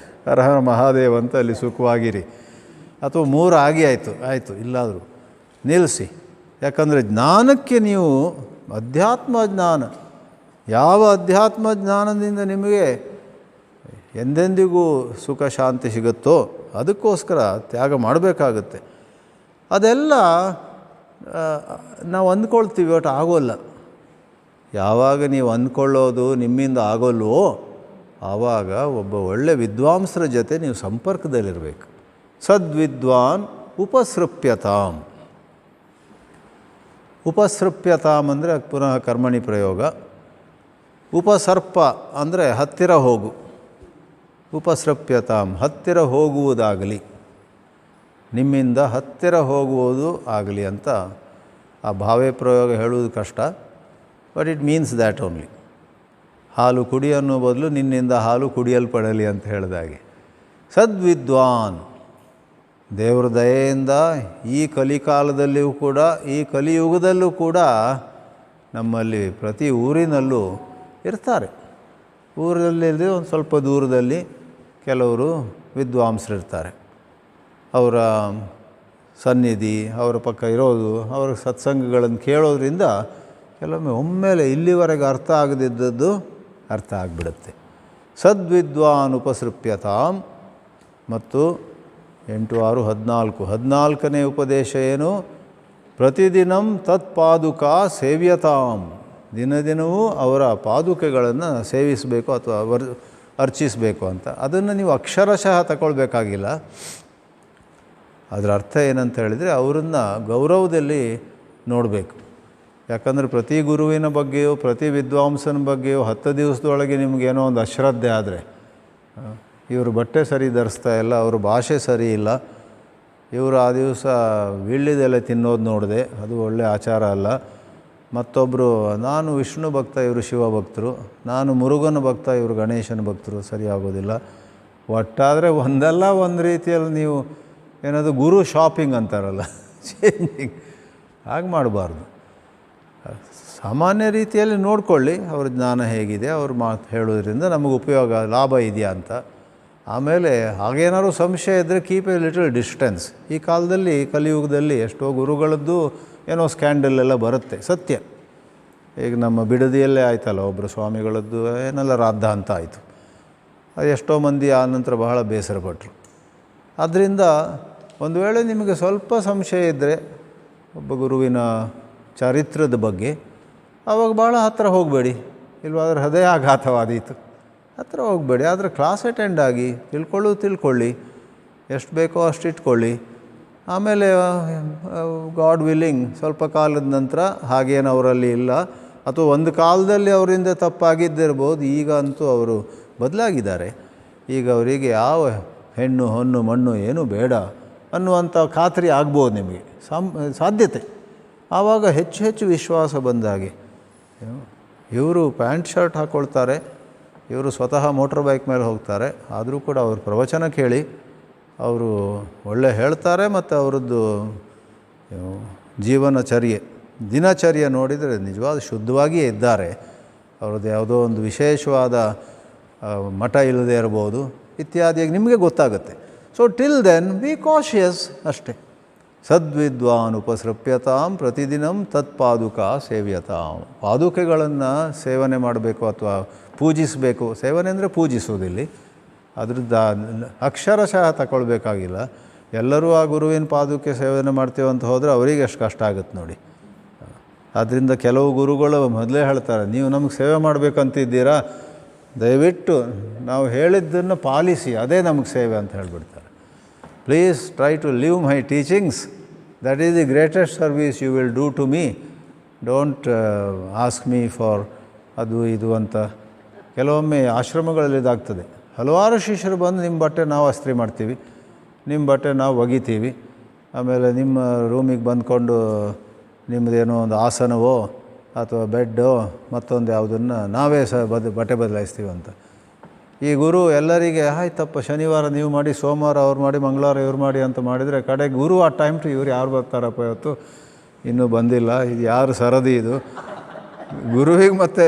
A: ಹರ ಮಹಾದೇವ್ ಅಂತ ಅಲ್ಲಿ ಸುಖವಾಗಿರಿ. ಅಥವಾ 3 ಆಯಿತು ಇಲ್ಲಾದರೂ ನಿಲ್ಲಿಸಿ. ಯಾಕಂದರೆ ಜ್ಞಾನಕ್ಕೆ ನೀವು ಅಧ್ಯಾತ್ಮ ಜ್ಞಾನ, ಯಾವ ಅಧ್ಯಾತ್ಮ ಜ್ಞಾನದಿಂದ ನಿಮಗೆ ಎಂದೆಂದಿಗೂ ಸುಖ ಶಾಂತಿ ಸಿಗುತ್ತೋ ಅದಕ್ಕೋಸ್ಕರ ತ್ಯಾಗ ಮಾಡಬೇಕಾಗುತ್ತೆ. ಅದೆಲ್ಲ ನಾವು ಅಂದ್ಕೊಳ್ತೀವಿ, ಒಟ್ಟು ಆಗೋಲ್ಲ. ಯಾವಾಗ ನೀವು ಅಂದ್ಕೊಳ್ಳೋದು ನಿಮ್ಮಿಂದ ಆಗೋಲ್ವೋ ಆವಾಗ ಒಬ್ಬ ಒಳ್ಳೆ ವಿದ್ವಾಂಸರ ಜೊತೆ ನೀವು ಸಂಪರ್ಕದಲ್ಲಿರಬೇಕು. ಸದ್ವಿದ್ವಾನ್ ಉಪಸೃಪ್ಯತಾಂ. ಉಪಸೃಪ್ಯತಾಂ ಅಂದರೆ ಪುನಃ ಕರ್ಮಣಿ ಪ್ರಯೋಗ. ಉಪಸರ್ಪ ಅಂದರೆ ಹತ್ತಿರ ಹೋಗು. ಉಪಸೃಪ್ಯತಾಂ ಹತ್ತಿರ ಹೋಗುವುದಾಗಲಿ, ನಿಮ್ಮಿಂದ ಹತ್ತಿರ ಹೋಗುವುದು ಆಗಲಿ ಅಂತ ಆ ಭಾವೇ ಪ್ರಯೋಗ ಹೇಳುವುದು ಕಷ್ಟ, but it means that only. ಹಾಲು ಕುಡಿ ಅನ್ನೋ ಬದಲು ನಿನ್ನಿಂದ ಹಾಲು ಕುಡಿಯಲ್ಪಡಲಿ ಅಂತ ಹೇಳಿದಾಗೆ. ಸದ್ವಿದ್ವಾನ್, ದೇವರ ದಯೆಯಿಂದ ಈ ಕಲಿಕಾಲದಲ್ಲಿಯೂ ಕೂಡ, ಈ ಕಲಿಯುಗದಲ್ಲೂ ಕೂಡ ನಮ್ಮಲ್ಲಿ ಪ್ರತಿ ಊರಿನಲ್ಲೂ ಇರ್ತಾರೆ. ಊರಲ್ಲಿ ಒಂದು ಸ್ವಲ್ಪ ದೂರದಲ್ಲಿ ಕೆಲವರು ವಿದ್ವಾಂಸರಿರ್ತಾರೆ. ಅವರ ಸನ್ನಿಧಿ, ಅವರ ಪಕ್ಕ ಇರೋದು, ಅವರ ಸತ್ಸಂಗಗಳನ್ನು ಕೇಳೋದ್ರಿಂದ ಕೆಲವೊಮ್ಮೆ ಒಮ್ಮೆಲೆ ಇಲ್ಲಿವರೆಗೆ ಅರ್ಥ ಆಗದಿದ್ದದ್ದು ಅರ್ಥ ಆಗಿಬಿಡುತ್ತೆ. ಸದ್ವಿದ್ವಾನ್ ಉಪಸೃಪ್ಯತಾಂ. ಮತ್ತು 8, 6, 14 14ನೇ ಉಪದೇಶ ಏನು? ಪ್ರತಿದಿನಂ ತತ್ಪಾದುಕಾ ಸೇವ್ಯತಾಂ. ದಿನದಿನವೂ ಅವರ ಪಾದುಕೆಗಳನ್ನು ಸೇವಿಸಬೇಕು ಅಥವಾ ಅರ್ಚಿಸಬೇಕು ಅಂತ. ಅದನ್ನು ನೀವು ಅಕ್ಷರಶಃ ತಗೊಳ್ಬೇಕಾಗಿಲ್ಲ. ಅದರ ಅರ್ಥ ಏನಂತ ಹೇಳಿದರೆ ಅವರನ್ನು ಗೌರವದಲ್ಲಿ ನೋಡಬೇಕು. ಯಾಕಂದರೆ ಪ್ರತಿ ಗುರುವಿನ ಬಗ್ಗೆಯೋ ಪ್ರತಿ ವಿದ್ವಾಂಸನ ಬಗ್ಗೆಯೋ 10 ದಿವಸದೊಳಗೆ ನಿಮಗೇನೋ ಒಂದು ಅಶ್ರದ್ಧೆ ಆದರೆ, ಇವರು ಬಟ್ಟೆ ಸರಿ ಧರಿಸ್ತಾ ಇಲ್ಲ, ಅವ್ರ ಭಾಷೆ ಸರಿ ಇಲ್ಲ, ಇವರು ಆ ದಿವಸ ವೀಳ್ಯದೆಲೆ ತಿನ್ನೋದು ನೋಡಿದೆ, ಅದು ಒಳ್ಳೆಯ ಆಚಾರ ಅಲ್ಲ. ಮತ್ತೊಬ್ಬರು ನಾನು ವಿಷ್ಣು ಭಕ್ತ, ಇವರು ಶಿವ ಭಕ್ತರು, ನಾನು ಮುರುಗನ ಭಕ್ತ, ಇವರು ಗಣೇಶನ ಭಕ್ತರು, ಸರಿ ಆಗೋದಿಲ್ಲ. ಒಟ್ಟಾದರೆ ಒಂದಲ್ಲ ಒಂದು ರೀತಿಯಲ್ಲಿ ನೀವು ಏನದು ಗುರು ಶಾಪಿಂಗ್ ಅಂತಾರಲ್ಲ, ಚೇಂಜಿಂಗ್, ಹಾಗೆ ಮಾಡಬಾರ್ದು. ಸಾಮಾನ್ಯ ರೀತಿಯಲ್ಲಿ ನೋಡಿಕೊಳ್ಳಿ ಅವ್ರ ಜ್ಞಾನ ಹೇಗಿದೆ, ಅವ್ರ ಮಾತು ಹೇಳೋದ್ರಿಂದ ನಮಗೆ ಉಪಯೋಗ ಲಾಭ ಇದೆಯಾ ಅಂತ. ಆಮೇಲೆ ಹಾಗೇನಾದ್ರು ಸಂಶಯ ಇದ್ದರೆ ಕೀಪ್ ಎ ಲಿಟಲ್ ಡಿಸ್ಟೆನ್ಸ್. ಈ ಕಾಲದಲ್ಲಿ ಕಲಿಯುಗದಲ್ಲಿ ಎಷ್ಟೋ ಗುರುಗಳದ್ದು ಏನೋ ಸ್ಕ್ಯಾಂಡಲ್ ಎಲ್ಲ ಬರುತ್ತೆ, ಸತ್ಯ. ಈಗ ನಮ್ಮ ಬಿಡದಿಯಲ್ಲೇ ಆಯ್ತಲ್ಲ, ಒಬ್ಬರು ಸ್ವಾಮಿಗಳದ್ದು ಏನೆಲ್ಲ ರಾದ್ದ ಅಂತ ಆಯಿತು. ಅದು ಎಷ್ಟೋ ಮಂದಿ ಆ ನಂತರ ಬಹಳ ಬೇಸರಪಟ್ಟರು. ಆದ್ದರಿಂದ ಒಂದು ವೇಳೆ ನಿಮಗೆ ಸ್ವಲ್ಪ ಸಂಶಯ ಇದ್ದರೆ ಒಬ್ಬ ಗುರುವಿನ ಚರಿತ್ರದ ಬಗ್ಗೆ, ಆವಾಗ ಭಾಳ ಹತ್ತಿರ ಹೋಗಬೇಡಿ. ಇಲ್ವಾದ್ರೆ ಹೃದಯಾಘಾತವಾದೀತು, ಹತ್ತಿರ ಹೋಗಬೇಡಿ. ಆದರೆ ಕ್ಲಾಸ್ ಅಟೆಂಡ್ ಆಗಿ ತಿಳ್ಕೊಳ್ಳಿ, ಎಷ್ಟು ಬೇಕೋ ಅಷ್ಟು ಇಟ್ಕೊಳ್ಳಿ. ಆಮೇಲೆ ಗಾಡ್ ವಿಲ್ಲಿಂಗ್ ಸ್ವಲ್ಪ ಕಾಲದ ನಂತರ ಹಾಗೇನು ಅವರಲ್ಲಿ ಇಲ್ಲ, ಅಥವಾ ಒಂದು ಕಾಲದಲ್ಲಿ ಅವರಿಂದ ತಪ್ಪಾಗಿದ್ದಿರ್ಬೋದು, ಈಗ ಅಂತೂ ಅವರು ಬದಲಾಗಿದ್ದಾರೆ. ಈಗ ಅವರಿಗೆ ಯಾವ ಹೆಣ್ಣು ಹೊನ್ನು ಮಣ್ಣು ಏನೂ ಬೇಡ ಅನ್ನುವಂಥ ಖಾತ್ರಿ ಆಗ್ಬೋದು ನಿಮಗೆ, ಸಾಧ್ಯತೆ. ಆವಾಗ ಹೆಚ್ಚು ವಿಶ್ವಾಸ ಬಂದಾಗೆ. ಇವರು ಪ್ಯಾಂಟ್ ಶರ್ಟ್ ಹಾಕ್ಕೊಳ್ತಾರೆ, ಇವರು ಸ್ವತಃ ಮೋಟ್ರ್ ಬೈಕ್ ಮೇಲೆ ಹೋಗ್ತಾರೆ, ಆದರೂ ಕೂಡ ಅವ್ರ ಪ್ರವಚನ ಕೇಳಿ ಅವರು ಒಳ್ಳೆ ಹೇಳ್ತಾರೆ. ಮತ್ತು ಅವರದ್ದು ದಿನಚರ್ಯೆ ನೋಡಿದರೆ ನಿಜವಾದ ಶುದ್ಧವಾಗಿಯೇ ಇದ್ದಾರೆ. ಅವ್ರದ್ದು ಯಾವುದೋ ಒಂದು ವಿಶೇಷವಾದ ಮಠ ಇಲ್ಲದೆ ಇರ್ಬೋದು ಇತ್ಯಾದಿಯಾಗಿ ನಿಮಗೆ ಗೊತ್ತಾಗುತ್ತೆ. So till then be cautious ಅಷ್ಟೇ. ಸದ್ವಿದ್ವಾನ್ ಉಪಸೃಪ್ಯತಾಂ ಪ್ರತಿದಿನಂ ತತ್ಪಾದುಕಾ ಸೇವ್ಯತಾಂ. ಪಾದುಕೆಗಳನ್ನು ಸೇವನೆ ಮಾಡಬೇಕು ಅಥವಾ ಪೂಜಿಸಬೇಕು. ಸೇವನೆ ಅಂದರೆ ಪೂಜಿಸೋದಿಲ್ಲಿ, ಅದ್ರದ್ದು ಅಕ್ಷರಶಃ ತಗೊಳ್ಬೇಕಾಗಿಲ್ಲ. ಎಲ್ಲರೂ ಆ ಗುರುವಿನ ಪಾದುಕೆ ಸೇವನೆ ಮಾಡ್ತೀವಿ ಅಂತ ಹೋದರೆ ಅವರಿಗೆ ಎಷ್ಟು ಕಷ್ಟ ಆಗುತ್ತೆ ನೋಡಿ. ಆದ್ದರಿಂದ ಕೆಲವು ಗುರುಗಳು ಮೊದಲೇ ಹೇಳ್ತಾರೆ, ನೀವು ನಮಗೆ ಸೇವೆ ಮಾಡಬೇಕಂತಿದ್ದೀರಾ, ದಯವಿಟ್ಟು ನಾವು ಹೇಳಿದ್ದನ್ನು ಪಾಲಿಸಿ, ಅದೇ ನಮಗೆ ಸೇವೆ ಅಂತ ಹೇಳಿಬಿಡ್ತಾರೆ. Please try to live my teachings, that is the greatest service you will do to me. Don't ask me for ಅದು ಇದು ಅಂತ. ಕೆಲವೊಮ್ಮೆ ಆಶ್ರಮಗಳಲ್ಲಿ ಇದಾಗ್ತದೆ, ಹಲವಾರು ಶಿಷ್ಯರು ಬಂದು ನಿಮ್ಮ ಬಟ್ಟೆ ನಾವು ಅಸ್ತ್ರಿ ಮಾಡ್ತೀವಿ, ನಿಮ್ಮ ಬಟ್ಟೆ ನಾವು ಒಗಿತೀವಿ, ಆಮೇಲೆ ನಿಮ್ಮ ರೂಮಿಗೆ ಬಂದ್ಕೊಂಡು ನಿಮ್ಮದೇನೋ ಒಂದು ಆಸನವೋ ಅಥವಾ ಬೆಡ್ಡು ಮತ್ತೊಂದು ಯಾವುದನ್ನು ನಾವೇ ಬಟ್ಟೆ ಬದಲಾಯಿಸ್ತೀವಿ ಅಂತ. ಈ ಗುರು ಎಲ್ಲರಿಗೆ ಆಯ್ತಪ್ಪ ಶನಿವಾರ ನೀವು ಮಾಡಿ, ಸೋಮವಾರ ಅವ್ರು ಮಾಡಿ, ಮಂಗಳವಾರ ಇವ್ರು ಮಾಡಿ ಅಂತ ಮಾಡಿದರೆ ಕಡೆಗೆ ಗುರು ಆ ಟೈಮ್ ಟು ಇವ್ರು ಯಾರು ಬರ್ತಾರಪ್ಪ ಇವತ್ತು ಇನ್ನೂ ಬಂದಿಲ್ಲ, ಇದು ಯಾರು ಸರದಿ ಇದು, ಗುರುವಿಗೆ ಮತ್ತೆ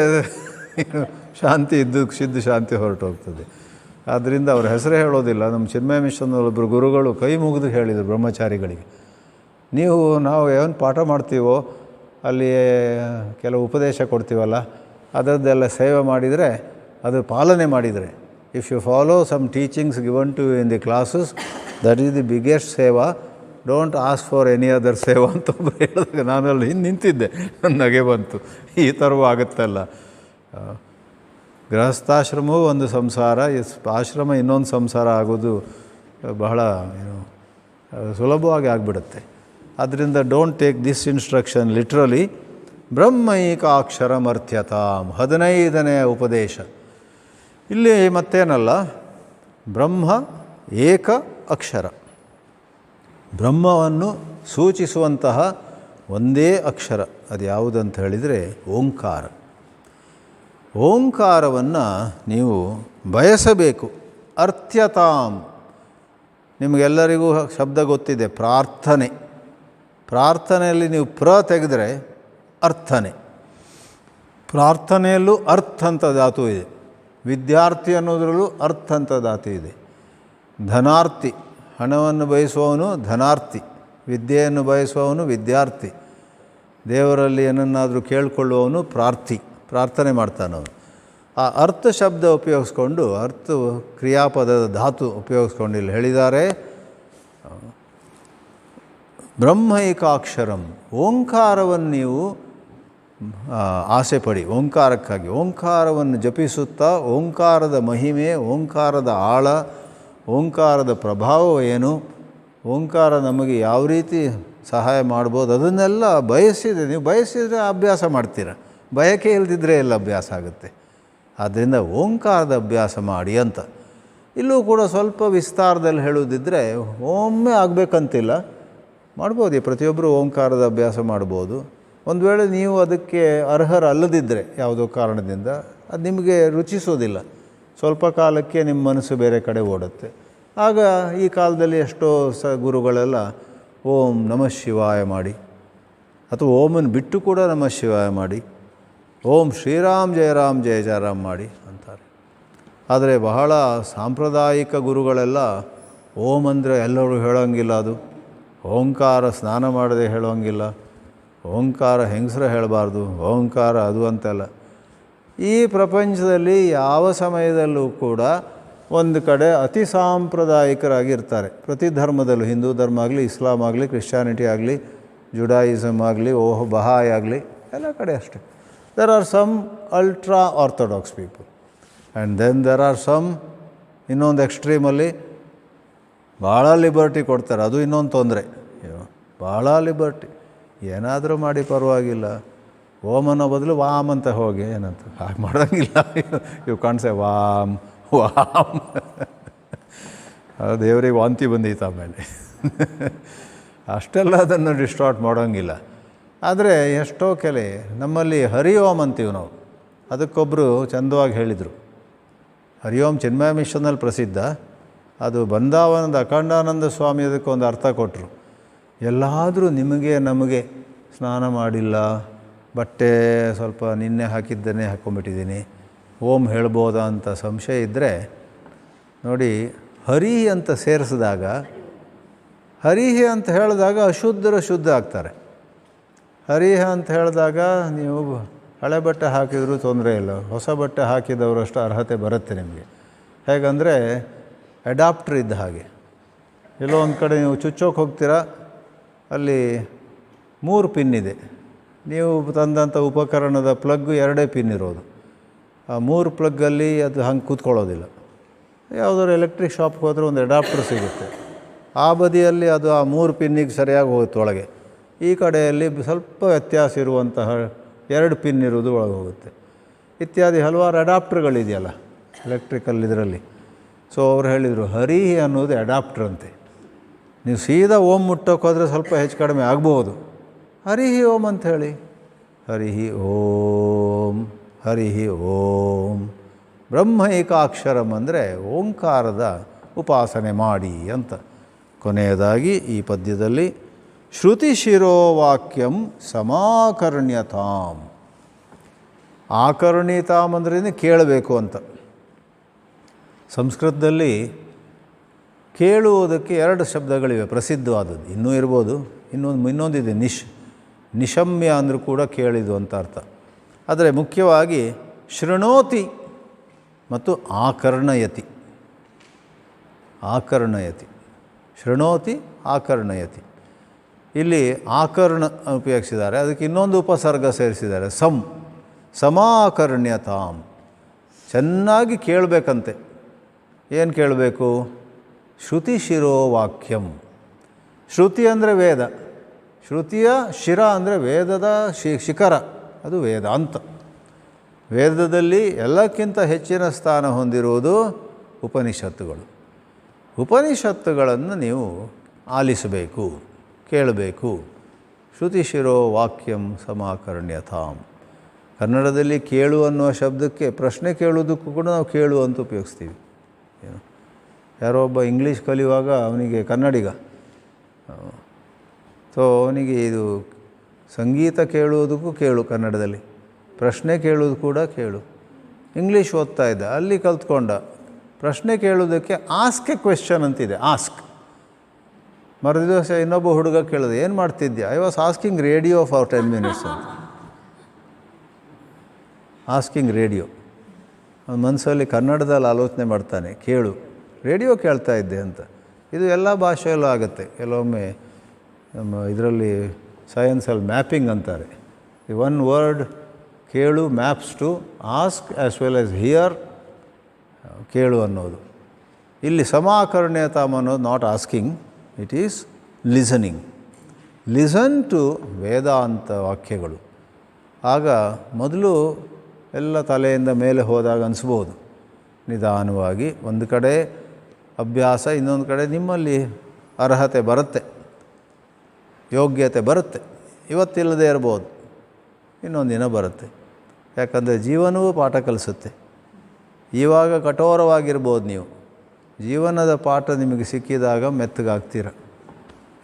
A: ಶಾಂತಿ ಸಿದ್ಧ ಶಾಂತಿ ಹೊರಟು ಹೋಗ್ತದೆ. ಆದ್ದರಿಂದ ಅವ್ರ ಹೆಸರೇ ಹೇಳೋದಿಲ್ಲ. ನಮ್ಮ ಚಿನ್ಮಯ ಮಿಷನ್ನೊಬ್ಬರು ಗುರುಗಳು ಕೈ ಮುಗಿದು ಹೇಳಿದರು ಬ್ರಹ್ಮಚಾರಿಗಳಿಗೆ, ನಾವು ಏನು ಪಾಠ ಮಾಡ್ತೀವೋ ಅಲ್ಲಿ ಕೆಲವು ಉಪದೇಶ ಕೊಡ್ತೀವಲ್ಲ ಅದರದ್ದೆಲ್ಲ ಸೇವೆ ಮಾಡಿದರೆ, ಅದು ಪಾಲನೆ ಮಾಡಿದರೆ, if you follow some teachings given to in the classes that is the biggest seva, don't ask for any other seva ಅಂತ ಒಬ್ಬರು ಹೇಳಿದಾಗ ನಾನು ಅಲ್ಲಿ ನಿಂತಿದ್ದೆ, ನನ್ನ ನಗೆ ಬಂತು. ಈ ಥರವೂ ಆಗುತ್ತಲ್ಲ. ಗೃಹಸ್ಥಾಶ್ರಮವೂ ಒಂದು ಸಂಸಾರ, ಆಶ್ರಮ ಇನ್ನೊಂದು ಸಂಸಾರ ಆಗೋದು ಬಹಳ ಸುಲಭವಾಗಿ ಆಗಿಬಿಡುತ್ತೆ. ಆದ್ದರಿಂದ don't take this instruction literally. ಬ್ರಹ್ಮೈಕಾಕ್ಷರಮರ್ಥ್ಯತಾಂ 15ನೇ ಉಪದೇಶ. ಇಲ್ಲಿ ಮತ್ತೇನಲ್ಲ, ಬ್ರಹ್ಮ ಏಕ ಅಕ್ಷರ, ಬ್ರಹ್ಮವನ್ನು ಸೂಚಿಸುವಂತಹ ಒಂದೇ ಅಕ್ಷರ. ಅದು ಯಾವುದಂತ ಹೇಳಿದರೆ ಓಂಕಾರ. ಓಂಕಾರವನ್ನು ನೀವು ಬಯಸಬೇಕು. ಅರ್ಥ್ಯತಾಂ, ನಿಮಗೆಲ್ಲರಿಗೂ ಶಬ್ದ ಗೊತ್ತಿದೆ, ಪ್ರಾರ್ಥನೆ. ಪ್ರಾರ್ಥನೆಯಲ್ಲಿ ನೀವು ತೆಗೆದರೆ ಅರ್ಥನೆ. ಪ್ರಾರ್ಥನೆಯಲ್ಲೂ ಅರ್ಥ ಅಂತ ಧಾತು ಇದೆ. ವಿದ್ಯಾರ್ಥಿ ಅನ್ನೋದ್ರಲ್ಲೂ ಅರ್ಥ ಅಂತ ಧಾತು ಇದೆ. ಧನಾರ್ಥಿ, ಹಣವನ್ನು ಬಯಸುವವನು ಧನಾರ್ಥಿ, ವಿದ್ಯೆಯನ್ನು ಬಯಸುವವನು ವಿದ್ಯಾರ್ಥಿ, ದೇವರಲ್ಲಿ ಏನನ್ನಾದರೂ ಕೇಳಿಕೊಳ್ಳುವವನು ಪ್ರಾರ್ಥನೆ ಮಾಡ್ತಾನವನು. ಆ ಅರ್ಥ ಶಬ್ದ ಉಪಯೋಗಿಸ್ಕೊಂಡು, ಅರ್ಥ ಕ್ರಿಯಾಪದದ ಧಾತು ಉಪಯೋಗಿಸ್ಕೊಂಡು ಇಲ್ಲಿ ಹೇಳಿದ್ದಾರೆ, ಬ್ರಹ್ಮೈಕಾಕ್ಷರಂ, ಓಂಕಾರವನ್ನು ನೀವು ಆಸೆ ಪಡಿ. ಓಂಕಾರಕ್ಕಾಗಿ ಓಂಕಾರವನ್ನು ಜಪಿಸುತ್ತಾ ಓಂಕಾರದ ಮಹಿಮೆ, ಓಂಕಾರದ ಆಳ, ಓಂಕಾರದ ಪ್ರಭಾವ ಏನು, ಓಂಕಾರ ನಮಗೆ ಯಾವ ರೀತಿ ಸಹಾಯ ಮಾಡ್ಬೋದು, ಅದನ್ನೆಲ್ಲ ನೀವು ಬಯಸಿದರೆ ಅಭ್ಯಾಸ ಮಾಡ್ತೀರ. ಬಯಕೆ ಇಲ್ಲದಿದ್ದರೆ ಎಲ್ಲ ಅಭ್ಯಾಸ ಆಗುತ್ತೆ. ಆದ್ದರಿಂದ ಓಂಕಾರದ ಅಭ್ಯಾಸ ಮಾಡಿ ಅಂತ. ಇಲ್ಲೂ ಕೂಡ ಸ್ವಲ್ಪ ವಿಸ್ತಾರದಲ್ಲಿ ಹೇಳುವುದಿದ್ದರೆ, ಒಮ್ಮೆ ಆಗಬೇಕಂತಿಲ್ಲ, ಮಾಡ್ಬೋದು. ಪ್ರತಿಯೊಬ್ಬರು ಓಂಕಾರದ ಅಭ್ಯಾಸ ಮಾಡ್ಬೋದು. ಒಂದು ವೇಳೆ ನೀವು ಅದಕ್ಕೆ ಅರ್ಹರಲ್ಲದಿದ್ದರೆ ಯಾವುದೋ ಕಾರಣದಿಂದ ಅದು ನಿಮಗೆ ರುಚಿಸೋದಿಲ್ಲ, ಸ್ವಲ್ಪ ಕಾಲಕ್ಕೆ ನಿಮ್ಮ ಮನಸ್ಸು ಬೇರೆ ಕಡೆ ಓಡುತ್ತೆ. ಆಗ ಈ ಕಾಲದಲ್ಲಿ ಎಷ್ಟೋ ಗುರುಗಳೆಲ್ಲ ಓಂ ನಮಃ ಶಿವಾಯ ಮಾಡಿ, ಅಥವಾ ಓಮನ್ನು ಬಿಟ್ಟು ಕೂಡ ನಮಃ ಶಿವಾಯ ಮಾಡಿ, ಓಂ ಶ್ರೀರಾಮ್ ಜಯ ರಾಮ್ ಜಯ ಜಯ ರಾಮ್ ಮಾಡಿ ಅಂತಾರೆ. ಆದರೆ ಬಹಳ ಸಾಂಪ್ರದಾಯಿಕ ಗುರುಗಳೆಲ್ಲ ಓಂ ಅಂದರೆ ಎಲ್ಲರೂ ಹೇಳೋಂಗಿಲ್ಲ, ಅದು ಓಂಕಾರ ಸ್ನಾನ ಮಾಡದೆ ಹೇಳೋಂಗಿಲ್ಲ, ಓಂಕಾರ ಹೆಂಗಸರು ಹೇಳಬಾರ್ದು, ಓಂಕಾರ ಅದು ಅಂತೆಲ್ಲ. ಈ ಪ್ರಪಂಚದಲ್ಲಿ ಯಾವ ಸಮಯದಲ್ಲೂ ಕೂಡ ಒಂದು ಕಡೆ ಅತಿ ಸಾಂಪ್ರದಾಯಿಕರಾಗಿರ್ತಾರೆ. ಪ್ರತಿ ಧರ್ಮದಲ್ಲೂ, ಹಿಂದೂ ಧರ್ಮ ಆಗಲಿ, ಇಸ್ಲಾಂ ಆಗಲಿ, ಕ್ರಿಶ್ಚಿಯಾನಿಟಿ ಆಗಲಿ, ಜುಡಾಯಿಸಮ್ ಆಗಲಿ, ಬಹಾಯ್ ಆಗಲಿ, ಎಲ್ಲ ಕಡೆ ಅಷ್ಟೆ. There are some ultra orthodox people, and then there are some ಇನ್ನೊಂದು ಎಕ್ಸ್ಟ್ರೀಮಲ್ಲಿ ಭಾಳ ಲಿಬರ್ಟಿ ಕೊಡ್ತಾರೆ. ಅದು ಇನ್ನೊಂದು ತೊಂದರೆ, ಭಾಳ ಲಿಬರ್ಟಿ, ಏನಾದರೂ ಮಾಡಿ ಪರವಾಗಿಲ್ಲ, ಓಮನ ಬದಲು ವಾಮ್ ಅಂತ ಹೋಗಿ ಏನಂತ ಹಾಗೆ ಮಾಡೋಂಗಿಲ್ಲ. ಇವು ಕಾಣಿಸೆ ವಾಮ್ ದೇವರಿಗೆ ವಾಂತಿ ಬಂದೈತೆ ಆಮೇಲೆ. ಅಷ್ಟೆಲ್ಲ ಅದನ್ನು ಡಿಸ್ಟಾರ್ಟ್ ಮಾಡೋಂಗಿಲ್ಲ. ಆದರೆ ಎಷ್ಟೋ ನಮ್ಮಲ್ಲಿ ಹರಿ ಓಂ ಅಂತೀವಿ ನಾವು. ಅದಕ್ಕೊಬ್ಬರು ಚಂದವಾಗಿ ಹೇಳಿದರು, ಹರಿ ಓಂ ಚಿನ್ಮಯ ಮಿಷನ್ನಲ್ಲಿ ಪ್ರಸಿದ್ಧ. ಅದು ಬೃಂದಾವನದ ಅಖಂಡಾನಂದ ಸ್ವಾಮಿ ಅದಕ್ಕೊಂದು ಅರ್ಥ ಕೊಟ್ಟರು. ಎಲ್ಲಾದರೂ ನಿಮಗೆ ನಮಗೆ ಸ್ನಾನ ಮಾಡಿಲ್ಲ, ಬಟ್ಟೆ ಸ್ವಲ್ಪ ನಿನ್ನೆ ಹಾಕಿದ್ದನ್ನೇ ಹಾಕ್ಕೊಂಬಿಟ್ಟಿದ್ದೀನಿ, ಓಂ ಹೇಳ್ಬೋದಾ ಅಂತ ಸಂಶಯ ಇದ್ದರೆ ನೋಡಿ, ಹರಿಹಿ ಅಂತ ಸೇರಿಸಿದಾಗ, ಹರಿಹಿ ಅಂತ ಹೇಳಿದಾಗ ಅಶುದ್ಧರು ಶುದ್ಧ ಆಗ್ತಾರೆ. ಹರಿಹ ಅಂತ ಹೇಳಿದಾಗ ನೀವು ಹಳೆ ಬಟ್ಟೆ ಹಾಕಿದರೂ ತೊಂದರೆ ಇಲ್ಲ, ಹೊಸ ಬಟ್ಟೆ ಹಾಕಿದವರಷ್ಟು ಅರ್ಹತೆ ಬರುತ್ತೆ ನಿಮಗೆ. ಹೇಗಂದರೆ ಅಡಾಪ್ಟ್ರ್ ಇದ್ದ ಹಾಗೆ. ಎಲ್ಲೋ ಒಂದು ಕಡೆ ನೀವು ಚುಚ್ಚೋಕೆ ಹೋಗ್ತೀರಾ, ಅಲ್ಲಿ 3 ಪಿನ್ ಇದೆ, ನೀವು ತಂದಂಥ ಉಪಕರಣದ ಪ್ಲಗ್ಗು 2 ಪಿನ್ ಇರೋದು. ಆ 3 ಪ್ಲಗ್ಗಲ್ಲಿ ಅದು ಹಂಗೆ ಕೂತ್ಕೊಳ್ಳೋದಿಲ್ಲ. ಯಾವುದಾದ್ರು ಎಲೆಕ್ಟ್ರಿಕ್ ಶಾಪ್ಗೆ ಹೋದರೆ ಒಂದು ಅಡಾಪ್ಟರ್ ಸಿಗುತ್ತೆ, ಆ ಬದಿಯಲ್ಲಿ ಅದು ಆ 3 ಪಿನ್ನಿಗೆ ಸರಿಯಾಗಿ ಹೋಗುತ್ತೆ ಒಳಗೆ. ಈ ಕಡೆಯಲ್ಲಿ ಸ್ವಲ್ಪ ವ್ಯತ್ಯಾಸ ಇರುವಂತಹ 2 ಪಿನ್ ಇರೋದು ಒಳಗೆ ಹೋಗುತ್ತೆ. ಇತ್ಯಾದಿ ಹಲವಾರು ಅಡಾಪ್ಟರ್ಗಳಿದೆಯಲ್ಲ ಎಲೆಕ್ಟ್ರಿಕಲ್ ಇದರಲ್ಲಿ. ಸೊ ಅವ್ರು ಹೇಳಿದರು, ಹರಿಹಿ ಅನ್ನೋದು ಅಡಾಪ್ಟರ್ ಅಂತೆ. ನೀವು ಸೀದಾ ಓಂ ಮುಟ್ಟೋಕೆ ಹೋದರೆ ಸ್ವಲ್ಪ ಹೆಚ್ಚು ಕಡಿಮೆ ಆಗ್ಬೋದು, ಹರಿಹಿ ಓಂ ಅಂತ ಹೇಳಿ. ಹರಿ ಓಂ ಹರಿ ಓಂ. ಬ್ರಹ್ಮ ಏಕಾಕ್ಷರಂ ಅಂದರೆ ಓಂಕಾರದ ಉಪಾಸನೆ ಮಾಡಿ ಅಂತ. ಕೊನೆಯದಾಗಿ ಈ ಪದ್ಯದಲ್ಲಿ ಶ್ರುತಿ ಶಿರೋವಾಕ್ಯಂ ಸಮಾಕರ್ಣ್ಯತಾಂ. ಆಕರ್ಣಿತಾಂ ಅಂದ್ರೇ ಕೇಳಬೇಕು ಅಂತ. ಸಂಸ್ಕೃತದಲ್ಲಿ ಕೇಳುವುದಕ್ಕೆ 2 ಶಬ್ದಗಳಿವೆ ಪ್ರಸಿದ್ಧವಾದದ್ದು, ಇನ್ನೂ ಇರ್ಬೋದು. ಇನ್ನೊಂದಿದೆ ನಿಶಮ್ಯ ಅಂದರೂ ಕೂಡ ಕೇಳಿದು ಅಂತ ಅರ್ಥ. ಆದರೆ ಮುಖ್ಯವಾಗಿ ಶೃಣೋತಿ ಮತ್ತು ಆಕರ್ಣಯತಿ. ಶೃಣೋತಿ ಆಕರ್ಣಯತಿ. ಇಲ್ಲಿ ಆಕರ್ಣ ಉಪಯೋಗಿಸಿದ್ದಾರೆ, ಅದಕ್ಕೆ ಇನ್ನೊಂದು ಉಪಸರ್ಗ ಸೇರಿಸಿದ್ದಾರೆ, ಸಮಾಕರ್ಣ್ಯತಾಂ. ಚೆನ್ನಾಗಿ ಕೇಳಬೇಕಂತೆ. ಏನು ಕೇಳಬೇಕು? ಶ್ರುತಿ ಶಿರೋವಾಕ್ಯಂ. ಶ್ರುತಿ ಅಂದರೆ ವೇದ, ಶ್ರುತಿಯ ಶಿರ ಅಂದರೆ ವೇದದ ಶಿಖರ, ಅದು ವೇದಾಂತ. ವೇದದಲ್ಲಿ ಎಲ್ಲಕ್ಕಿಂತ ಹೆಚ್ಚಿನ ಸ್ಥಾನ ಹೊಂದಿರುವುದು ಉಪನಿಷತ್ತುಗಳು. ಉಪನಿಷತ್ತುಗಳನ್ನು ನೀವು ಆಲಿಸಬೇಕು, ಕೇಳಬೇಕು. ಶ್ರುತಿ ಶಿರೋ ವಾಕ್ಯಂ ಸಮಾಕರ್ಣ್ಯತಾಂ. ಕನ್ನಡದಲ್ಲಿ ಕೇಳು ಅನ್ನುವ ಶಬ್ದಕ್ಕೆ ಪ್ರಶ್ನೆ ಕೇಳುವುದಕ್ಕೂ ಕೂಡ ನಾವು ಕೇಳು ಅಂತ ಉಪಯೋಗಿಸ್ತೀವಿ. ಯಾರೋ ಒಬ್ಬ ಇಂಗ್ಲೀಷ್ ಕಲಿಯುವಾಗ ಅವನಿಗೆ ಕನ್ನಡಿಗ, ಸೊ ಅವನಿಗೆ ಇದು ಸಂಗೀತ ಕೇಳುವುದಕ್ಕೂ ಕೇಳು ಕನ್ನಡದಲ್ಲಿ, ಪ್ರಶ್ನೆ ಕೇಳುವುದು ಕೂಡ ಕೇಳು. ಇಂಗ್ಲೀಷ್ ಓದ್ತಾ ಇದ್ದ, ಅಲ್ಲಿ ಕಲ್ತ್ಕೊಂಡ. ಪ್ರಶ್ನೆ ಕೇಳುವುದಕ್ಕೆ ಆಸ್ಕ್ ಎ ಕ್ವೆಶ್ಚನ್ ಅಂತಿದೆ, ಆಸ್ಕ್. ಮರುದಿವಸ ಇನ್ನೊಬ್ಬ ಹುಡುಗ ಕೇಳಿದೆ, ಏನು ಮಾಡ್ತಿದ್ಯಾ? I was asking radio for 10 minutes ಅಂತ. Asking radio. ಅವನ ಮನಸ್ಸಲ್ಲಿ ಕನ್ನಡದಲ್ಲಿ ಆಲೋಚನೆ ಮಾಡ್ತಾನೆ, ಕೇಳು, ರೇಡಿಯೋ ಕೇಳ್ತಾ ಇದ್ದೆ ಅಂತ. ಇದು ಎಲ್ಲ ಭಾಷೆಯಲ್ಲೂ ಆಗುತ್ತೆ. ಕೆಲವೊಮ್ಮೆ ನಮ್ಮ ಇದರಲ್ಲಿ ಸೈನ್ಸಲ್ಲಿ ಮ್ಯಾಪಿಂಗ್ ಅಂತಾರೆ. ಈ 1 word ಕೇಳು maps to ask as well as hear. ಕೇಳು ಅನ್ನೋದು ಇಲ್ಲಿ ಸಮಾಕರ್ಣ್ಯತಾಂ ಅನ್ನೋದು not asking, it is listening. Listen to Vedanta ವಾಕ್ಯಗಳು. ಆಗ ಮೊದಲು ಎಲ್ಲ ತಲೆಯಿಂದ ಮೇಲೆ ಹೋದಾಗ ಅನಿಸ್ಬೋದು, ನಿಧಾನವಾಗಿ ಒಂದು ಕಡೆ ಅಭ್ಯಾಸ, ಇನ್ನೊಂದು ಕಡೆ ನಿಮ್ಮಲ್ಲಿ ಅರ್ಹತೆ ಬರುತ್ತೆ, ಯೋಗ್ಯತೆ ಬರುತ್ತೆ. ಇವತ್ತಿಲ್ಲದೆ ಇರ್ಬೋದು, ಇನ್ನೊಂದು ದಿನ ಬರುತ್ತೆ. ಯಾಕಂದರೆ ಜೀವನವೂ ಪಾಠ ಕಲಿಸುತ್ತೆ. ಇವಾಗ ಕಠೋರವಾಗಿರ್ಬೋದು ನೀವು, ಜೀವನದ ಪಾಠ ನಿಮಗೆ ಸಿಕ್ಕಿದಾಗ ಮೆತ್ತಗಾಗ್ತೀರ.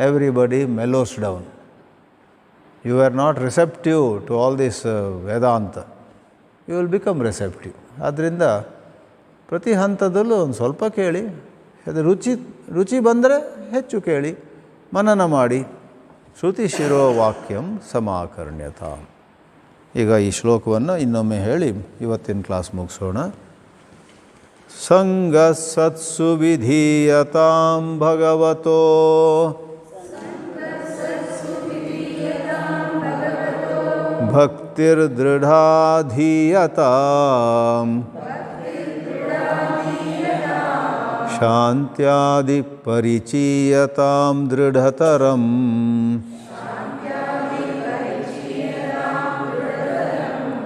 A: Everybody mellows down. You are not receptive to all this Vedanta. You will become receptive. ಆದ್ದರಿಂದ ಪ್ರತಿ ಹಂತದಲ್ಲೂ ಒಂದು ಸ್ವಲ್ಪ ಕೇಳಿ, ಅದು ರುಚಿ ಬಂದರೆ ಹೆಚ್ಚು ಕೇಳಿ, ಮನನ ಮಾಡಿ. ಶ್ರುತಿ ಶಿರೋ ವಾಕ್ಯಂ ಸಮಾಕರ್ಣ್ಯತಾಂ. ಈಗ ಈ ಶ್ಲೋಕವನ್ನು ಇನ್ನೊಮ್ಮೆ ಹೇಳಿ ಇವತ್ತಿನ ಕ್ಲಾಸ್ ಮುಗಿಸೋಣ. ಸಂಗ ಸತ್ಸು ವಿಧೀಯತಾಂ ಭಗವತೋ ಭಕ್ತಿರ್ದೃಢಾ ಧೀಯತಾಂ ಶಾಂತ್ಯಾದಿ ಪರಿಚೀಯತಾಂ ದೃಢತರಂ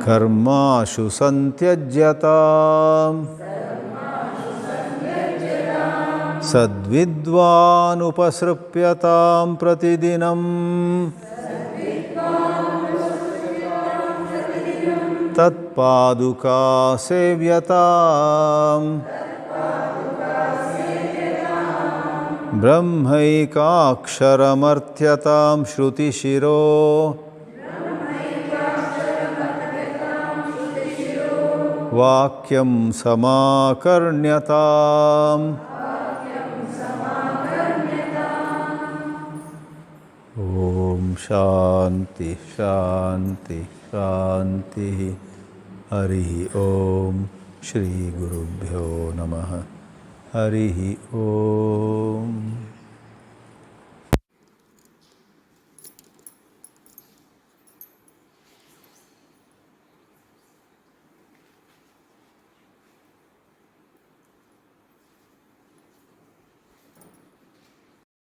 A: ಕರ್ಮಾಶು ಸಂತ್ಯಜ್ಯತಾಂ ಸದ್ವಿದ್ವಾನುಪಸೃಪ್ಯತಾಂ ಪ್ರತಿದಿನಂ ತತ್ಪಾದುಕಾ ಸೇವ್ಯತಾಂ ಬ್ರಹ್ಮೈಕಾಕ್ಷರಮರ್ಥ್ಯತಾಂ ಶ್ರುತಿಶಿರೋ ವಾಕ್ಯಂ ಸಮಾಕರ್ಣ್ಯತಾಂ. ಓಂ ಶಾಂತಿ ಶಾಂತಿ ಶಾಂತಿ. ಹರಿ ಓಂ. ಶ್ರೀ ಗುರುಭ್ಯೋ ನಮಃ. ಹರಿ ಓಂ.